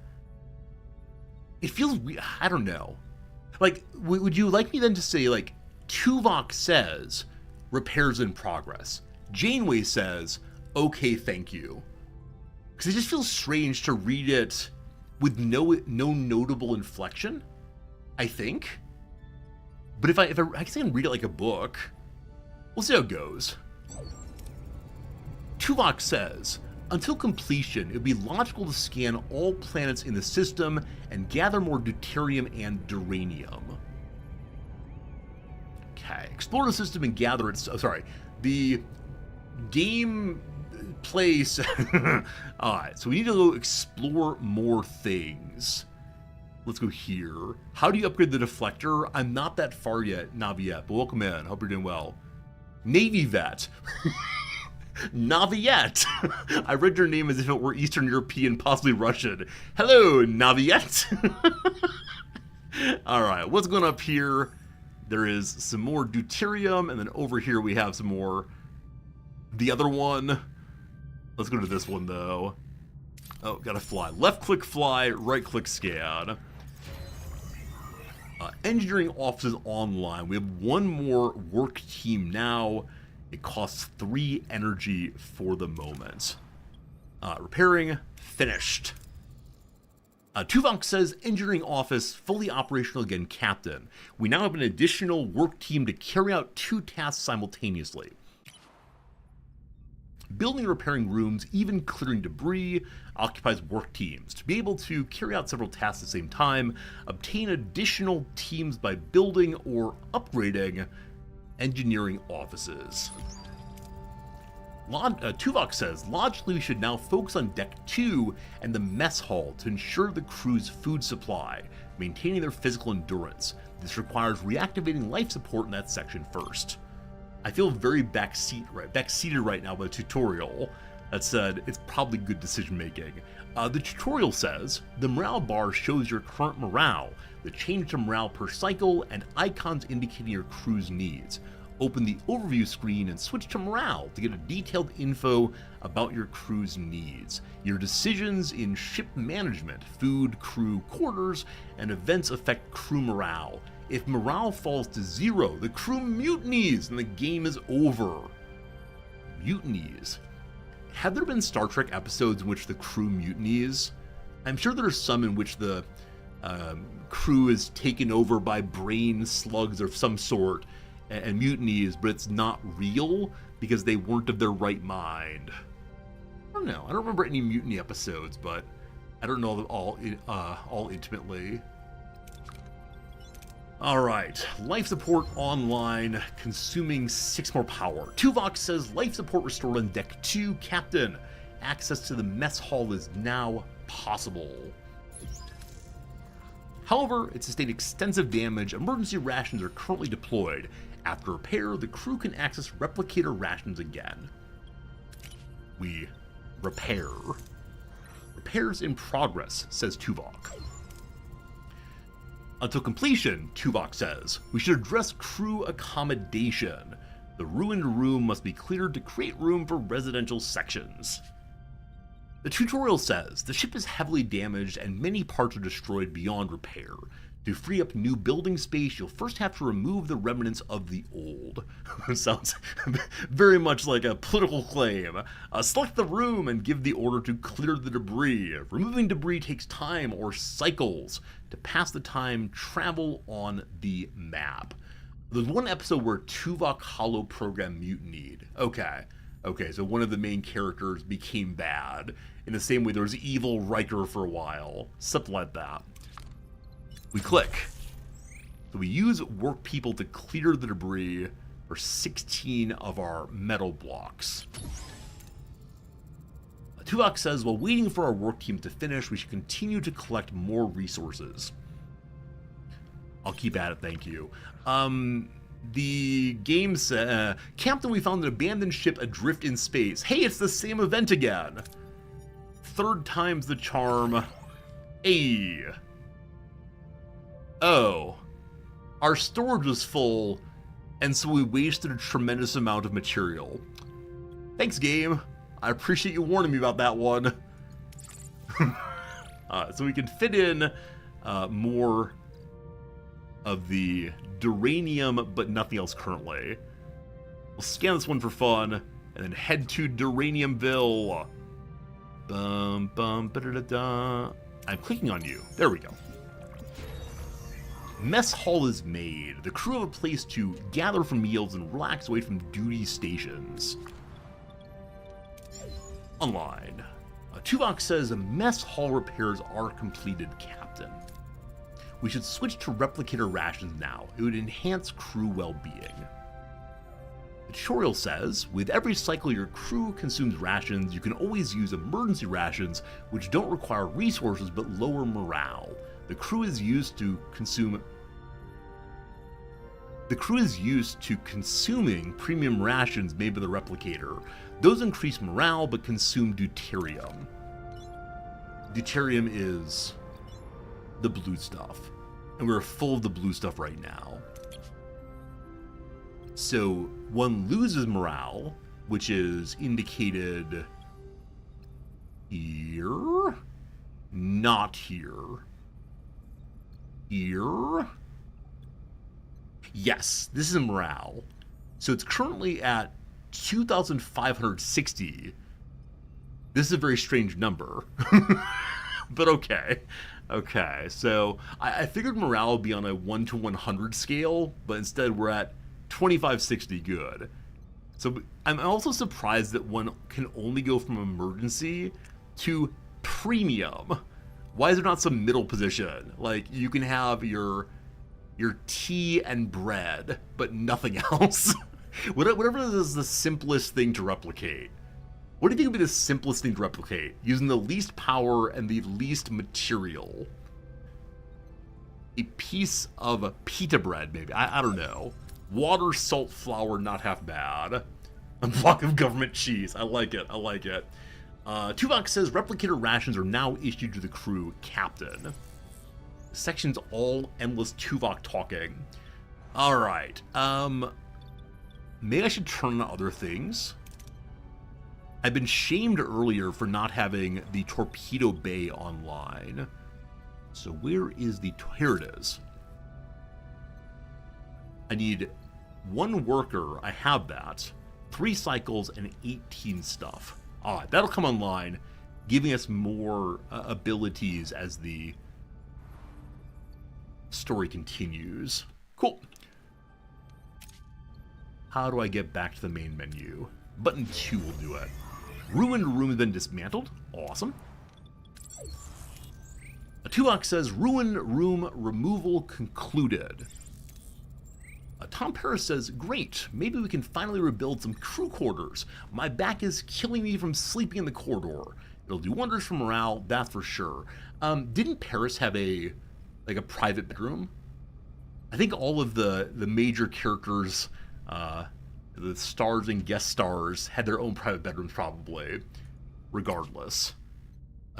It feels weird. I don't know. Like, would you like me then to say, like, Tuvok says, repairs in progress. Janeway says, okay, thank you. Because it just feels strange to read it with no notable inflection, I think. But if I guess I can read it like a book. We'll see how it goes. Tuvok says, until completion, it would be logical to scan all planets in the system and gather more deuterium and duranium. Okay, explore the system and gather its... Oh, sorry, the game place... Alright, so we need to go explore more things. Let's go here. How do you upgrade the deflector? I'm not that far yet, Naviette, but welcome in. Hope you're doing well. Navy vet. Naviette! I read your name as if it were Eastern European, possibly Russian. Hello, Naviette! Alright, what's going up here? There is some more deuterium, and then over here we have some more. The other one. Let's go to this one, though. Oh, gotta fly. Left-click fly, right-click scan. Engineering offices online. We have one more work team now. It costs 3 energy for the moment. Repairing, finished. Tuvok says, engineering office fully operational again, Captain. We now have an additional work team to carry out 2 tasks simultaneously. Building and repairing rooms, even clearing debris, occupies work teams. To be able to carry out several tasks at the same time, obtain additional teams by building or upgrading engineering offices. Tuvok says, logically we should now focus on Deck 2 and the mess hall to ensure the crew's food supply, maintaining their physical endurance. This requires reactivating life support in that section first. I feel very backseated right now by the tutorial. That said, it's probably good decision making. The tutorial says, the morale bar shows your current morale, the change to morale per cycle, and icons indicating your crew's needs. Open the overview screen and switch to morale to get a detailed info about your crew's needs. Your decisions in ship management, food, crew quarters, and events affect crew morale. If morale falls to 0, the crew mutinies and the game is over. Mutinies. Have there been Star Trek episodes in which the crew mutinies? I'm sure there are some in which the crew is taken over by brain slugs of some sort and mutinies, but it's not real because they weren't of their right mind. I don't know. I don't remember any mutiny episodes, but I don't know them all intimately. Alright, life support online, consuming 6 more power. Tuvok says life support restored on deck 2, Captain. Access to the mess hall is now possible. However, it sustained extensive damage. Emergency rations are currently deployed. After repair, the crew can access replicator rations again. We repair. Repairs in progress, says Tuvok. Until completion, Tuvok says, we should address crew accommodation. The ruined room must be cleared to create room for residential sections. The tutorial says, the ship is heavily damaged and many parts are destroyed beyond repair. To free up new building space, you'll first have to remove the remnants of the old. Sounds very much like a political claim. Select the room and give the order to clear the debris. Removing debris takes time or cycles. To pass the time, travel on the map. There's one episode where Tuvok Holo program mutinied. Okay, so one of the main characters became bad. In the same way there was evil Riker for a while. Something like that. We click. So we use work people to clear the debris for 16 of our metal blocks. Tuvok says, while waiting for our work team to finish, we should continue to collect more resources. I'll keep at it, thank you. The game says, Captain, we found an abandoned ship adrift in space. Hey, it's the same event again. 3rd time's the charm. Hey. Oh. Our storage was full, and so we wasted a tremendous amount of material. Thanks, game. I appreciate you warning me about that one. So we can fit in more of the Duranium, but nothing else currently. We'll scan this one for fun, and then head to Duraniumville. Bum, bum, ba-da-da-da. I'm clicking on you. There we go. Mess hall is made. The crew have a place to gather for meals and relax away from duty stations. Online. Tuvok says mess hall repairs are completed, Captain. We should switch to replicator rations now. It would enhance crew well-being. The tutorial says, with every cycle your crew consumes rations, you can always use emergency rations, which don't require resources but lower morale. The crew is used to consuming premium rations made by the replicator. Those increase morale but consume deuterium. Deuterium is the blue stuff, and we're full of the blue stuff right now. So one loses morale, which is indicated here, not here. Here. Yes, this is morale. So it's currently at 2,560. This is a very strange number. But okay. Okay, so I figured morale would be on a 1 to 100 scale, but instead we're at 2560 good. So I'm also surprised that one can only go from emergency to premium. Why is there not some middle position? Like, you can have your tea and bread, but nothing else. Whatever is the simplest thing to replicate. What do you think would be the simplest thing to replicate? Using the least power and the least material. A piece of pita bread, maybe. I don't know. Water, salt, flour, not half bad. A block of government cheese. I like it. I like it. Tuvok says replicator rations are now issued to the crew, Captain. The section's all endless Tuvok talking. Alright. Maybe I should turn on other things. I've been shamed earlier for not having the torpedo bay online. So where is the... Here it is. I need 1 worker. I have that. 3 cycles and 18 stuff. Alright, that'll come online, giving us more abilities as the story continues. Cool. How do I get back to the main menu? Button 2 will do it. Ruined room has been dismantled. Awesome. A Tuvok says, ruined room removal concluded. Tom Paris says, great, maybe we can finally rebuild some crew quarters. My back is killing me from sleeping in the corridor. It'll do wonders for morale, that's for sure. Didn't Paris have a private bedroom? I think all of the major characters, the stars and guest stars, had their own private bedrooms probably, regardless.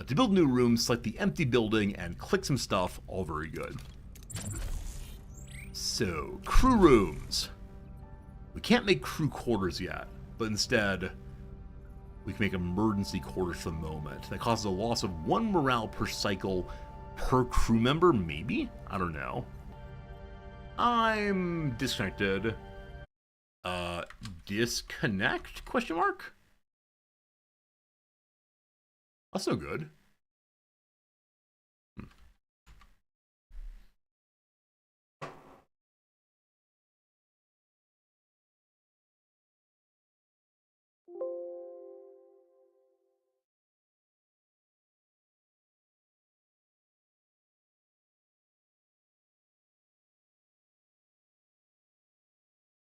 To build new rooms, select the empty building and click some stuff, all very good. So, crew rooms. We can't make crew quarters yet, but instead, we can make emergency quarters for the moment. That causes a loss of 1 morale per cycle per crew member, maybe? I don't know. I'm disconnected. Disconnect? Question mark? That's no good.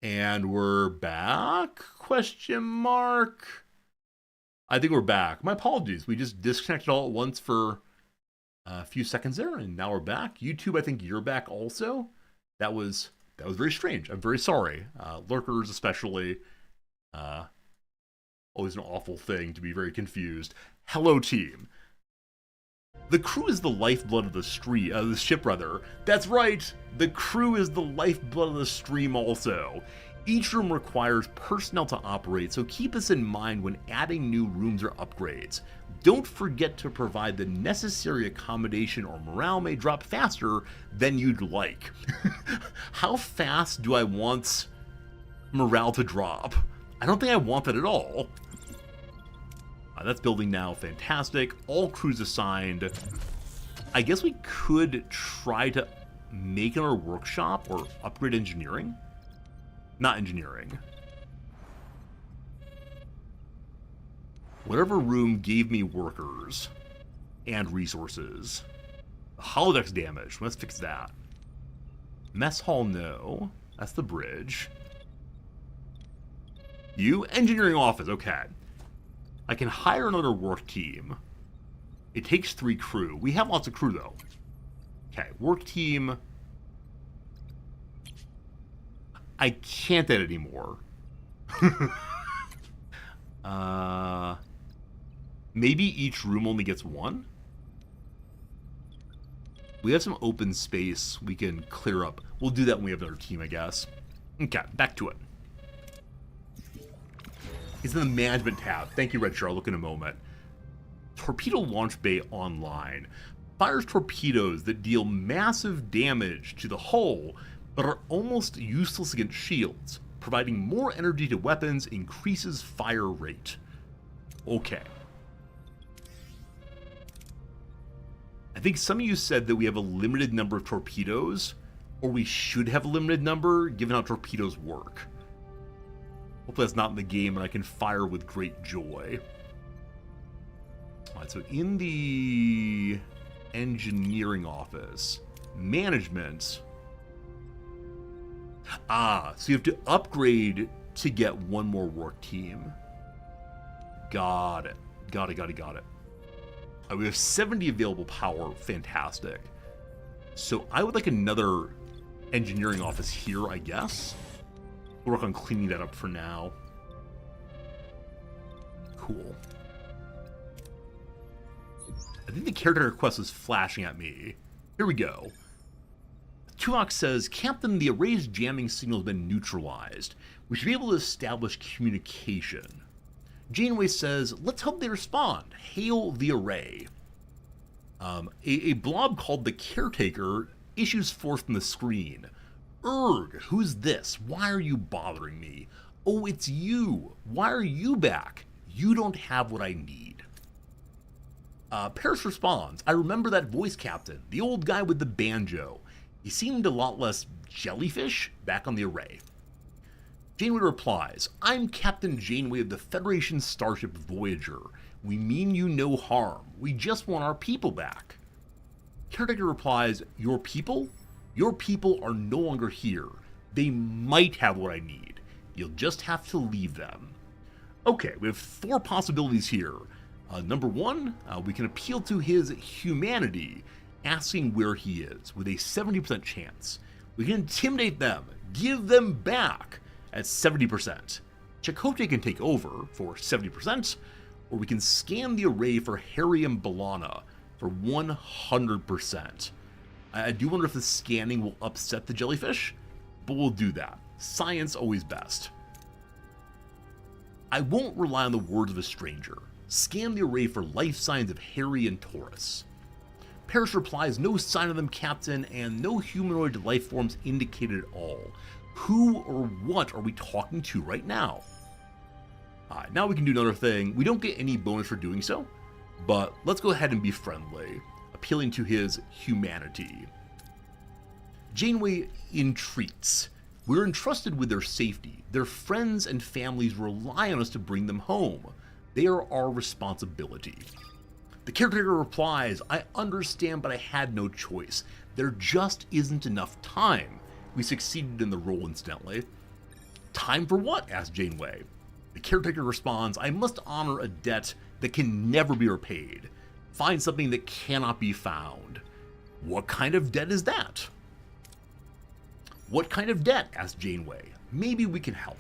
And we're back? Question mark. I think we're back. My apologies. We just disconnected all at once for a few seconds there, and now we're back. YouTube, I think you're back also. That was very strange. I'm very sorry. Lurkers especially. Always an awful thing to be very confused. Hello, team. The crew is the lifeblood of the ship. That's right, the crew is the lifeblood of the stream also. Each room requires personnel to operate, so keep this in mind when adding new rooms or upgrades. Don't forget to provide the necessary accommodation or morale may drop faster than you'd like. How fast do I want morale to drop? I don't think I want that at all. That's building now, fantastic. All crews assigned. I guess we could try to make another workshop or upgrade engineering. Not engineering. Whatever room gave me workers and resources. Holodeck's damaged. Let's fix that. Mess hall, no. That's the bridge. You? Engineering office, okay. I can hire another work team. It takes 3 crew. We have lots of crew, though. Okay, work team. I can't add anymore. Maybe each room only gets 1? We have some open space we can clear up. We'll do that when we have another team, I guess. Okay, back to it. It's in the management tab. Thank you, Red Char. I'll look in a moment. Torpedo launch bay online. Fires torpedoes that deal massive damage to the hull, but are almost useless against shields. Providing more energy to weapons increases fire rate. Okay. I think some of you said that we have a limited number of torpedoes, or we should have a limited number, given how torpedoes work. Hopefully that's not in the game and I can fire with great joy. Alright, so in the engineering office, management. So you have to upgrade to get 1 more work team. Got it. Got it. We have 70 available power. Fantastic. So I would like another engineering office here, I guess. We'll work on cleaning that up for now. Cool. I think the character request is flashing at me. Here we go. Tuvok says, Captain, the array's jamming signal has been neutralized. We should be able to establish communication. Janeway says, let's hope they respond. Hail the array. A blob called the Caretaker issues forth from the screen. Urg, who's this? Why are you bothering me? Oh, it's you. Why are you back? You don't have what I need. Paris responds, I remember that voice captain, the old guy with the banjo. He seemed a lot less jellyfish back on the array. Janeway replies, I'm Captain Janeway of the Federation starship Voyager. We mean you no harm. We just want our people back. Caretaker replies, your people? Your people are no longer here. They might have what I need. You'll just have to leave them. Okay, we have 4 possibilities here. Number 1, we can appeal to his humanity, asking where he is, with a 70% chance. We can intimidate them, give them back at 70%. Chakotay can take over for 70%, or we can scan the array for Harry and B'Elanna for 100%. I do wonder if the scanning will upset the jellyfish, but we'll do that. Science always best. I won't rely on the words of a stranger. Scan the array for life signs of Harry and Taurus. Paris replies, no sign of them, Captain, and no humanoid life forms indicated at all. Who or what are we talking to right now? Now we can do another thing. We don't get any bonus for doing so, but let's go ahead and be friendly, appealing to his humanity. Janeway entreats. We're entrusted with their safety. Their friends and families rely on us to bring them home. They are our responsibility. The Caretaker replies, I understand, but I had no choice. There just isn't enough time. We succeeded in the role, incidentally. Time for what? Asks Janeway. The Caretaker responds, I must honor a debt that can never be repaid. Find something that cannot be found. What kind of debt is that? What kind of debt? Asks Janeway. Maybe we can help.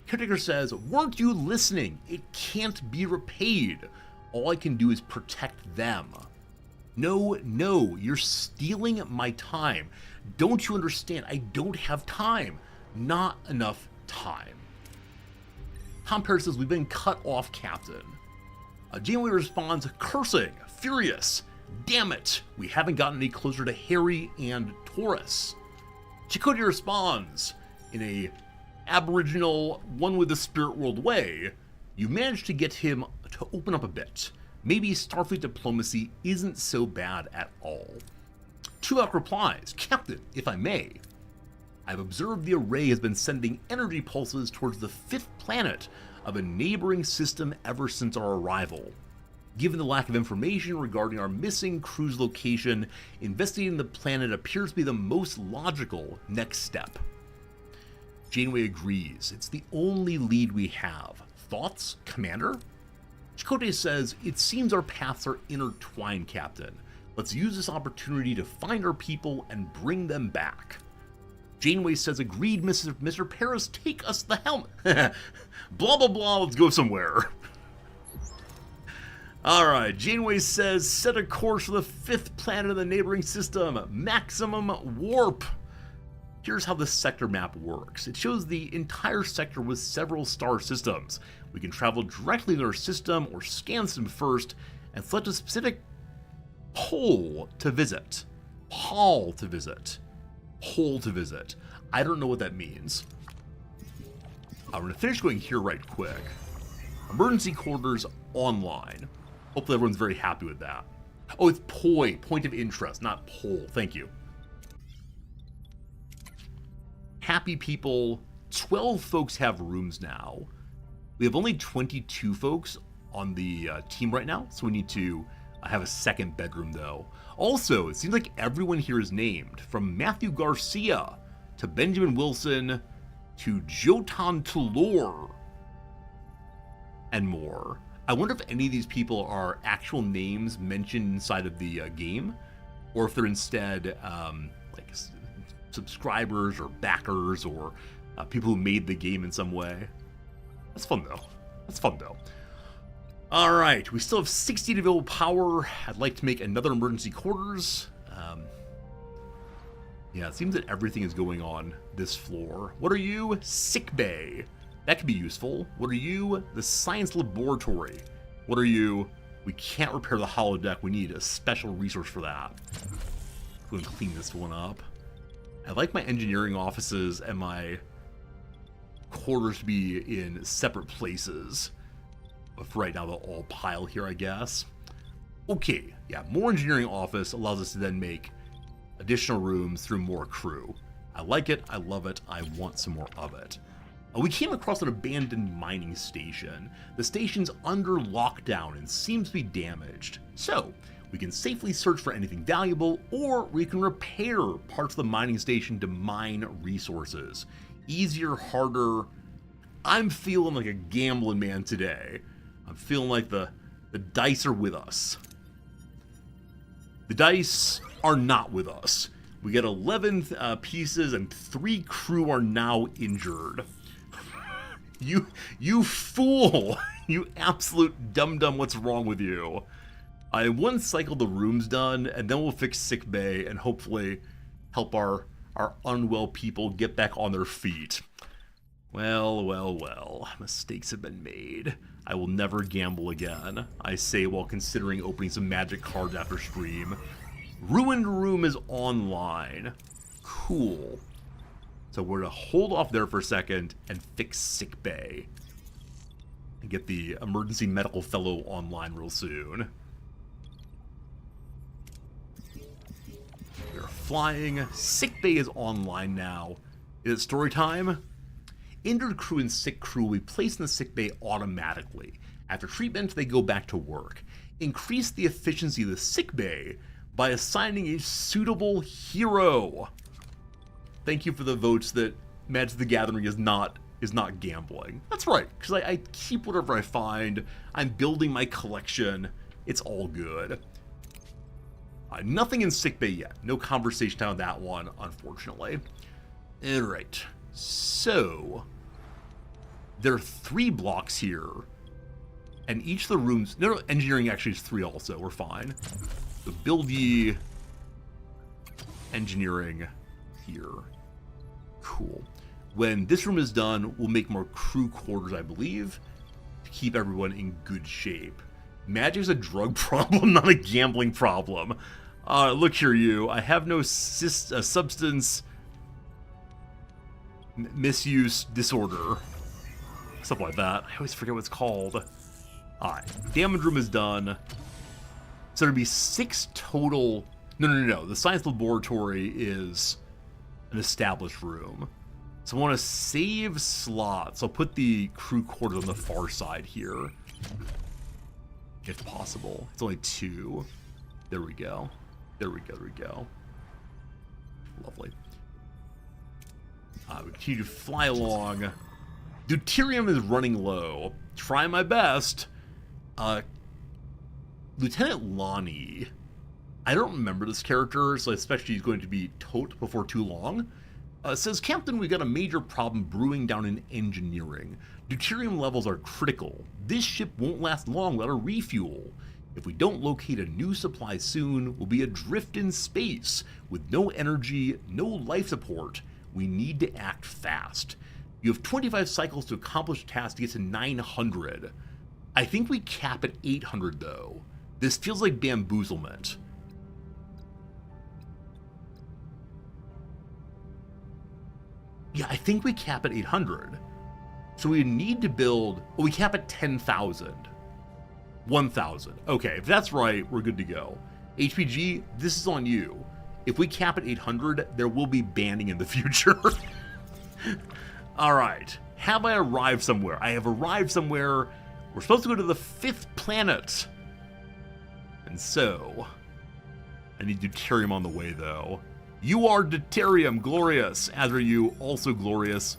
Caretaker says, weren't you listening? It can't be repaid. All I can do is protect them. No, you're stealing my time. Don't you understand? I don't have time. Not enough time. Tom Paris says, we've been cut off, Captain. Janeway responds, cursing, furious. Damn it, we haven't gotten any closer to Harry and Taurus. Chakotay responds, in a Aboriginal, one with the spirit world way, you managed to get him to open up a bit. Maybe Starfleet diplomacy isn't so bad at all. Tuvok replies, Captain, if I may, I've observed the array has been sending energy pulses towards the 5th planet of a neighboring system ever since our arrival. Given the lack of information regarding our missing crew's location, investigating the planet appears to be the most logical next step. Janeway agrees. It's the only lead we have. Thoughts, Commander? Chakotay says, it seems our paths are intertwined, Captain. Let's use this opportunity to find our people and bring them back. Janeway says, agreed, Mr. Paris, take us the helm. Blah, blah, blah, let's go somewhere. Alright, Janeway says, set a course for the 5th planet of the neighboring system, maximum warp. Here's how the sector map works. It shows the entire sector with several star systems. We can travel directly to our system or scan them first and select a specific pole to visit. Hall to visit. Hole to visit. I don't know what that means. I'm going to finish going here right quick. Emergency quarters online. Hopefully everyone's very happy with that. Oh, it's POI, point of interest, not poll. Thank you. Happy people. 12 folks have rooms now. We have only 22 folks on the team right now, so we need to have a second bedroom though. Also, it seems like everyone here is named, from Matthew Garcia to Benjamin Wilson to Jotan Tulor and more. I wonder if any of these people are actual names mentioned inside of the game, or if they're instead like subscribers or backers or people who made the game in some way. That's fun though. All right, we still have 60 available power. I'd like to make another emergency quarters. Yeah, it seems that everything is going on this floor. What are you? Sick bay. That could be useful. What are you? The science laboratory. What are you? We can't repair the holodeck. We need a special resource for that. Go and clean this one up. I like my engineering offices and my quarters to be in separate places. But for right now, they'll all pile here, I guess. Okay, yeah, more engineering office allows us to then make additional rooms through more crew. I like it, I love it, I want some more of it. We came across an abandoned mining station. The station's under lockdown and seems to be damaged. So, we can safely search for anything valuable, or we can repair parts of the mining station to mine resources. Easier, harder. I'm feeling like a gambling man today. I'm feeling like the dice are with us. The dice are not with us. We get 11 pieces and 3 crew are now injured. You fool! You absolute dum-dum, what's wrong with you? I one cycle the room's done, and then we'll fix sick bay and hopefully help our unwell people get back on their feet. Well, mistakes have been made. I will never gamble again, I say while considering opening some magic cards after stream. Ruined room is online. Cool. So we're gonna hold off there for a second and fix sick bay. And get the emergency medical fellow online real soon. We're flying. Sick bay is online now. Is it story time? Injured crew and sick crew will be placed in the sick bay automatically. After treatment, they go back to work. Increase the efficiency of the sick bay by assigning a suitable hero. Thank you for the votes that Magic the Gathering is not gambling. That's right, because I keep whatever I find. I'm building my collection. It's all good. Nothing in sick bay yet. No conversation on that one, unfortunately. All right. So, there are 3 blocks here, and each of the rooms... No, engineering actually is 3 also. We're fine. So build ye engineering here. Cool. When this room is done, we'll make more crew quarters, I believe, to keep everyone in good shape. Magic's a drug problem, not a gambling problem. Look here, you. I have no substance... misuse disorder. Something like that. I always forget what it's called. Alright. Damage room is done. So there'd be 6 total... No. The science laboratory is an established room. So I want to save slots. I'll put the crew quarters on the far side here. If possible. It's only 2. There we go. There we go. Lovely. We continue to fly along. Deuterium is running low. Try my best. Lieutenant Lonnie. I don't remember this character, so I suspect she's going to be tote before too long. Says, Captain, we got a major problem brewing down in engineering. Deuterium levels are critical. This ship won't last long without a refuel. If we don't locate a new supply soon, we'll be adrift in space with no energy, no life support. We need to act fast. You have 25 cycles to accomplish a task to get to 900. I think we cap at 800 though. This feels like bamboozlement. Yeah, I think we cap at 800. So we need to build... Well, we cap at 10,000. 1,000. Okay, if that's right, we're good to go. HPG, this is on you. If we cap at 800, there will be banning in the future. Alright. Have I arrived somewhere? I have arrived somewhere. We're supposed to go to the 5th planet. And so... I need deuterium on the way, though. You are deuterium, glorious. As are you, also glorious.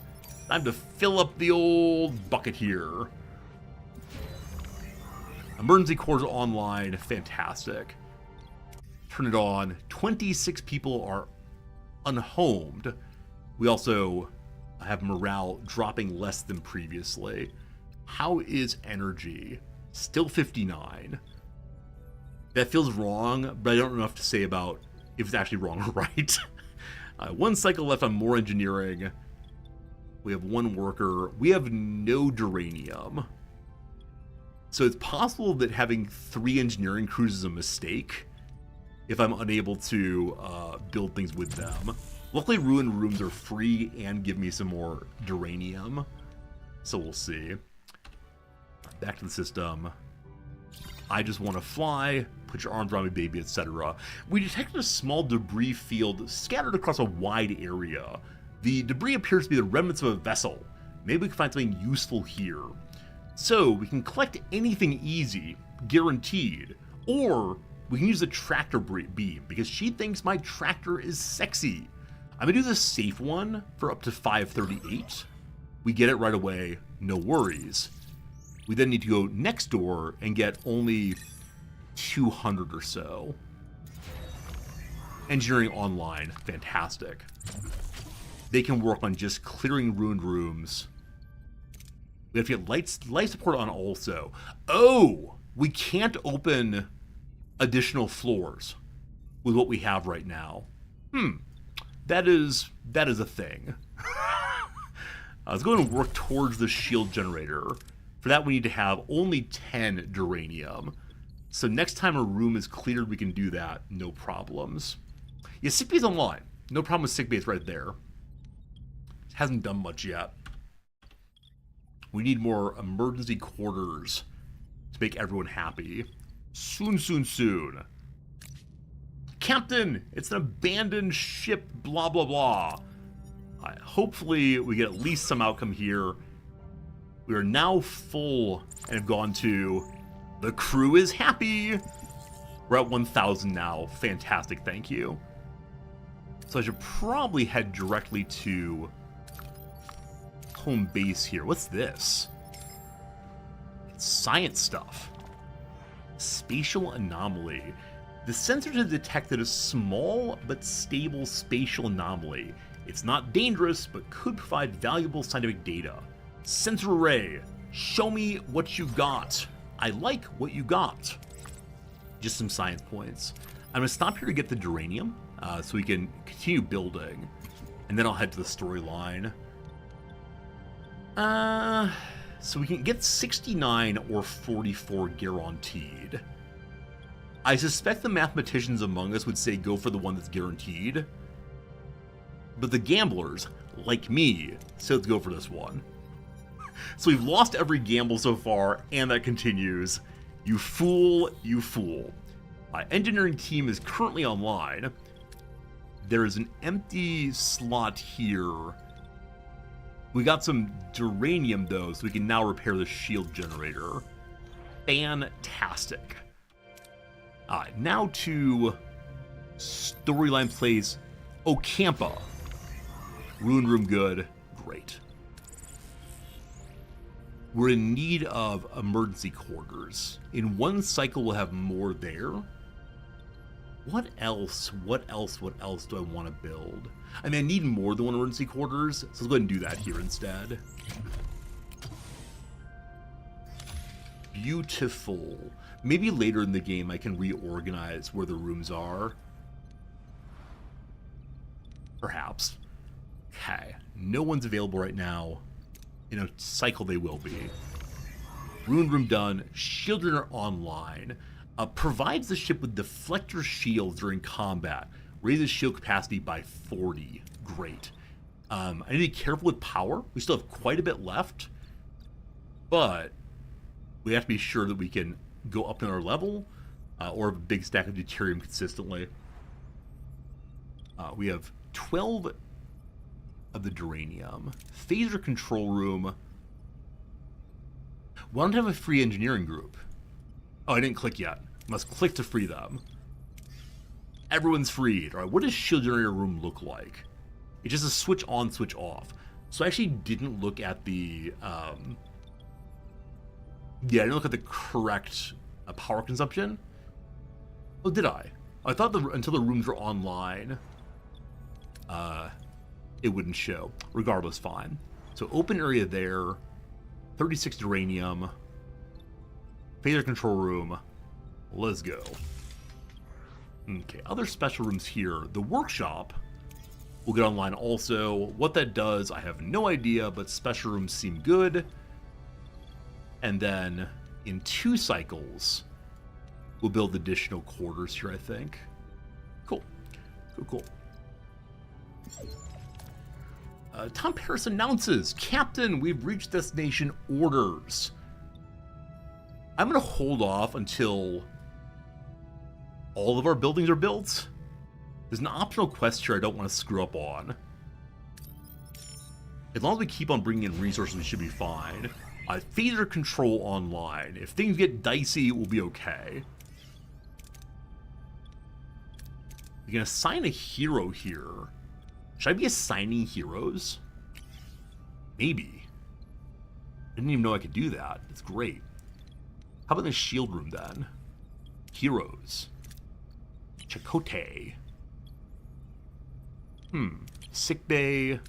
Time to fill up the old bucket here. Emergency cores online. Fantastic. Turn it on. 26 people are unhomed. We also have morale dropping less than previously. How is energy? Still 59. That feels wrong, but I don't know enough to say about if it's actually wrong or right. 1 cycle left on more engineering. We have 1 worker. We have no duranium. So it's possible that having 3 engineering crews is a mistake if I'm unable to build things with them. Luckily, ruined rooms are free and give me some more duranium. So we'll see. Back to the system. I just want to fly. Put your arms around me, baby, etc. We detected a small debris field scattered across a wide area. The debris appears to be the remnants of a vessel. Maybe we can find something useful here. So we can collect anything easy, guaranteed. Or we can use the tractor beam because she thinks my tractor is sexy. I'm gonna do the safe one for up to 538. We get it right away, no worries. We then need to go next door and get only 200 or so. Engineering online, fantastic. They can work on just clearing ruined rooms. We have to get light support on also. Oh, we can't open additional floors with what we have right now. That is a thing. Let's go and work towards the shield generator. For that, we need to have only 10 duranium. So next time a room is cleared, we can do that, no problems. Yeah, sick bay's online. No problem with sick bay, it's right there. Hasn't done much yet. We need more emergency quarters to make everyone happy. Soon, soon, soon. Captain, it's an abandoned ship, blah, blah, blah. Hopefully we get at least some outcome here. We are now full and have gone to the crew is happy. We're at 1,000 now. Fantastic, thank you. So I should probably head directly to home base here. What's this? It's science stuff. Spatial anomaly. The sensors have detected a small but stable spatial anomaly. It's not dangerous, but could provide valuable scientific data. Sensor array, show me what you got. I like what you got. Just some science points. I'm gonna stop here to get the duranium, so we can continue building, and then I'll head to the storyline. So we can get 69 or 44 guaranteed. I suspect the mathematicians among us would say go for the one that's guaranteed. But the gamblers, like me, say let's go for this one. So we've lost every gamble so far, and that continues. You fool, you fool. My engineering team is currently online. There is an empty slot here. We got some duranium, though, so we can now repair the shield generator. Fantastic. Alright, now to storyline place Ocampa. Ruin room good. Great. We're in need of emergency quarters. In one cycle, we'll have more there. What else? What else do I want to build? I mean, I need more than one emergency quarters, so let's go ahead and do that here instead. Beautiful. Maybe later in the game I can reorganize where the rooms are. Perhaps. Okay. No one's available right now. In a cycle they will be. Ruined room done. Shield runner online. Provides the ship with deflector shields during combat. Raises shield capacity by 40. Great. I need to be careful with power. We still have quite a bit left. But we have to be sure that we can go up in our level or have a big stack of deuterium consistently. We have 12 of the duranium. Phaser control room. Why don't I have a free engineering group? Oh, I didn't click yet. Must click to free them. Everyone's freed. All right, what does shield generator room look like? It's just a switch on, switch off. So I actually didn't look at the yeah, I didn't look at the correct power consumption. Oh, did I? I thought until the rooms were online, it wouldn't show. Regardless, fine. So open area there, 36 duranium, phaser control room. Let's go. Okay, other special rooms here. The workshop. will get online also. What that does, I have no idea, but special rooms seem good. And then in 2 cycles, we'll build additional quarters here, I think. Cool. Cool. Tom Paris announces, Captain, we've reached destination orders. I'm going to hold off until all of our buildings are built. There's an optional quest here I don't want to screw up on. As long as we keep on bringing in resources, we should be fine. Phaser control online. If things get dicey, we'll be okay. You can assign a hero here. Should I be assigning heroes? Maybe. I didn't even know I could do that. It's great. How about the shield room then? Heroes. Chakotay. Sick bay.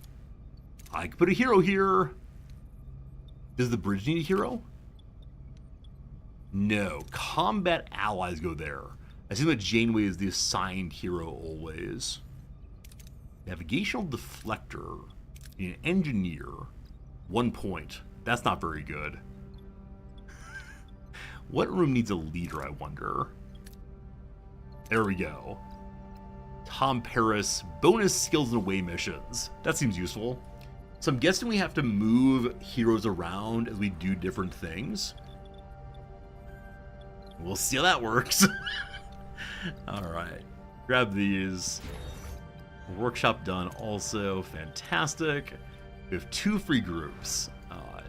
I could put a hero here. Does the bridge need a hero? No. Combat allies go there. I assume that Janeway is the assigned hero always. Navigational deflector. An engineer. 1 point. That's not very good. What room needs a leader, I wonder? There we go. Tom Paris, bonus skills and away missions. That seems useful. So I'm guessing we have to move heroes around as we do different things. We'll see how that works. Alright. Grab these. Workshop done also. Fantastic. We have 2 free groups.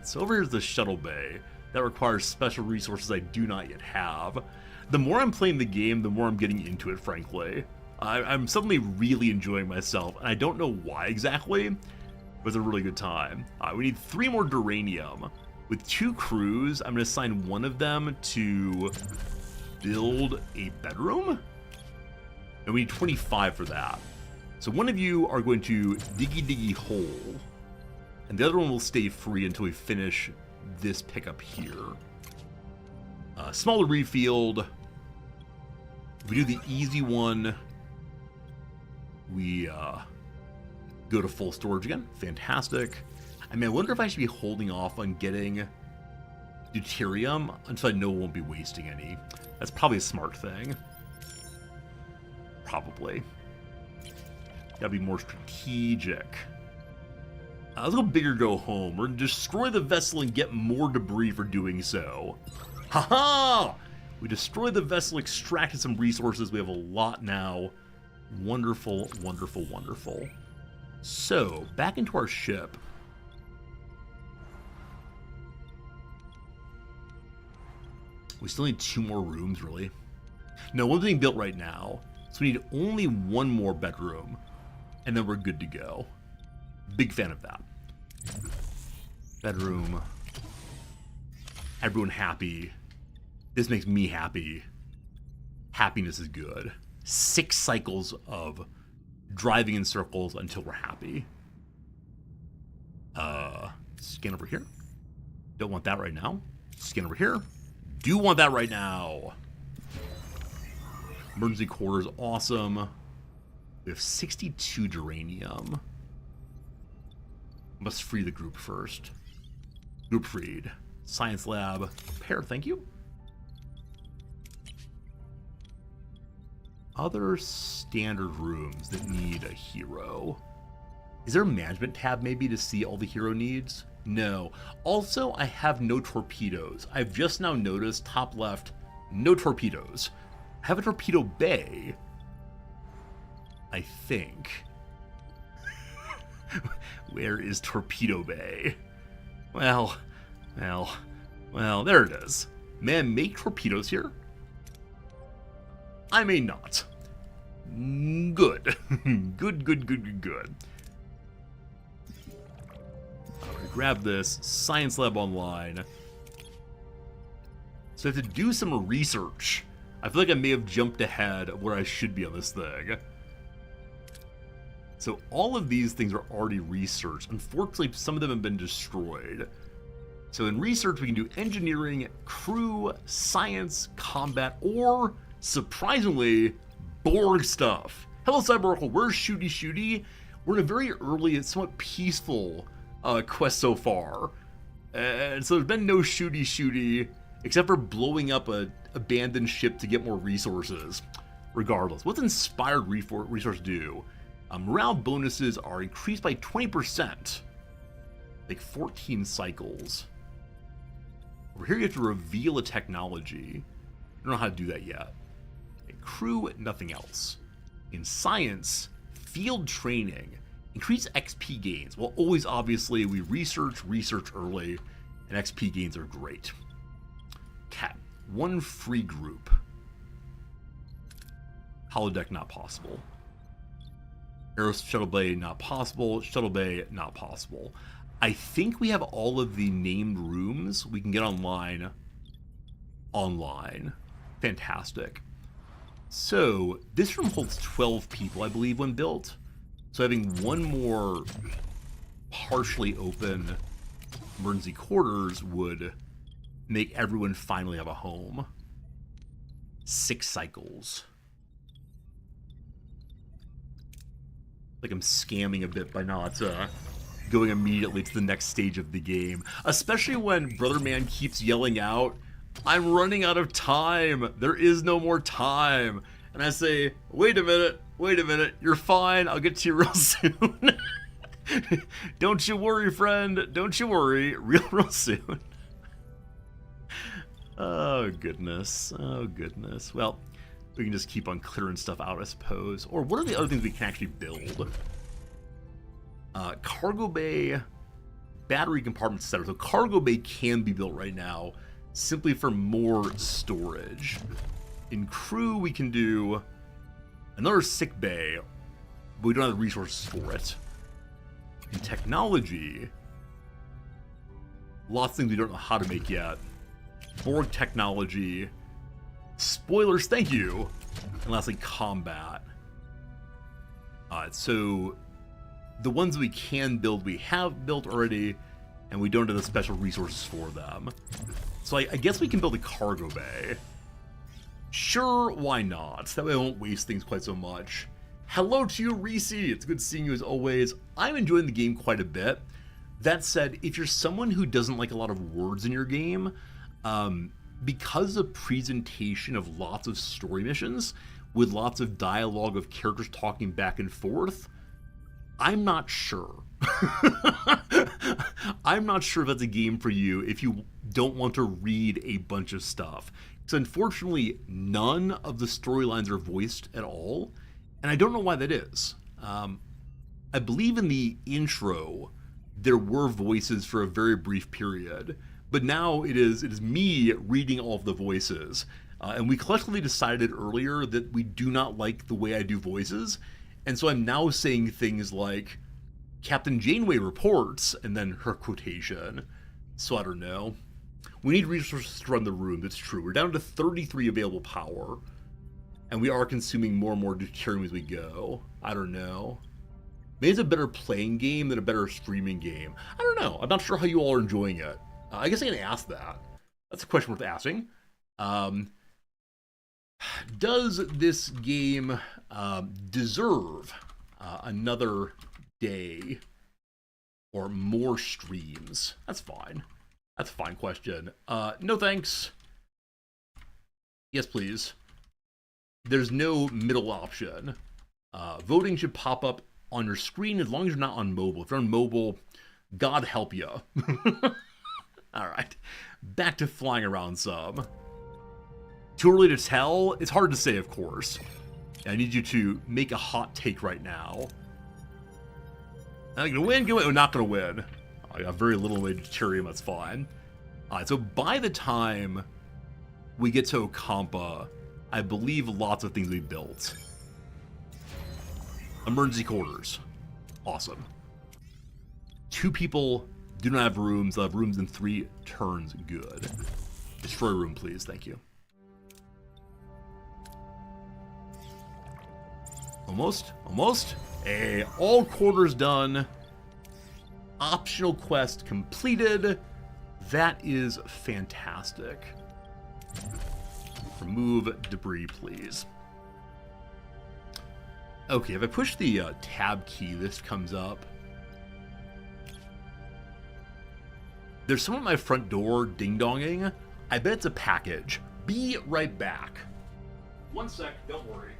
So over here's the shuttle bay. That requires special resources I do not yet have. The more I'm playing the game, the more I'm getting into it, frankly. I'm suddenly really enjoying myself, and I don't know why exactly, but it's a really good time. We need 3 more duranium. With 2 crews, I'm going to assign one of them to build a bedroom, and we need 25 for that. So one of you are going to diggy hole, and the other one will stay free until we finish this pickup here. Smaller refield. If we do the easy one, we go to full storage again. Fantastic. I mean, I wonder if I should be holding off on getting deuterium until I know I won't be wasting any. That's probably a smart thing. Probably. Gotta be more strategic. Let's go big or go home. We're gonna destroy the vessel and get more debris for doing so. Haha! We destroyed the vessel, extracted some resources. We have a lot now. Wonderful, wonderful, wonderful. So, back into our ship. We still need 2 more rooms, really. No, one's being built right now. So we need only 1 more bedroom. And then we're good to go. Big fan of that. Bedroom. Everyone happy. This makes me happy. Happiness is good. 6 cycles of driving in circles until we're happy. Scan over here. Don't want that right now. Scan over here. Do want that right now. Emergency quarters, awesome. We have 62 duranium. Must free the group first. Group freed. Science lab. Pair, thank you. Other standard rooms that need a hero. Is there a management tab maybe to see all the hero needs? No. Also, I have no torpedoes. I've just now noticed, top left, no torpedoes. I have a torpedo bay, I think. Where is Torpedo Bay? Well, there it is. May I make torpedoes here? I may not. Good. Good. Alright, grab this. Science lab online. So I have to do some research. I feel like I may have jumped ahead of where I should be on this thing. So all of these things are already researched. Unfortunately, some of them have been destroyed. So in research, we can do engineering, crew, science, combat, or, surprisingly, Borg stuff. Hello, Cyber Oracle. Where's Shooty Shooty? We're in a very early and somewhat peaceful quest so far. And so there's been no shooty, except for blowing up a abandoned ship to get more resources. Regardless, what's inspired resource do? Morale bonuses are increased by 20%. Like 14 cycles. Over here you have to reveal a technology. I don't know how to do that yet. In crew, nothing else. In science, field training. Increase XP gains. Well, always obviously we research early, and XP gains are great. Cat, one free group. Holodeck not possible. Aero Shuttle Bay not possible. Shuttle Bay not possible. I think we have all of the named rooms we can get online. Fantastic. So this room holds 12 people, I believe, when built. So having one more partially open emergency quarters would make everyone finally have a home. 6 cycles. Like I'm scamming a bit by not going immediately to the next stage of the game. Especially when Brother Man keeps yelling out, "I'm running out of time. There is no more time." And I say, wait a minute, you're fine. I'll get to you real soon. Don't you worry, friend. Don't you worry. Real soon. Oh, goodness. Well, we can just keep on clearing stuff out, I suppose. Or what are the other things we can actually build? Cargo bay, battery compartment setup. So cargo bay can be built right now simply for more storage. In crew, we can do another sick bay, but we don't have the resources for it. In technology, lots of things we don't know how to make yet. Borg technology, spoilers, thank you, and lastly, combat. So the ones we can build, we have built already, and we don't have the special resources for them. So I guess we can build a cargo bay. Sure, why not? That way I won't waste things quite so much. Hello to you, Reese. It's good seeing you as always. I'm enjoying the game quite a bit. That said, if you're someone who doesn't like a lot of words in your game, because of presentation of lots of story missions with lots of dialogue of characters talking back and forth, I'm not sure. I'm not sure if that's a game for you if you don't want to read a bunch of stuff. So unfortunately, none of the storylines are voiced at all, and I don't know why that is. I believe in the intro, there were voices for a very brief period, but now it is me reading all of the voices. And we collectively decided earlier that we do not like the way I do voices, and so I'm now saying things like, Captain Janeway reports, and then her quotation. So I don't know. We need resources to run the room, that's true. We're down to 33 available power, and we are consuming more and more deuterium as we go. I don't know. Maybe it's a better playing game than a better streaming game. I don't know. I'm not sure how you all are enjoying it. I guess I can ask that. That's a question worth asking. Does this game deserve another day or more streams? That's fine. That's a fine question. No thanks. Yes, please. There's no middle option. Voting should pop up on your screen as long as you're not on mobile. If you're on mobile, God help you. Alright. Back to flying around some. Too early to tell? It's hard to say, of course. I need you to make a hot take right now. Am I gonna win? We're not gonna win. I got very little way to deuterium, that's fine. Alright, so by the time we get to Okampa, I believe lots of things we built. Emergency quarters. Awesome. 2 people do not have rooms. They'll have rooms in 3 turns. Good. Destroy room, please. Thank you. Almost. Hey, all quarters done. Optional quest completed. That is fantastic. Remove debris, please. Okay, if I push the tab key, this comes up. There's someone at my front door ding-donging. I bet it's a package. Be right back. 1 sec, don't worry.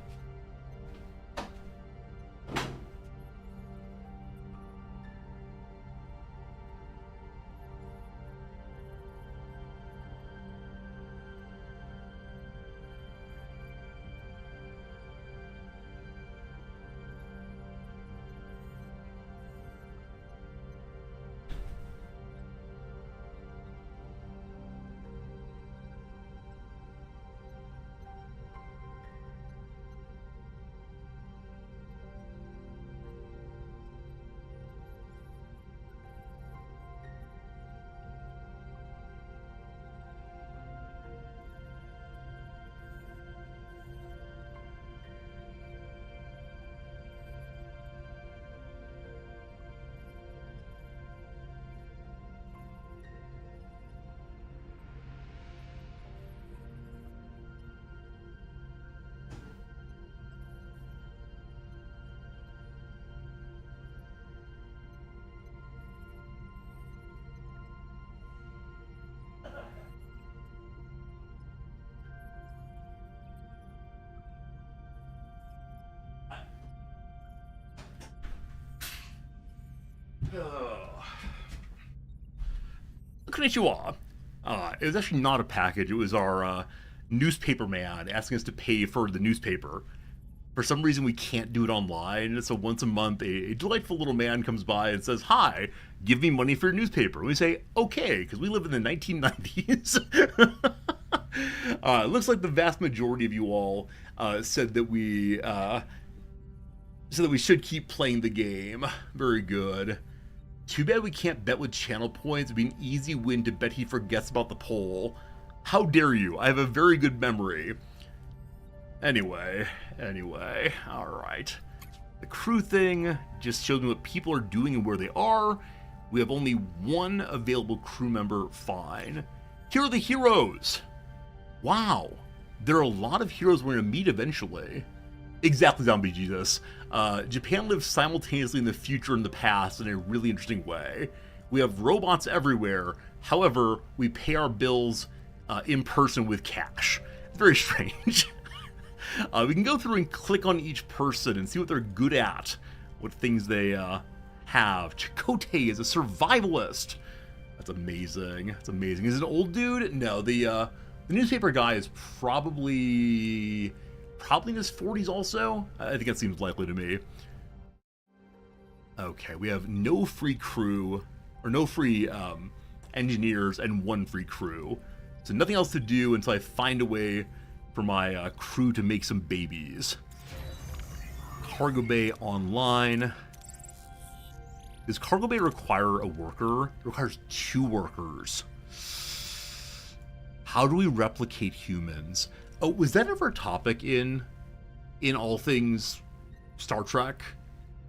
Konnichiwa. It was actually not a package. It was our newspaper man asking us to pay for the newspaper. For some reason, we can't do it online. So once a month, a delightful little man comes by and says, "Hi, give me money for your newspaper." And we say, "Okay," because we live in the 1990s. It looks like the vast majority of you all said that we should keep playing the game. Very good. Too bad we can't bet with channel points. It'd be an easy win to bet he forgets about the poll. How dare you? I have a very good memory. Anyway, alright. The crew thing just shows me what people are doing and where they are. We have only one available crew member, fine. Here are the heroes! Wow, there are a lot of heroes we're going to meet eventually. Exactly, Zombie Jesus. Japan lives simultaneously in the future and the past in a really interesting way. We have robots everywhere, however, we pay our bills in person with cash. It's very strange. We can go through and click on each person and see what they're good at, what things they have. Chakotay is a survivalist. That's amazing. That's amazing. Is it an old dude? No, the newspaper guy is probably in his 40s also. I think that seems likely to me. Okay, we have no free crew, or no free engineers and one free crew. So nothing else to do until I find a way for my crew to make some babies. Cargo bay online. Does cargo bay require a worker? It requires 2 workers. How do we replicate humans? Oh, was that ever a topic in all things Star Trek?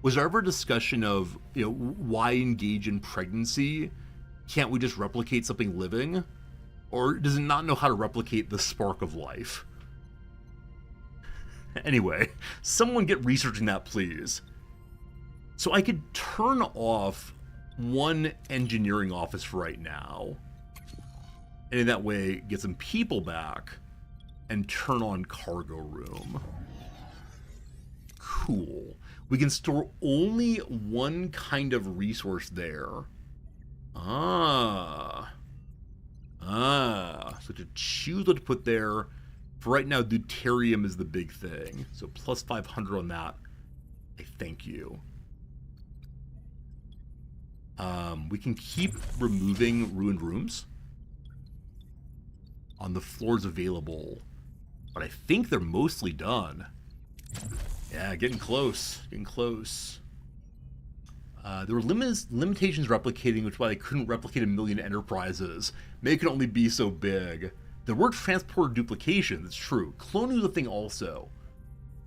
Was there ever a discussion of, why engage in pregnancy? Can't we just replicate something living? Or does it not know how to replicate the spark of life? Anyway, someone get researching that, please. So I could turn off one engineering office right now, and in that way get some people back and turn on cargo room. Cool. We can store only one kind of resource there. So to choose what to put there, for right now, deuterium is the big thing. So plus 500 on that. I thank you. We can keep removing ruined rooms on the floors available, but I think they're mostly done. Yeah, getting close, getting close. There were limitations replicating, which is why they couldn't replicate 1 million enterprises. They could only be so big. There were transporter duplications, it's true. Cloning was a thing also.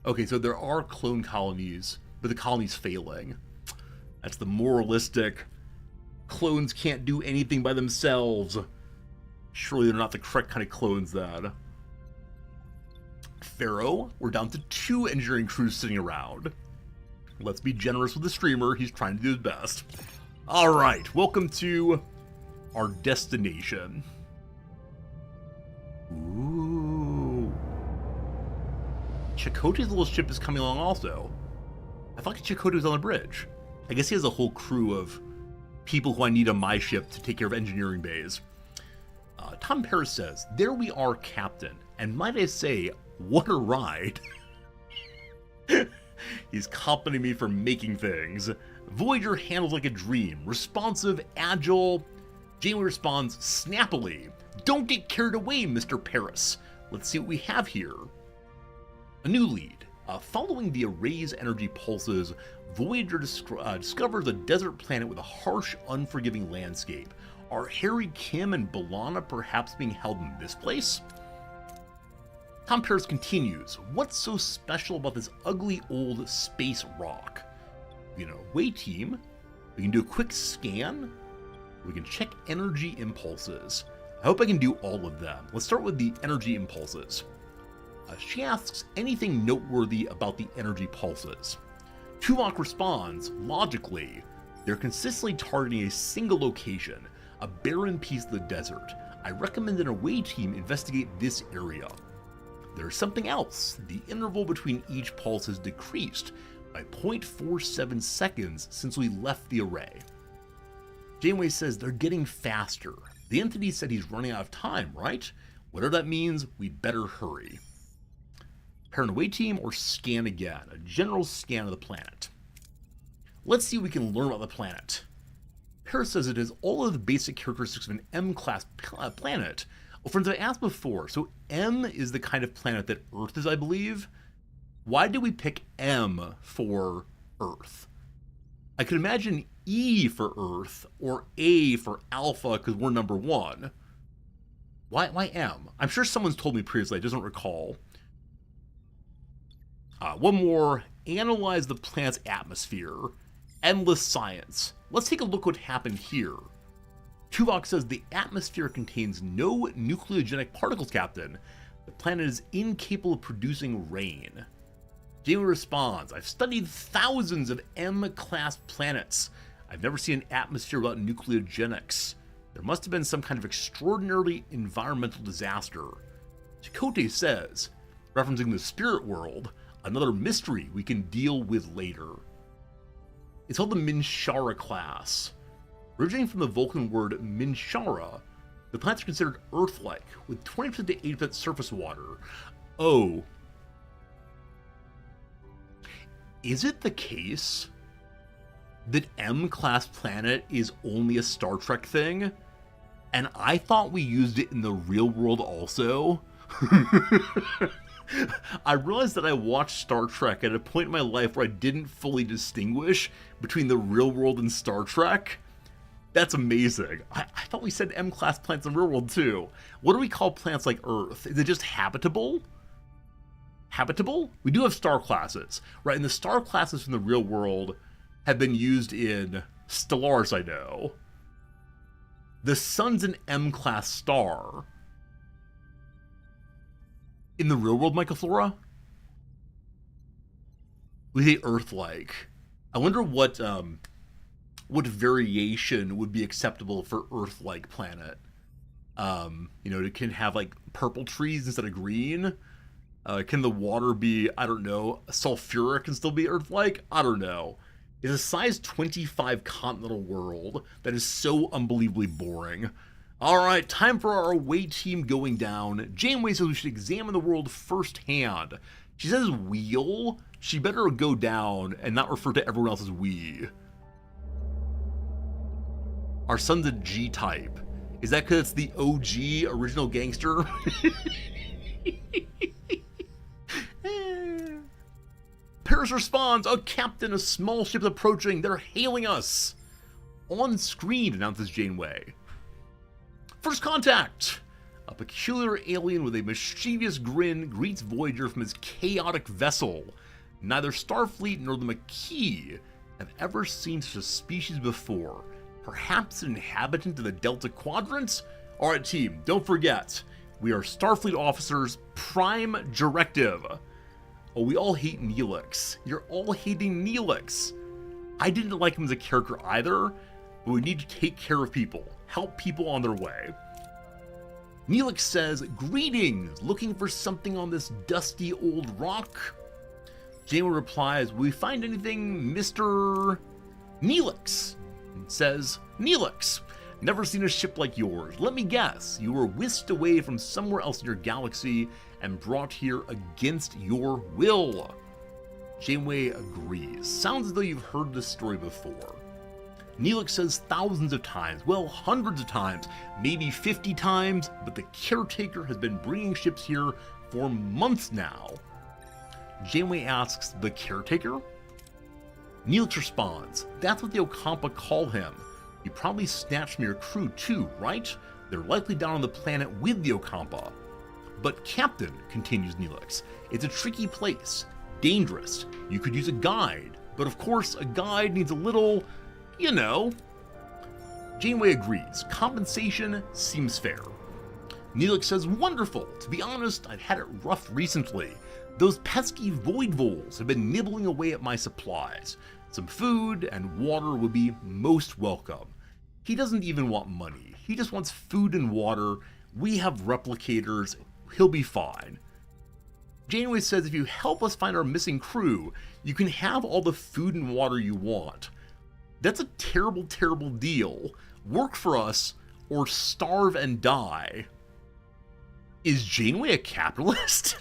Okay, so there are clone colonies, but the colony's failing. That's the moralistic. Clones can't do anything by themselves. Surely they're not the correct kind of clones then. Pharaoh, we're down to 2 engineering crews sitting around. Let's be generous with the streamer, he's trying to do his best. Alright, welcome to our destination. Ooh. Chakotay's little ship is coming along also. I thought Chakotay was on the bridge. I guess he has a whole crew of people who I need on my ship to take care of engineering bays. Tom Paris says, "There we are, Captain, and might I say, what a ride." He's complimenting me for making things. Voyager handles like a dream, responsive, agile. Janeway responds snappily, "Don't get carried away, Mr. Paris. Let's see what we have here." A new lead. Following the array's energy pulses, Voyager discovers a desert planet with a harsh, unforgiving landscape. Are Harry, Kim, and B'Elanna perhaps being held in this place? Tom Paris continues, "What's so special about this ugly old space rock?" Wait team, we can do a quick scan, we can check energy impulses. I hope I can do all of them. Let's start with the energy impulses. She asks anything noteworthy about the energy pulses. Tuvok responds, logically, they're consistently targeting a single location, a barren piece of the desert. I recommend an away team investigate this area. There's something else. The interval between each pulse has decreased by 0.47 seconds since we left the array. Janeway says they're getting faster. The entity said he's running out of time, right? Whatever that means, we'd better hurry. Pair an away team or scan again, a general scan of the planet. Let's see what we can learn about the planet. Paris says it has all of the basic characteristics of an M-class planet. Well, friends, I asked before, so M is the kind of planet that Earth is, I believe. Why did we pick M for Earth? I could imagine E for Earth or A for Alpha because we're number 1. Why M? I'm sure someone's told me previously, I just don't recall. One more, analyze the planet's atmosphere. Endless science. Let's take a look what happened here. Tuvok says the atmosphere contains no nucleogenic particles, Captain. The planet is incapable of producing rain. Janeway responds, I've studied thousands of M-class planets. I've never seen an atmosphere without nucleogenics. There must have been some kind of extraordinary environmental disaster. Chakotay says, referencing the spirit world, another mystery we can deal with later. It's called the Minshara class. Originating from the Vulcan word Minshara, the planets are considered Earth-like, with 20% to 80% surface water. Oh. Is it the case that M-class planet is only a Star Trek thing? And I thought we used it in the real world also? I realized that I watched Star Trek at a point in my life where I didn't fully distinguish between the real world and Star Trek. That's amazing. I thought we said M-class planets in the real world too. What do we call planets like Earth? Is it just habitable? Habitable? We do have star classes, right? And the star classes from the real world have been used in Stellaris, I know. The sun's an M-class star. In the real world, Michael Flora? We say Earth-like. I wonder what variation would be acceptable for Earth-like planet. It can have like purple trees instead of green. Can the water be, I don't know, sulfuric and still be Earth-like? I don't know. It's a size 25 continental world that is so unbelievably boring. Alright, time for our away team going down. Janeway says we should examine the world firsthand. She says we'll. She better go down and not refer to everyone else as we. Our son's a G-type. Is that because it's the OG original gangster? Paris responds, "Oh, Captain, a small ship is approaching. They're hailing us." On screen, announces Janeway. First contact! A peculiar alien with a mischievous grin greets Voyager from his chaotic vessel. Neither Starfleet nor the Maquis have ever seen such a species before. Perhaps an inhabitant of the Delta Quadrant? Alright team, don't forget, We are Starfleet officers, prime directive. Oh, we all hate Neelix. You're all hating Neelix. I didn't like him as a character either, but we need to take care of people, help people on their way. Neelix says, "Greetings, looking for something on this dusty old rock?" Janeway replies, "Will we find anything, Mr. Neelix?" And says, "Neelix, never seen a ship like yours. Let me guess, you were whisked away from somewhere else in your galaxy and brought here against your will." Janeway agrees. Sounds as though you've heard this story before. Neelix says thousands of times, well, hundreds of times, maybe 50 times, but the caretaker has been bringing ships here for months now. Janeway asks, "The caretaker?" Neelix responds, "That's what the Ocampa call him. You probably snatched from your crew too, right? They're likely down on the planet with the Ocampa." "But Captain," continues Neelix, "it's a tricky place. Dangerous. You could use a guide. But of course, a guide needs a little, you know." Janeway agrees. Compensation seems fair. Neelix says, "Wonderful. To be honest, I've had it rough recently. Those pesky void voles have been nibbling away at my supplies. Some food and water would be most welcome." He doesn't even want money. He just wants food and water. We have replicators. He'll be fine. Janeway says, "If you help us find our missing crew, you can have all the food and water you want." That's a terrible, terrible deal. Work for us or starve and die. Is Janeway a capitalist?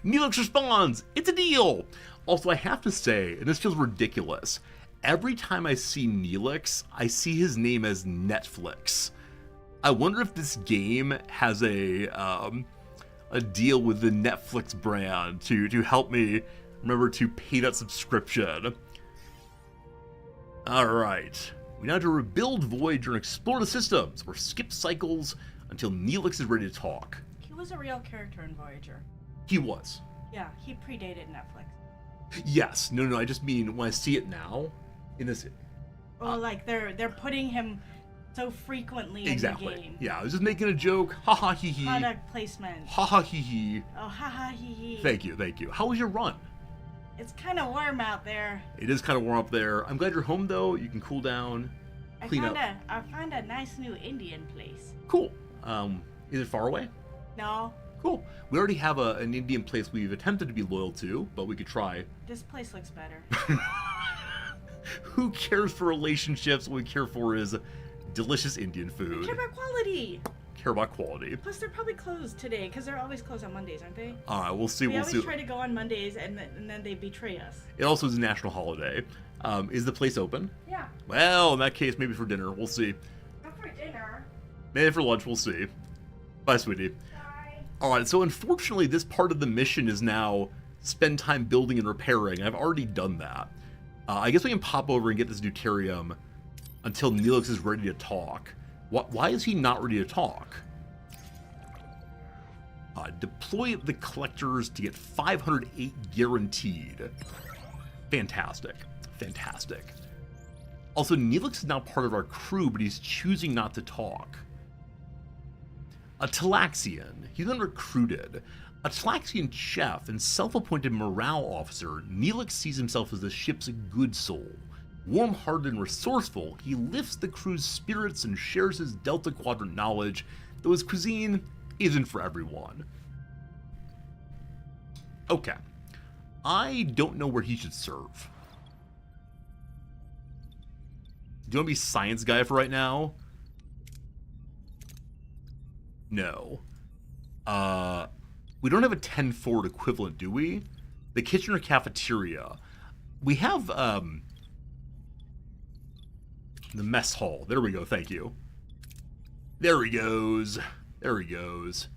Neelix responds, "It's a deal." Also, I have to say, and this feels ridiculous, every time I see Neelix, I see his name as Netflix. I wonder if this game has a deal with the Netflix brand to help me remember to pay that subscription. Alright, we now have to rebuild Voyager and explore the systems, or skip cycles until Neelix is ready to talk. He was a real character in Voyager. He was. Yeah, he predated Netflix. Yes, no, I just mean when I see it now, in this... Oh, like they're putting him so frequently Exactly. in the game. Yeah, I was just making a joke. Ha ha hee hee. Product placement. Ha ha hee hee. Oh, ha ha hee hee. Thank you. How was your run? It's kind of warm out there. It is kind of warm up there. I'm glad you're home though. You can cool down, clean up. I found a nice new Indian place. Cool. Is it far away? No, Cool. We already have an Indian place we've attempted to be loyal to, but we could try. this place looks better. Who cares for relationships? What we care for is delicious Indian food. Care about quality. Care about quality. Plus, they're probably closed today because they're always closed on Mondays, aren't they? All right, we'll see. We We'll always see. try to go on Mondays and then they betray us. It also is a national holiday. Is the place open? Yeah. Well, in that case, maybe for dinner. We'll see. Not for dinner. Maybe for lunch. We'll see. Bye, sweetie. Bye. All right, so unfortunately, this part of the mission is now spend time building and repairing. I've already done that. I guess we can pop over and get this deuterium until Neelix is ready to talk. Why is he not ready to talk? Deploy the collectors to get 508 guaranteed. Fantastic. Fantastic. Also, Neelix is now part of our crew, but he's choosing not to talk. A Talaxian. He's been recruited. A Talaxian chef and self-appointed morale officer, Neelix sees himself as the ship's good soul. Warm-hearted and resourceful, he lifts the crew's spirits and shares his Delta Quadrant knowledge, though his cuisine isn't for everyone. Okay. I don't know where he should serve. Do you want to be science guy for right now? No. We don't have a 10 forward equivalent, do we? The kitchen or cafeteria. We have, the mess hall. There we go, thank you. There he goes. There he goes.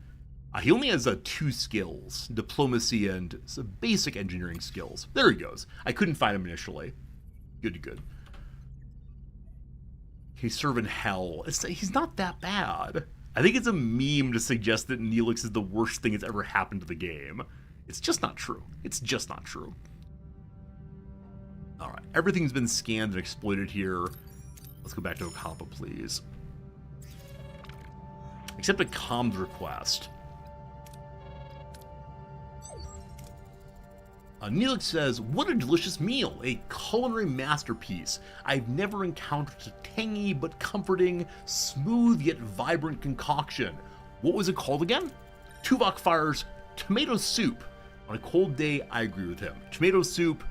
He only has 2 skills. Diplomacy and some basic engineering skills. There he goes. I couldn't find him initially. Good. He's serving hell. He's not that bad. I think it's a meme to suggest that Neelix is the worst thing that's ever happened to the game. It's just not true. It's just not true. Alright, everything's been scanned and exploited here. Let's go back to Ocampa, please. Accept a comms request. Neelix says, what a delicious meal, a culinary masterpiece. I've never encountered a tangy but comforting, smooth yet vibrant concoction. What was it called again? Tuvok fires tomato soup. On a cold day, I agree with him. Tomato soup,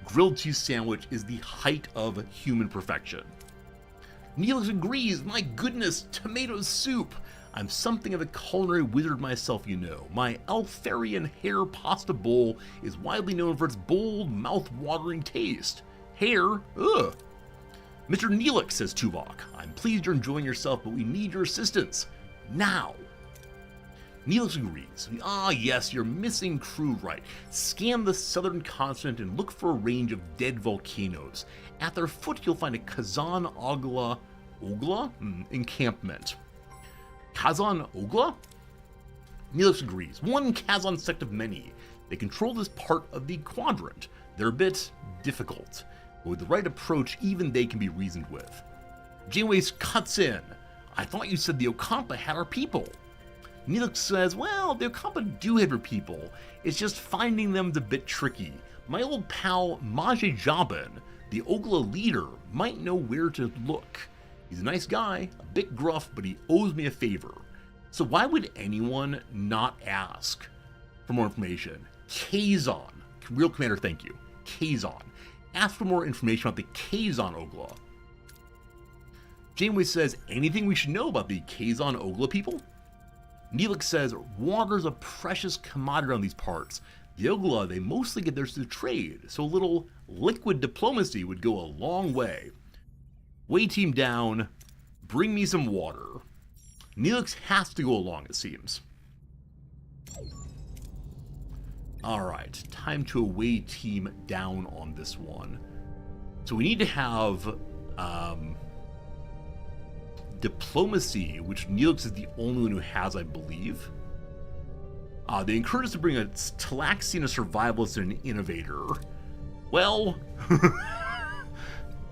grilled cheese sandwich is the height of human perfection. Neelix agrees, my goodness, tomato soup. I'm something of a culinary wizard myself, you know. My Alfarian hair pasta bowl is widely known for its bold, mouth-watering taste. Hair? Ugh. Mr. Neelix, says Tuvok, I'm pleased you're enjoying yourself, but we need your assistance. Now. Neelix agrees. Ah, yes, your missing crew right. Scan the southern continent and look for a range of dead volcanoes. At their foot, you'll find a Kazan Ogla encampment. Kazan Ogla? Neelix agrees. One Kazan sect of many. They control this part of the quadrant. They're a bit difficult, but with the right approach, even they can be reasoned with. Janeway cuts in. I thought you said the Okampa had our people. Neelix says, well, the Okampa do have your people. It's just finding them's a bit tricky. My old pal Maje Jabin, the Ogla leader, might know where to look. He's a nice guy, a bit gruff, but he owes me a favor. So why would anyone not ask for more information? Kazon, real commander, thank you. Kazon. Ask for more information about the Kazon Ogla. Janeway says, anything we should know about the Kazon Ogla people? Neelix says, water's a precious commodity on these parts. The Ogla, they mostly get theirs through trade, so a little liquid diplomacy would go a long way. Way team down, bring me some water. Neelix has to go along, it seems. Alright, time to away team down on this one. So we need to have diplomacy, which Neelix is the only one who has, I believe. They encourage us to bring a Talaxian, a survivalist, and an innovator. Well,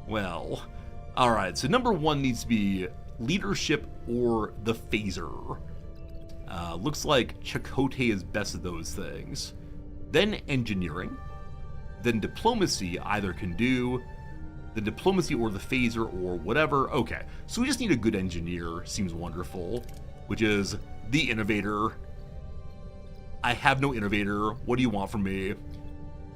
well. Alright, so number one needs to be leadership or the phaser. Looks like Chakotay is best of those things. Then engineering. Then diplomacy either can do the diplomacy or the phaser or whatever. Okay, so we just need a good engineer, seems wonderful, which is the innovator. I have no innovator. What do you want from me?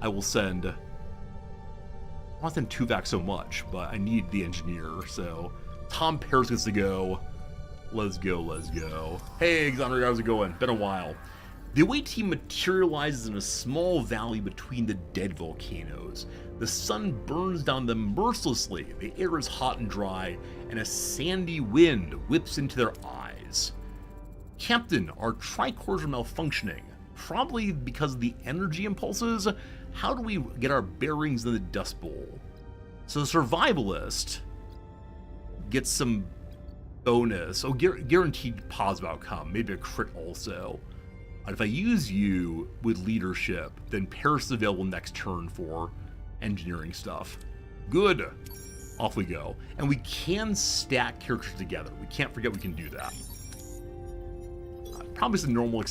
I will send... I want to send Tuvok so much, but I need the engineer, so... Tom Paris gets to go. Let's go, let's go. Hey, Xander, how's it going? Been a while. The away team materializes in a small valley between the dead volcanoes. The sun burns down them mercilessly, the air is hot and dry, and a sandy wind whips into their eyes. Captain, our tricores are malfunctioning, probably because of the energy impulses. How do we get our bearings in the Dust Bowl? So the survivalist gets some bonus. Oh, guaranteed positive outcome, maybe a crit also. If I use you with leadership, then Paris is available next turn for engineering stuff. Good. Off we go. And we can stack characters together. We can't forget we can do that. Probably some normal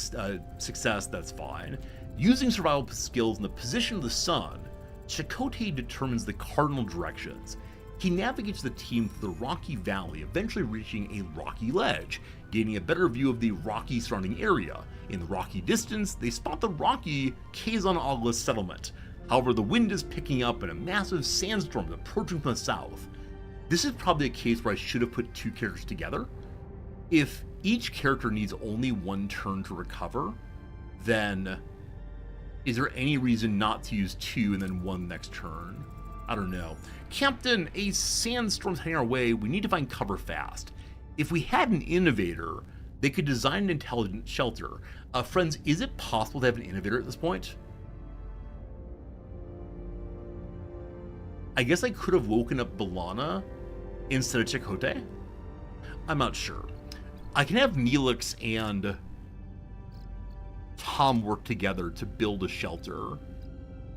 success, that's fine. Using survival skills in the position of the sun, Chakotay determines the cardinal directions. He navigates the team through the rocky valley, eventually reaching a rocky ledge, gaining a better view of the rocky surrounding area. In the rocky distance, they spot the rocky Kazan Ogla settlement. However, the wind is picking up and a massive sandstorm is approaching from the south. This is probably a case where I should have put two characters together. If each character needs only one turn to recover, then is there any reason not to use two and then one next turn? I don't know. Captain, a sandstorm's heading our way. We need to find cover fast. If we had an innovator, they could design an intelligent shelter. Friends, is it possible to have an innovator at this point? I guess I could have woken up B'Elanna instead of Chakotay. I'm not sure. I can have Neelix and Tom work together to build a shelter.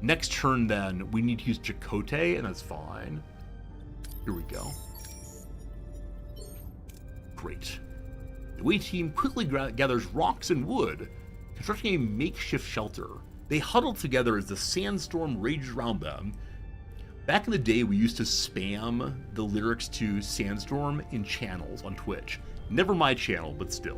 Next turn, then, we need to use Chakotay, and that's fine. Here we go. Great. The away team quickly gathers rocks and wood, constructing a makeshift shelter. They huddle together as the sandstorm rages around them. Back in the day, we used to spam the lyrics to Sandstorm in channels on Twitch. Never my channel, but still.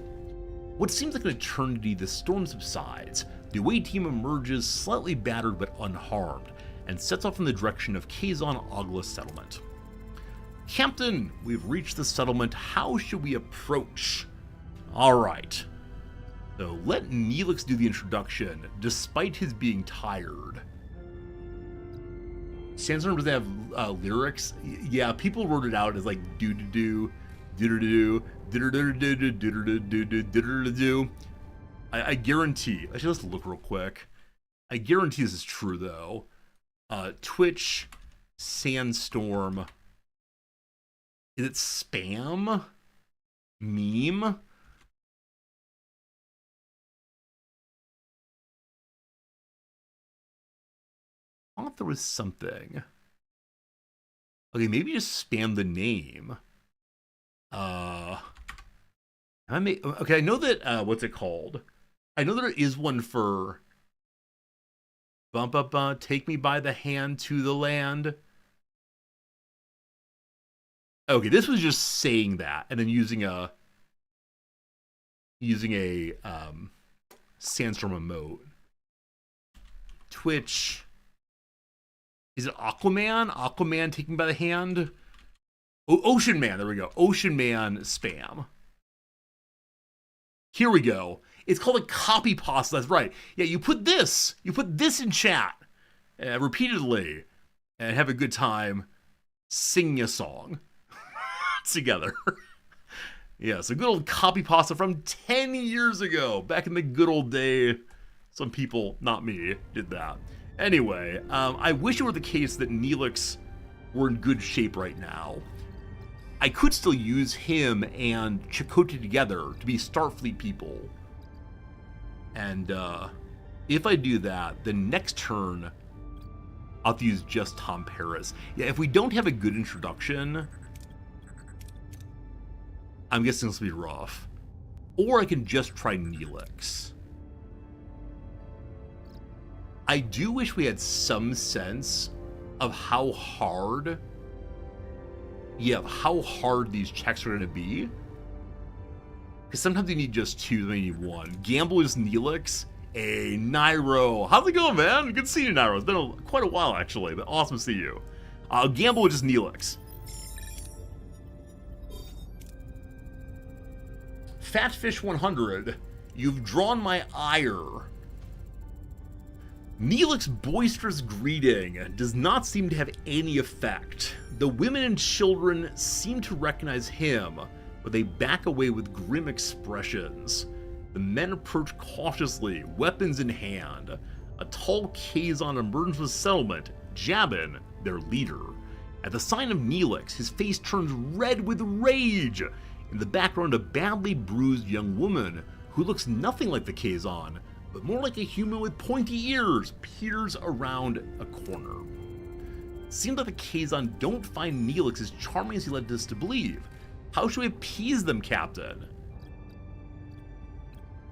What seems like an eternity, the storm subsides. The away team emerges slightly battered but unharmed, and sets off in the direction of Kazon Ogla settlement. Captain, we've reached the settlement. How should we approach? Alright. So let Neelix do the introduction, despite his being tired. Sandstorm doesn't have lyrics. Yeah, people wrote it out as like do-do-do, do-do-do, do-do-do, do-do-do, do-do-do. I guarantee, I should just look real quick. I guarantee this is true though. Twitch, Sandstorm. Is it spam? Meme? I thought there was something. Okay, maybe just spam the name. Okay, I know that, what's it called? I know there is one for take me by the hand to the land. Okay, this was just saying that and then using a Sandstorm emote. Twitch. Is it Aquaman? Aquaman taking by the hand? Ocean Man, there we go. Ocean Man spam. Here we go. It's called a copy pasta, that's right. Yeah, you put this in chat repeatedly and have a good time singing a song together. Yeah, so good old copy pasta from 10 years ago, back in the good old day. Some people, not me, did that. Anyway, I wish it were the case that Neelix were in good shape right now. I could still use him and Chakotay together to be Starfleet people. And if I do that, the next turn, I'll have to use just Tom Paris. Yeah, if we don't have a good introduction, I'm guessing this will be rough. Or I can just try Neelix. I do wish we had some sense of how hard these checks are going to be. Because sometimes you need just two, then you need one. Gamble is Neelix. Hey, Nairo. How's it going, man? Good to see you, Nairo. It's been quite a while, actually, but awesome to see you. Gamble with just Neelix. Fatfish 100. You've drawn my ire. Neelix's boisterous greeting does not seem to have any effect. The women and children seem to recognize him, but they back away with grim expressions. The men approach cautiously, weapons in hand. A tall Kazon emerges from the settlement, Jabin, their leader. At the sign of Neelix, his face turns red with rage. In the background, a badly bruised young woman who looks nothing like the Kazon, but more like a human with pointy ears, peers around a corner. Seems like the Kazon don't find Neelix as charming as he led us to believe. How should we appease them, Captain?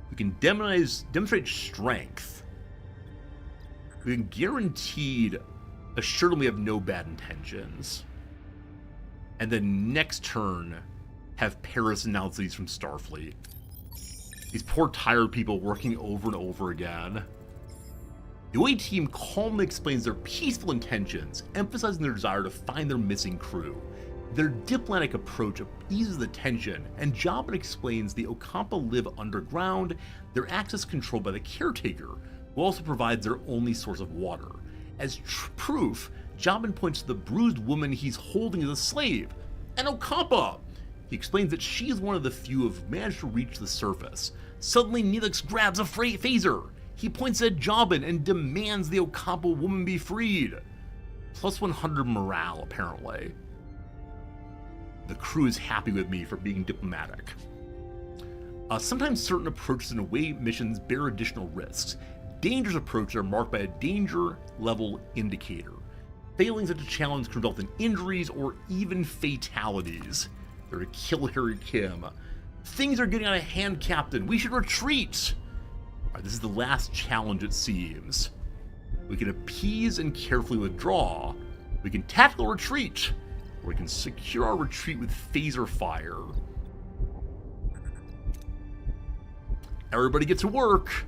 We can demonstrate strength. We can guaranteed assure them we have no bad intentions. And then next turn, have Paris announce these from Starfleet. These poor tired people working over and over again. The away team calmly explains their peaceful intentions, emphasizing their desire to find their missing crew. Their diplomatic approach eases the tension, and Jabin explains the Ocampa live underground, their access controlled by the caretaker, who also provides their only source of water. As proof, Jabin points to the bruised woman he's holding as a slave, an Ocampa! He explains that she is one of the few who have managed to reach the surface. Suddenly, Neelix grabs a phaser. He points at Jabin and demands the Ocampa woman be freed. Plus 100 morale, apparently. The crew is happy with me for being diplomatic. Sometimes certain approaches and away missions bear additional risks. Dangerous approaches are marked by a danger level indicator. Failing such a challenge can result in injuries or even fatalities. They're to kill Harry Kim. Things are getting out of hand, Captain. We should retreat. All right, this is the last challenge, it seems. We can appease and carefully withdraw. We can tactical retreat. Or we can secure our retreat with phaser fire. Everybody get to work.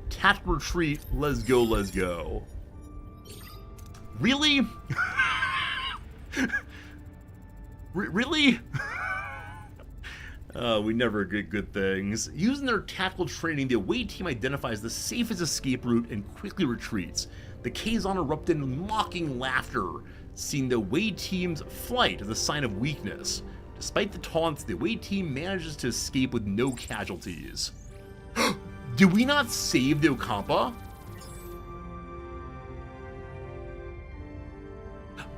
Tactical retreat. Let's go, let's go. Really? Really? We never get good things. Using their tactical training, the away team identifies the safest escape route and quickly retreats. The Kazon erupt in mocking laughter, seeing the away team's flight as a sign of weakness. Despite the taunts, the away team manages to escape with no casualties. Did we not save the Okampa?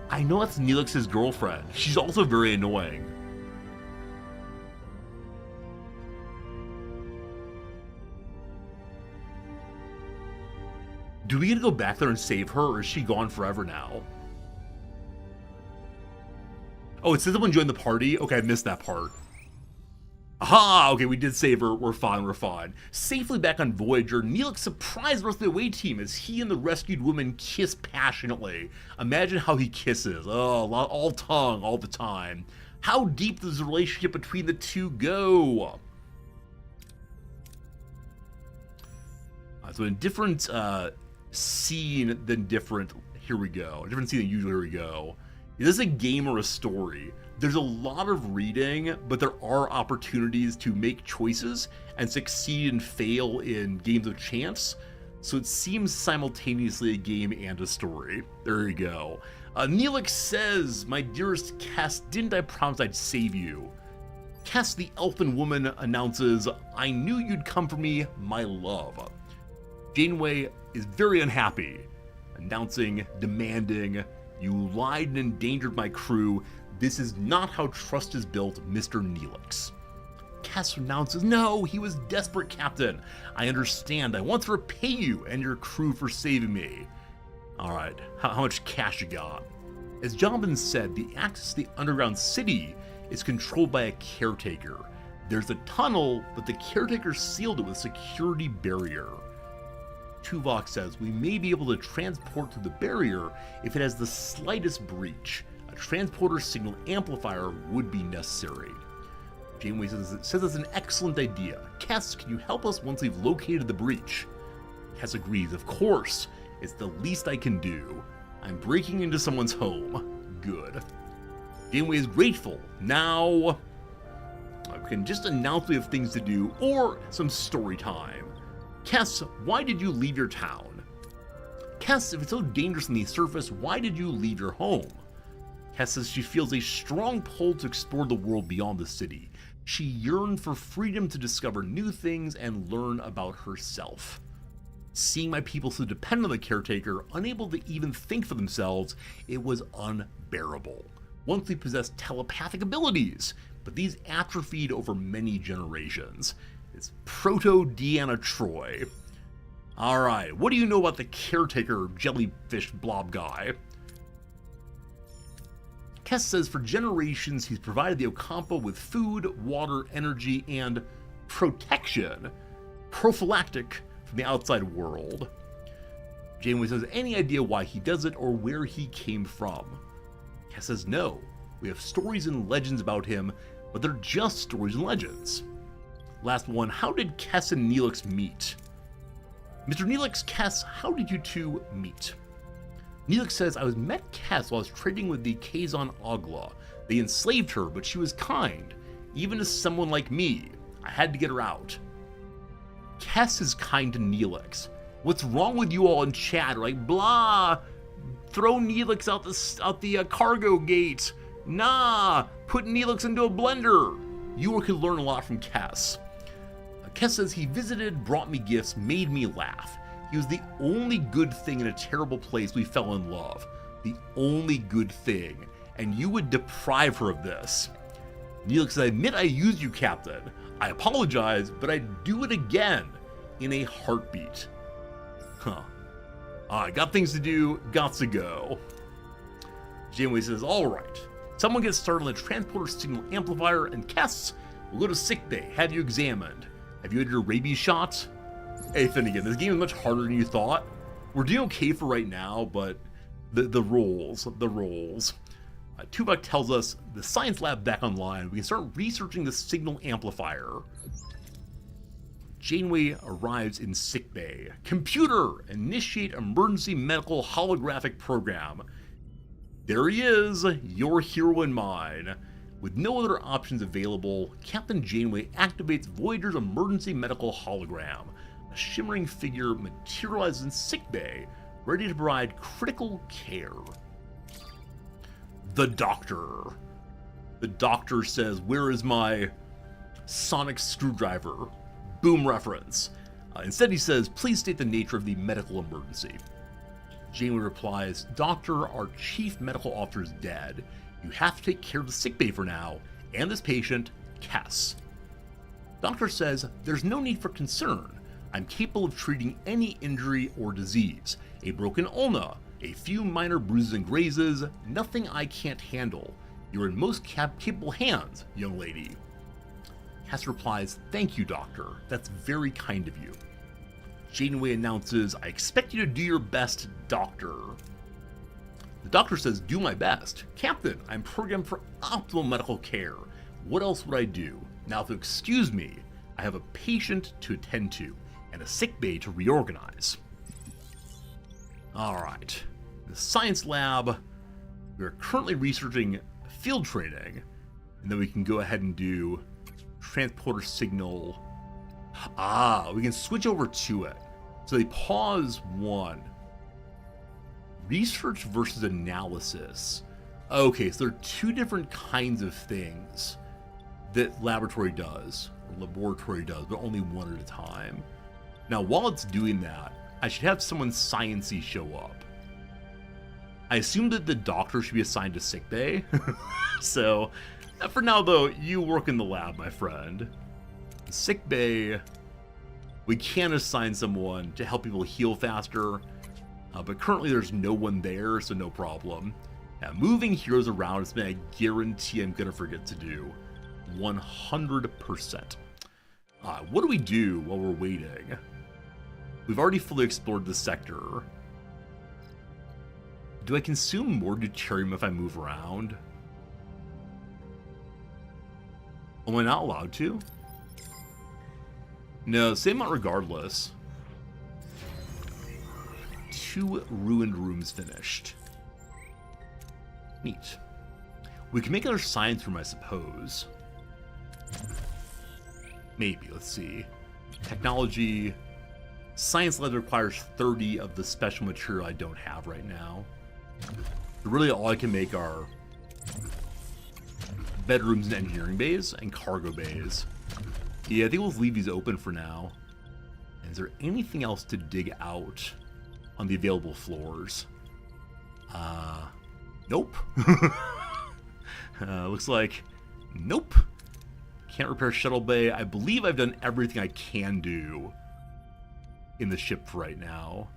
I know that's Neelix's girlfriend. She's also very annoying. Do we get to go back there and save her, or is she gone forever now? Oh, it says someone joined the party? Okay, I missed that part. Aha! Okay, we did save her. We're fine, we're fine. Safely back on Voyager, Neelix surprised the rest of the away team as he and the rescued woman kiss passionately. Imagine how he kisses. Oh, all tongue, all the time. How deep does the relationship between the two go? So in different scene than different, here we go. A different scene than usual, here we go. Is this a game or a story? There's a lot of reading, but there are opportunities to make choices and succeed and fail in games of chance. So it seems simultaneously a game and a story. There you go. Neelix says, "My dearest Kess, didn't I promise I'd save you?" Kess, the elfin woman, announces, "I knew you'd come for me, my love." Janeway is very unhappy, announcing, demanding, "You lied and endangered my crew. This is not how trust is built, Mr. Neelix." Kess announces, "No, he was desperate, Captain. I understand. I want to repay you and your crew for saving me." Alright, how much cash you got? As Jonathan said, the access to the underground city is controlled by a caretaker. There's a tunnel, but the caretaker sealed it with a security barrier. Tuvok says, "We may be able to transport through the barrier if it has the slightest breach. A transporter signal amplifier would be necessary." Janeway says it's an excellent idea. Kess, can you help us once we've located the breach? Kess agrees, "Of course. It's the least I can do. I'm breaking into someone's home." Good. Janeway is grateful. Now, we can just announce we have things to do, or some story time. Kess, why did you leave your town? Kess, if it's so dangerous on the surface, why did you leave your home? Kess says she feels a strong pull to explore the world beyond the city. She yearned for freedom to discover new things and learn about herself. Seeing my people so dependent on the caretaker, unable to even think for themselves, it was unbearable. Once we possessed telepathic abilities, but these atrophied over many generations. It's Proto-Deanna Troy. Alright, what do you know about the caretaker jellyfish blob guy? Kess says for generations he's provided the Okampa with food, water, energy, and protection. Prophylactic from the outside world. Janeway says, "Any idea why he does it or where he came from?" Kess says, "No. We have stories and legends about him, but they're just stories and legends." Last one, how did Kess and Neelix meet? Mr. Neelix, Kess, how did you two meet? Neelix says, "I met Kess while I was trading with the Kazon Ogla. They enslaved her, but she was kind. Even to someone like me, I had to get her out." Kess is kind to Neelix. What's wrong with you all in chat? Like, blah, throw Neelix out the cargo gate. Nah, put Neelix into a blender. You could learn a lot from Kess. Kess says he visited, brought me gifts, made me laugh. He was the only good thing in a terrible place. We fell in love. The only good thing. And you would deprive her of this. Neelix said, "I admit I used you, Captain. I apologize, but I'd do it again in a heartbeat." Huh. I got things to do, got to go. Janeway says, "Alright. Someone gets started on the transporter signal amplifier, and Kess We'll go to sickbay, have you examined. Have you had your rabies shots? Hey, Finnegan, this game is much harder than you thought. We're doing okay for right now, but the rolls. Tuvok tells us the science lab back online. We can start researching the signal amplifier. Janeway arrives in sickbay. Computer, initiate emergency medical holographic program. There he is, your hero and mine. With no other options available, Captain Janeway activates Voyager's emergency medical hologram. A shimmering figure materializes in sickbay, ready to provide critical care. The Doctor. The Doctor says, "Where is my sonic screwdriver?" Boom reference. Instead he says, "Please state the nature of the medical emergency." Janeway replies, "Doctor, our chief medical officer is dead. You have to take care of the sickbay for now, and this patient, Cass." Doctor says, "There's no need for concern. I'm capable of treating any injury or disease. A broken ulna, a few minor bruises and grazes, nothing I can't handle. You're in most capable hands, young lady." Cass replies, "Thank you, Doctor. That's very kind of you." Janeway announces, "I expect you to do your best, Doctor." The Doctor says, "Do my best. Captain, I'm programmed for optimal medical care. What else would I do? Now, if you'll excuse me, I have a patient to attend to and a sickbay to reorganize." Alright. The science lab. We are currently researching field training, and then we can go ahead and do transporter signal. We can switch over to it. So they pause one. Research versus analysis. Okay, so there are two different kinds of things that laboratory does, or laboratory does, but only one at a time. Now, while it's doing that, I should have someone sciencey show up. I assume that the Doctor should be assigned to sickbay. So, for now though, you work in the lab, my friend. Sickbay, we can assign someone to help people heal faster, but currently there's no one there, so no problem. Moving heroes around is something I guarantee I'm gonna forget to do. 100%. What do we do while we're waiting? We've already fully explored the sector. Do I consume more deuterium if I move around? Am I not allowed to? No, same amount regardless. 2 ruined rooms finished. Neat. We can make another science room, I suppose. Maybe, let's see. Technology. Science lab requires 30 of the special material I don't have right now. So really all I can make are bedrooms and engineering bays and cargo bays. Yeah, I think we'll leave these open for now. Is there anything else to dig out on the available floors? Nope. Looks like nope. Can't repair shuttle bay. I believe I've done everything I can do in the ship for right now.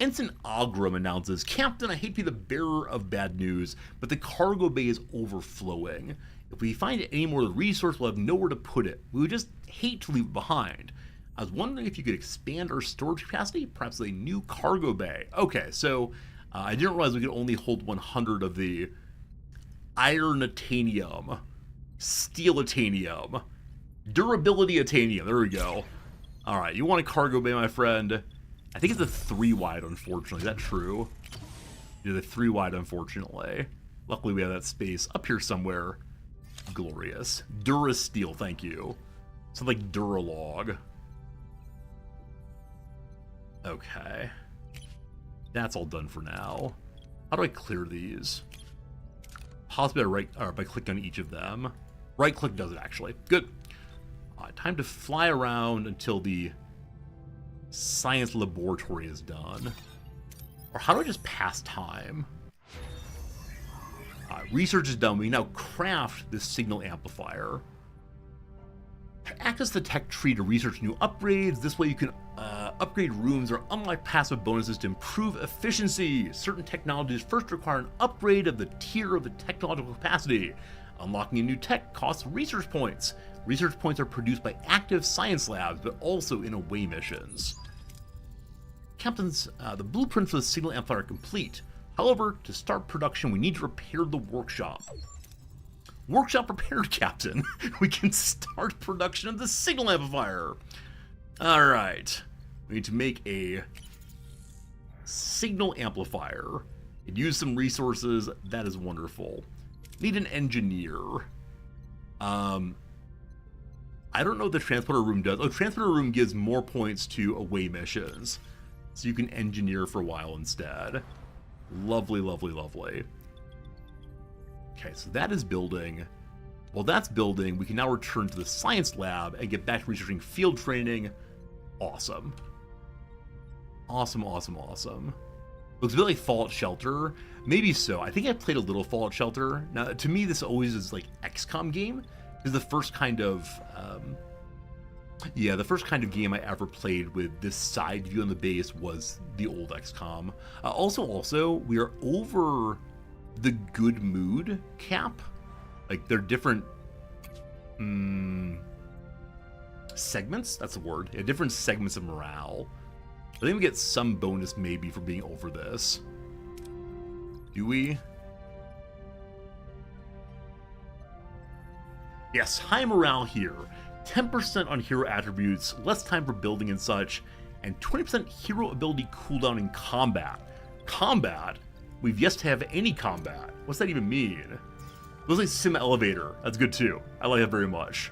Ensign Agram announces, "Captain, I hate to be the bearer of bad news, but the cargo bay is overflowing. If we find any more of the resource, we'll have nowhere to put it. We would just hate to leave it behind. I was wondering if you could expand our storage capacity, perhaps with a new cargo bay." Okay, so I didn't realize we could only hold 100 of the iron-atanium, steel-atanium, durability-atanium. There we go. All right, you want a cargo bay, my friend? I think it's a 3-wide, unfortunately. Is that true? Yeah, the 3-wide, unfortunately. Luckily, we have that space up here somewhere. Glorious. Durasteel, thank you. Sounds like Duralog. Okay. That's all done for now. How do I clear these? Possibly by clicking on each of them. Right click does it, actually. Good. Time to fly around until the science laboratory is done. Or how do I just pass time? Research is done. We can now craft this signal amplifier. Access the tech tree to research new upgrades. This way you can upgrade rooms or unlock passive bonuses to improve efficiency. Certain technologies first require an upgrade of the tier of the technological capacity. Unlocking a new tech costs research points. Research points are produced by active science labs, but also in away missions. Captain's, the blueprints for the signal amplifier are complete. However, to start production, we need to repair the workshop. Workshop repaired, Captain. We can start production of the signal amplifier. Alright. We need to make a signal amplifier and use some resources. That is wonderful. Need an engineer. I don't know what the transporter room does. Oh, transporter room gives more points to away missions. So you can engineer for a while instead. Lovely, lovely, lovely. Okay, so that is building. While that's building, we can now return to the science lab and get back to researching field training. Awesome. Awesome, awesome, awesome. Looks a bit like Fallout Shelter. Maybe so. I think I played a little Fallout Shelter. Now, to me, this always is like XCOM game. This is the first kind of, the first kind of game I ever played with this side view on the base was the old XCOM. Also, we are over the good mood cap. Like, they're different segments. That's the word. Yeah, different segments of morale. I think we get some bonus maybe for being over this. Do we? Yes, high morale here. 10% on hero attributes, less time for building and such, and 20% hero ability cooldown in combat. Combat? We've yet to have any combat. What's that even mean? Looks like Sim Elevator. That's good too. I like that very much.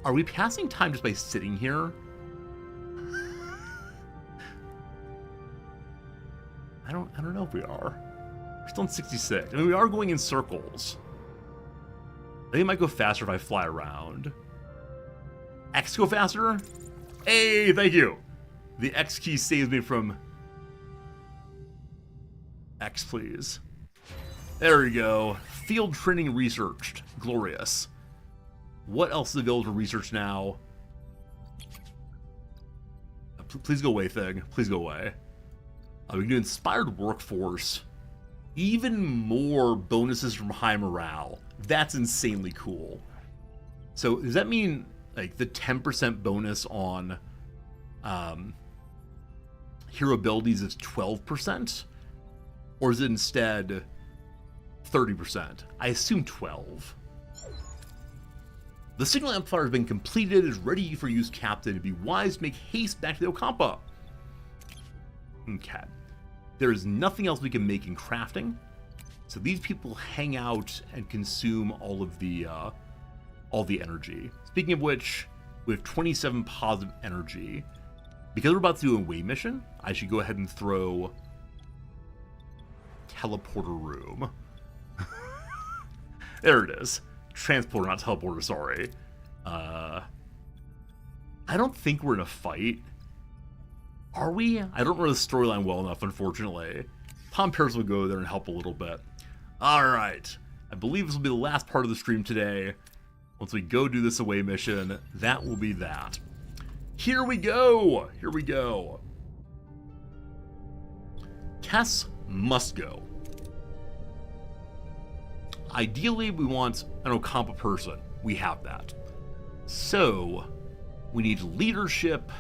Are we passing time just by sitting here? I don't know if we are. We're still in 66. I mean, we are going in circles. I think it might go faster if I fly around. X go faster? Hey, thank you. The X key saves me from... X, please. There we go. Field training researched. Glorious. What else is available to research now? Please go away, thing. Please go away. We can do inspired workforce. Even more bonuses from high morale. That's insanely cool. So does that mean like the 10% bonus on hero abilities is 12%? Or is it instead 30%? I assume 12. The signal amplifier has been completed, is ready for use, Captain. It'd be wise to make haste back to the Ocampa. Okay. There is nothing else we can make in crafting. So these people hang out and consume all the energy. Speaking of which, we have 27 positive energy. Because we're about to do a away mission, I should go ahead and throw teleporter room. There it is. Transporter, not teleporter, sorry. I don't think we're in a fight. Are we? I don't know the storyline well enough, unfortunately. Tom Paris will go there and help a little bit. Alright. I believe this will be the last part of the stream today. Once we go do this away mission, that will be that. Here we go! Here we go. Tess must go. Ideally, we want an Ocampa person. We have that. So, we need leadership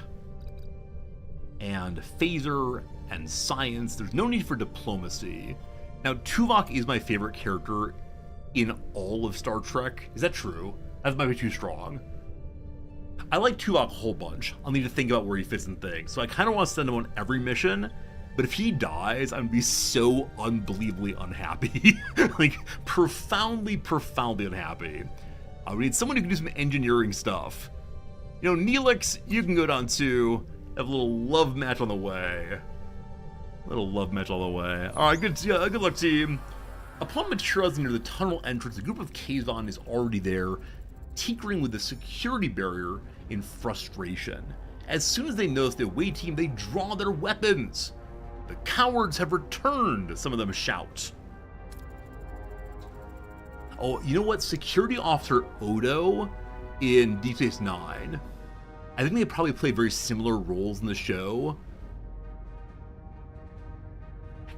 and phaser and science. There's no need for diplomacy. Now, Tuvok is my favorite character in all of Star Trek. Is that true? That might be too strong. I like Tuvok a whole bunch. I'll need to think about where he fits in things. So I kind of want to send him on every mission. But if he dies, I'm going to be so unbelievably unhappy. Like, profoundly, profoundly unhappy. We need someone who can do some engineering stuff. You know, Neelix, you can go down too. Have a little love match on the way. A little love match on the way. Alright, good luck, team. Upon materializing near the tunnel entrance, a group of Kazon is already there, tinkering with the security barrier in frustration. As soon as they notice the away team, they draw their weapons. The cowards have returned, some of them shout. Oh, you know what? Security Officer Odo in Deep Space Nine. I think they probably play very similar roles in the show.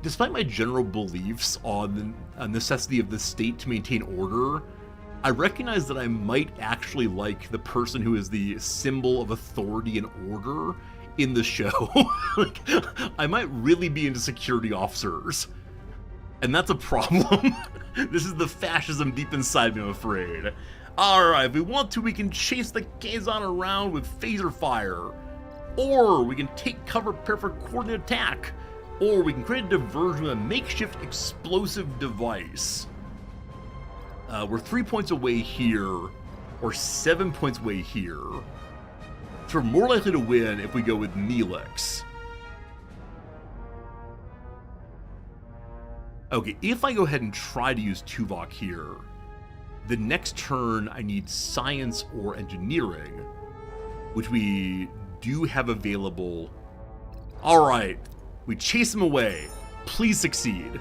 Despite my general beliefs on the necessity of the state to maintain order, I recognize that I might actually like the person who is the symbol of authority and order in the show. Like, I might really be into security officers. And that's a problem. This is the fascism deep inside me, I'm afraid. Alright, if we want to, we can chase the Kazon around with phaser fire. Or we can take cover, prepare for coordinated attack. Or we can create a diversion with a makeshift explosive device. We're 3 points away here, or 7 points away here. So we're more likely to win if we go with Neelix. Okay, if I go ahead and try to use Tuvok here, the next turn I need science or engineering, which we do have available. Alright, we chase him away. Please succeed.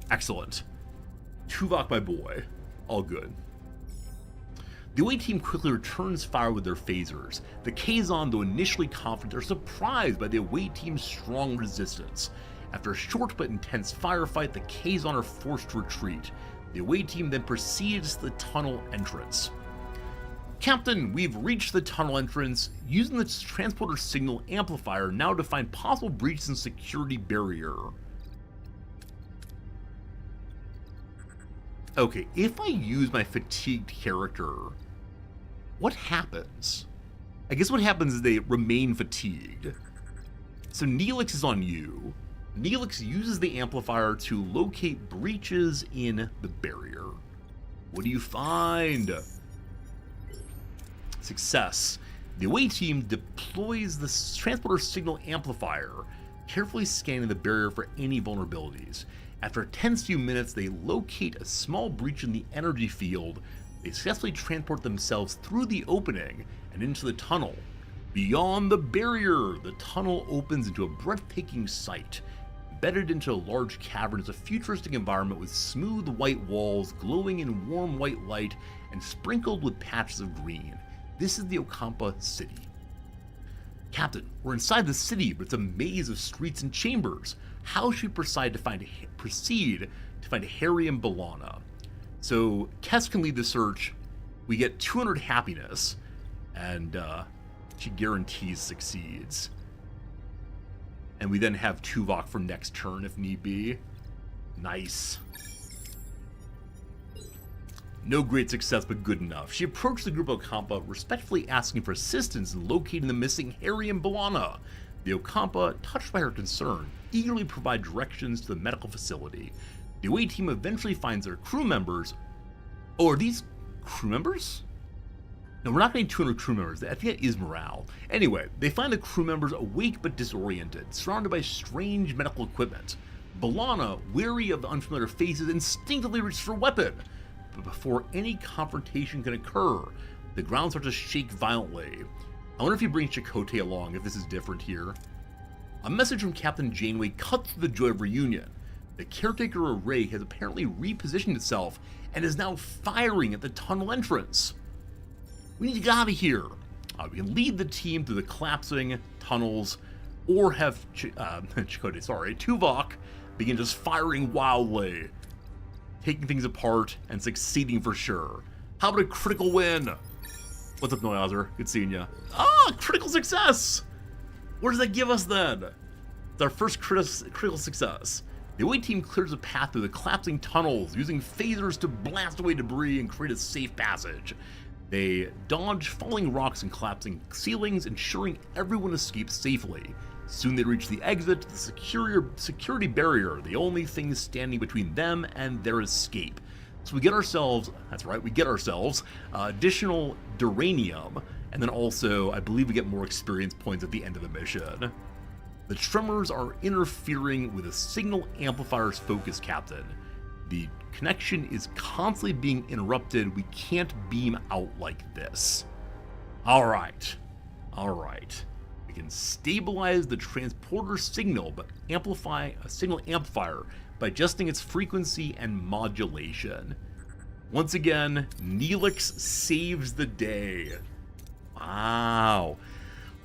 Excellent. Tuvok, my boy. All good. The away team quickly returns fire with their phasers. The Kazon, though initially confident, are surprised by the away team's strong resistance. After a short but intense firefight, the Kazon are forced to retreat. The away team then proceeds to the tunnel entrance. Captain, we've reached the tunnel entrance, using the transporter signal amplifier now to find possible breaches in security barrier. Okay, if I use my fatigued character, what happens? I guess what happens is they remain fatigued. So Neelix is on you. Neelix uses the amplifier to locate breaches in the barrier. What do you find? Success. The away team deploys the transporter signal amplifier, carefully scanning the barrier for any vulnerabilities. After a tense few minutes, they locate a small breach in the energy field. They successfully transport themselves through the opening and into the tunnel. Beyond the barrier, the tunnel opens into a breathtaking sight. Embedded into a large cavern is a futuristic environment with smooth white walls glowing in warm white light and sprinkled with patches of green. This is the Ocampa city. Captain, we're inside the city, but it's a maze of streets and chambers. How should we proceed to find Harry and B'Elanna? So Kes can lead the search. We get 200 happiness, and she guarantees succeeds. And we then have Tuvok for next turn if need be. Nice. No great success, but good enough. She approached the group of Ocampa, respectfully asking for assistance in locating the missing Harry and B'Elanna. The Ocampa, touched by her concern, eagerly provide directions to the medical facility. The away team eventually finds their crew members. Oh, are these crew members? No, we're not getting 200 crew members. I think that is morale. Anyway, they find the crew members awake but disoriented, surrounded by strange medical equipment. B'Elanna, wary of the unfamiliar faces, instinctively reaches for a weapon. But before any confrontation can occur, the ground starts to shake violently. I wonder if he brings Chakotay along, if this is different here. A message from Captain Janeway cuts through the joy of reunion. The caretaker array has apparently repositioned itself and is now firing at the tunnel entrance. We need to get out of here. We can lead the team through the collapsing tunnels, or have Tuvok begin just firing wildly, taking things apart and succeeding for sure. How about a critical win? What's up, Noyazer? Good seeing ya. Ah, critical success! What does that give us then? It's our first critical success. The away team clears a path through the collapsing tunnels, using phasers to blast away debris and create a safe passage. They dodge falling rocks and collapsing ceilings, ensuring everyone escapes safely. Soon they reach the exit, the security barrier, the only thing standing between them and their escape. So we get ourselves, that's right, additional duranium, and then also, I believe we get more experience points at the end of the mission. The tremors are interfering with the signal amplifier's focus, Captain. The connection is constantly being interrupted. We can't beam out like this. Alright. We can stabilize the transporter signal, but amplify a signal amplifier by adjusting its frequency and modulation. Once again, Neelix saves the day. Wow.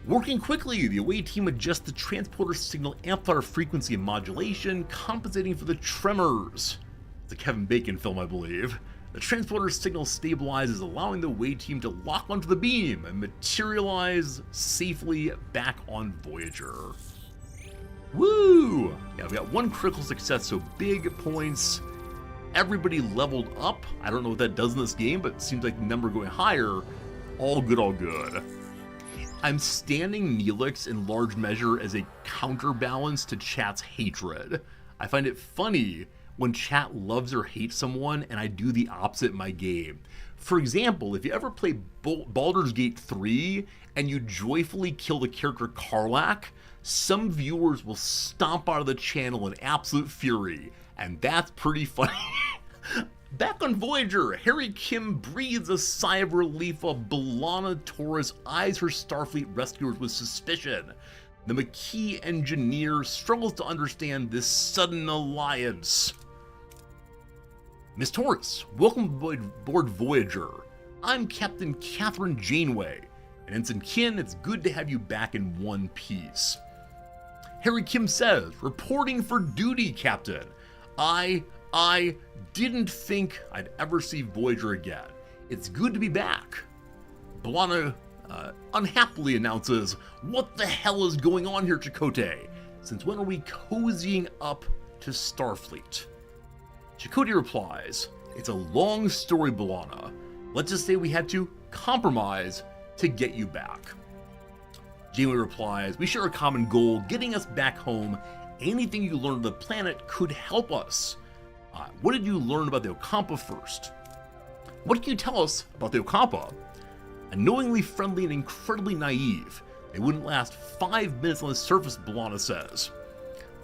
Working quickly, the away team adjusts the transporter signal amplifier frequency and modulation, compensating for the tremors. It's a Kevin Bacon film, I believe. The transporter signal stabilizes, allowing the away team to lock onto the beam and materialize safely back on Voyager. Woo! Yeah, we got one critical success, so big points. Everybody leveled up. I don't know what that does in this game, but it seems like the number going higher. All good, all good. I'm standing Neelix in large measure as a counterbalance to chat's hatred. I find it funny when chat loves or hates someone and I do the opposite in my game. For example, if you ever play Baldur's Gate 3 and you joyfully kill the character Karlach, some viewers will stomp out of the channel in absolute fury, and that's pretty funny. Back on Voyager, Harry Kim breathes a sigh of relief while B'Elanna Torres eyes her Starfleet rescuers with suspicion. The Maquis engineer struggles to understand this sudden alliance. Miss Torres, welcome aboard Voyager. I'm Captain Catherine Janeway, and Ensign Kin, it's good to have you back in one piece. Harry Kim says, reporting for duty, Captain. I didn't think I'd ever see Voyager again. It's good to be back. B'Elanna unhappily announces, what the hell is going on here, Chakotay? Since when are we cozying up to Starfleet? Chakotay replies, it's a long story, B'Elanna. Let's just say we had to compromise to get you back. Janeway replies, we share a common goal, getting us back home. Anything you learn of the planet could help us. What did you learn about the Ocampa first? What can you tell us about the Ocampa? Annoyingly friendly and incredibly naive. They wouldn't last 5 minutes on the surface, B'Elanna says.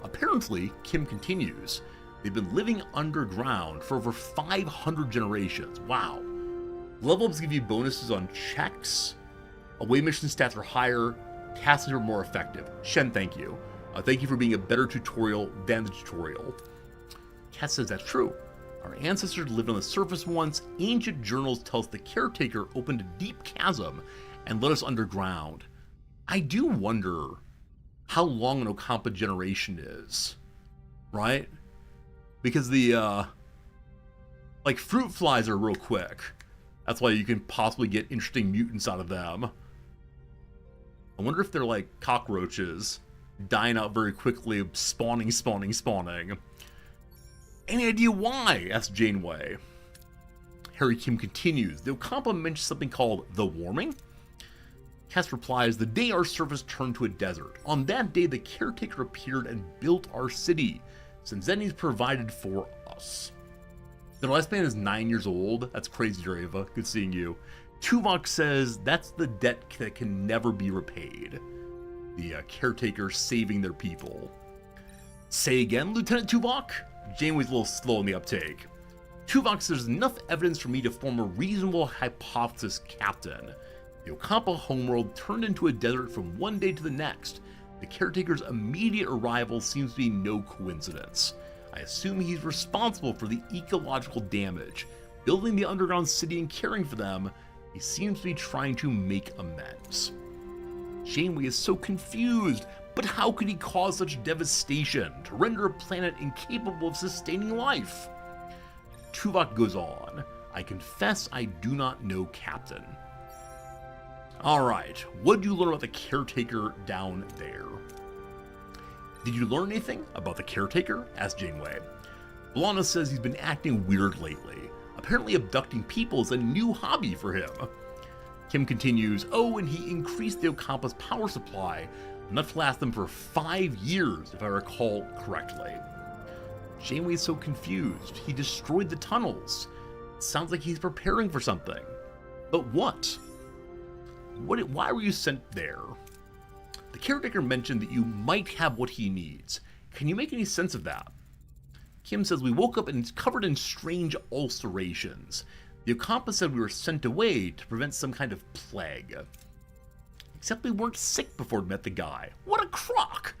Apparently, Kim continues, they've been living underground for over 500 generations. Wow. Level ups give you bonuses on checks. Away mission stats are higher. Tasks are more effective. Shen, thank you. Thank you for being a better tutorial than the tutorial. Kat says that's true. Our ancestors lived on the surface once. Ancient journals tell us the caretaker opened a deep chasm and led us underground. I do wonder how long an Ocampa generation is, right? Because the, like, fruit flies are real quick. That's why you can possibly get interesting mutants out of them. I wonder if they're like cockroaches, dying out very quickly, spawning. Any idea why? Asked Janeway. Harry Kim continues, the Ocampa mentions something called the warming. Cass replies, the day our surface turned to a desert. On that day, the caretaker appeared and built our city. Since then, he's provided for us. The lifespan is 9 years old. That's crazy, Dreva. Good seeing you. Tuvok says that's the debt that can never be repaid. The caretaker saving their people. Say again, Lieutenant Tuvok? Janeway's a little slow in the uptake. Tuvok says there's enough evidence for me to form a reasonable hypothesis, Captain. The Ocampa homeworld turned into a desert from one day to the next. The caretaker's immediate arrival seems to be no coincidence. I assume he's responsible for the ecological damage. Building the underground city and caring for them, he seems to be trying to make amends. Janeway is so confused, but how could he cause such devastation to render a planet incapable of sustaining life? Tuvok goes on, I confess I do not know, Captain. Alright, what did you learn about the caretaker down there? Did you learn anything about the caretaker? Asked Janeway. B'Elanna says he's been acting weird lately. Apparently abducting people is a new hobby for him. Kim continues, oh, and he increased the Ocampa's power supply, enough to last them for 5 years, if I recall correctly. Janeway is so confused. He destroyed the tunnels. It sounds like he's preparing for something. But what? Why were you sent there? The caretaker mentioned that you might have what he needs. Can you make any sense of that? Kim says we woke up and it's covered in strange ulcerations. The Ocampa said we were sent away to prevent some kind of plague. Except we weren't sick before we met the guy. What a crock!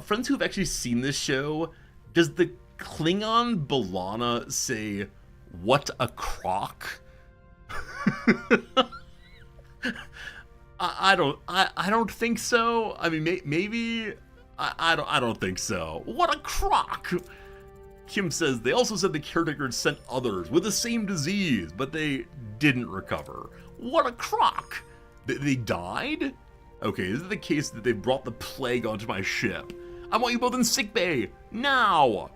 Friends who have actually seen this show, does the Klingon B'Elanna say, what a crock? I don't think so. I mean, maybe. I don't think so. What a crock! Kim says they also said the caretaker had sent others with the same disease, but they didn't recover. What a crock! They died? Okay, is it the case that they brought the plague onto my ship? I want you both in sickbay, now!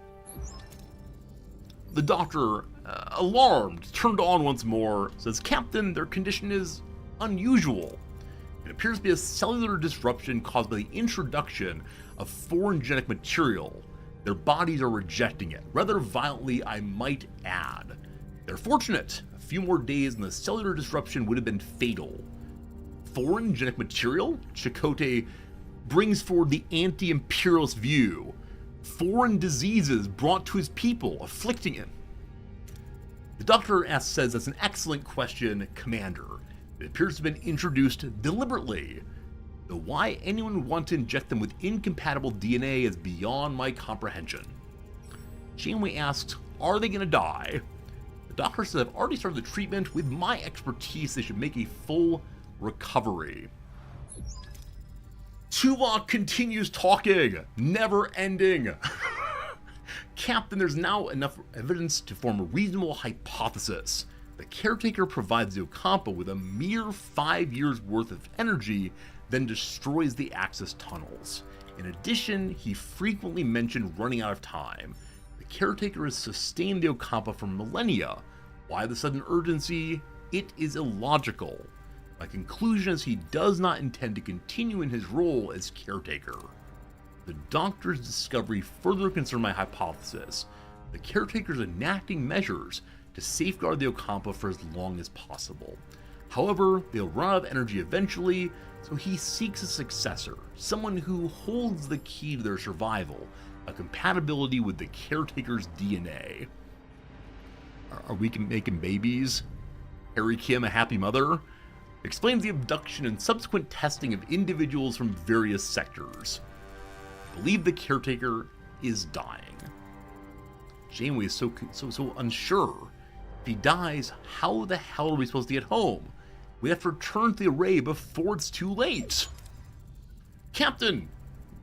The doctor, alarmed, turned on once more, says, Captain, their condition is unusual. It appears to be a cellular disruption caused by the introduction of foreign genetic material. Their bodies are rejecting it, rather violently, I might add. They're fortunate. A few more days and the cellular disruption would have been fatal. Foreign genetic material? Chakotay brings forward the anti-imperialist view. Foreign diseases brought to his people, afflicting him. The doctor says that's an excellent question, Commander. It appears to have been introduced deliberately. Though why anyone would want to inject them with incompatible DNA is beyond my comprehension. Janeway asks, are they gonna die? The doctor says I've already started the treatment. With my expertise, they should make a full recovery. Tuvok continues talking, never ending. Captain, there's now enough evidence to form a reasonable hypothesis. The caretaker provides the Ocampa with a mere 5 years worth of energy, then destroys the Axis tunnels. In addition, he frequently mentioned running out of time. The caretaker has sustained the Ocampa for millennia. Why the sudden urgency? It is illogical. My conclusion is he does not intend to continue in his role as caretaker. The doctor's discovery further confirmed my hypothesis. The caretaker is enacting measures to safeguard the Ocampa for as long as possible. However, they'll run out of energy eventually, so he seeks a successor, someone who holds the key to their survival, a compatibility with the caretaker's DNA. Are we making babies? Harry Kim, a happy mother? Explains the abduction and subsequent testing of individuals from various sectors. Believe the caretaker is dying. Janeway is so unsure. If he dies, how the hell are we supposed to get home? We have to return to the array before it's too late. Captain,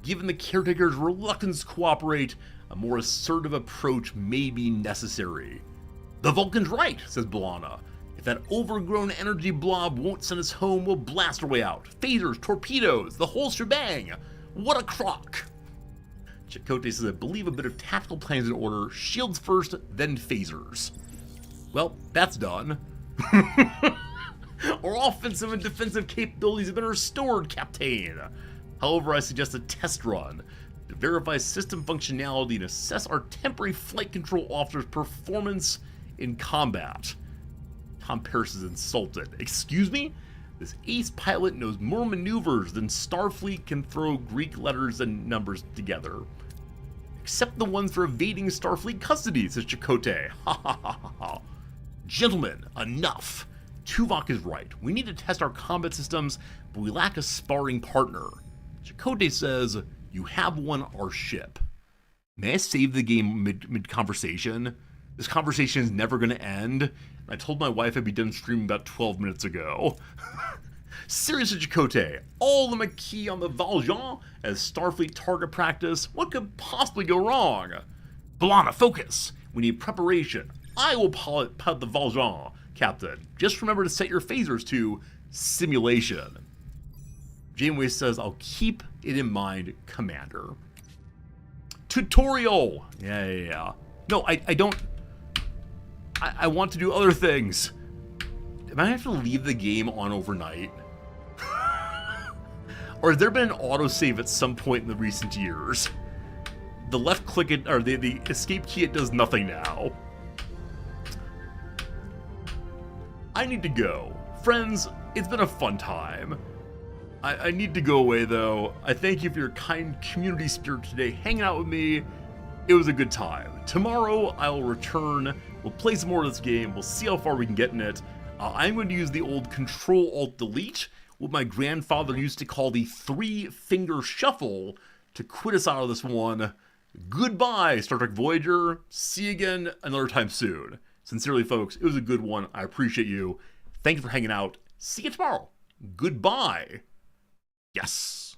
given the caretaker's reluctance to cooperate, a more assertive approach may be necessary. The Vulcan's right, says B'Elanna. If that overgrown energy blob won't send us home, we'll blast our way out. Phasers, torpedoes, the whole shebang. What a crock. Chakotay says, I believe a bit of tactical plans in order. Shields first, then phasers. Well, that's done. Our offensive and defensive capabilities have been restored, Captain. However, I suggest a test run to verify system functionality and assess our temporary flight control officer's performance in combat. Tom Paris is insulted. Excuse me? This ace pilot knows more maneuvers than Starfleet can throw Greek letters and numbers together. Except the ones for evading Starfleet custody, says Chakotay. Ha ha ha ha ha. Gentlemen, enough. Tuvok is right. We need to test our combat systems, but we lack a sparring partner. Chakotay says, you have one, our ship. May I save the game mid-conversation? This conversation is never going to end. I told my wife I'd be done streaming about 12 minutes ago. Seriously, Chakotay, all the Maquis on the Voyager as Starfleet target practice? What could possibly go wrong? B'Elanna, focus. We need preparation. I will pilot the Voyager, Captain. Just remember to set your phasers to simulation. Janeway says, I'll keep it in mind, Commander. Tutorial! Yeah. No, I don't... I want to do other things. Am I gonna have to leave the game on overnight? Or has there been an autosave at some point in the recent years? The left click it, or the escape key, it does nothing now. I need to go. Friends, it's been a fun time. I need to go away though. I thank you for your kind community spirit today, hanging out with me. It was a good time. Tomorrow I will return. We'll play some more of this game. We'll see how far we can get in it. I'm going to use the old Control-Alt-Delete, what my grandfather used to call the 3-finger shuffle, to quit us out of this one. Goodbye, Star Trek Voyager. See you again another time soon. Sincerely, folks, it was a good one. I appreciate you. Thank you for hanging out. See you tomorrow. goodbye. Yes.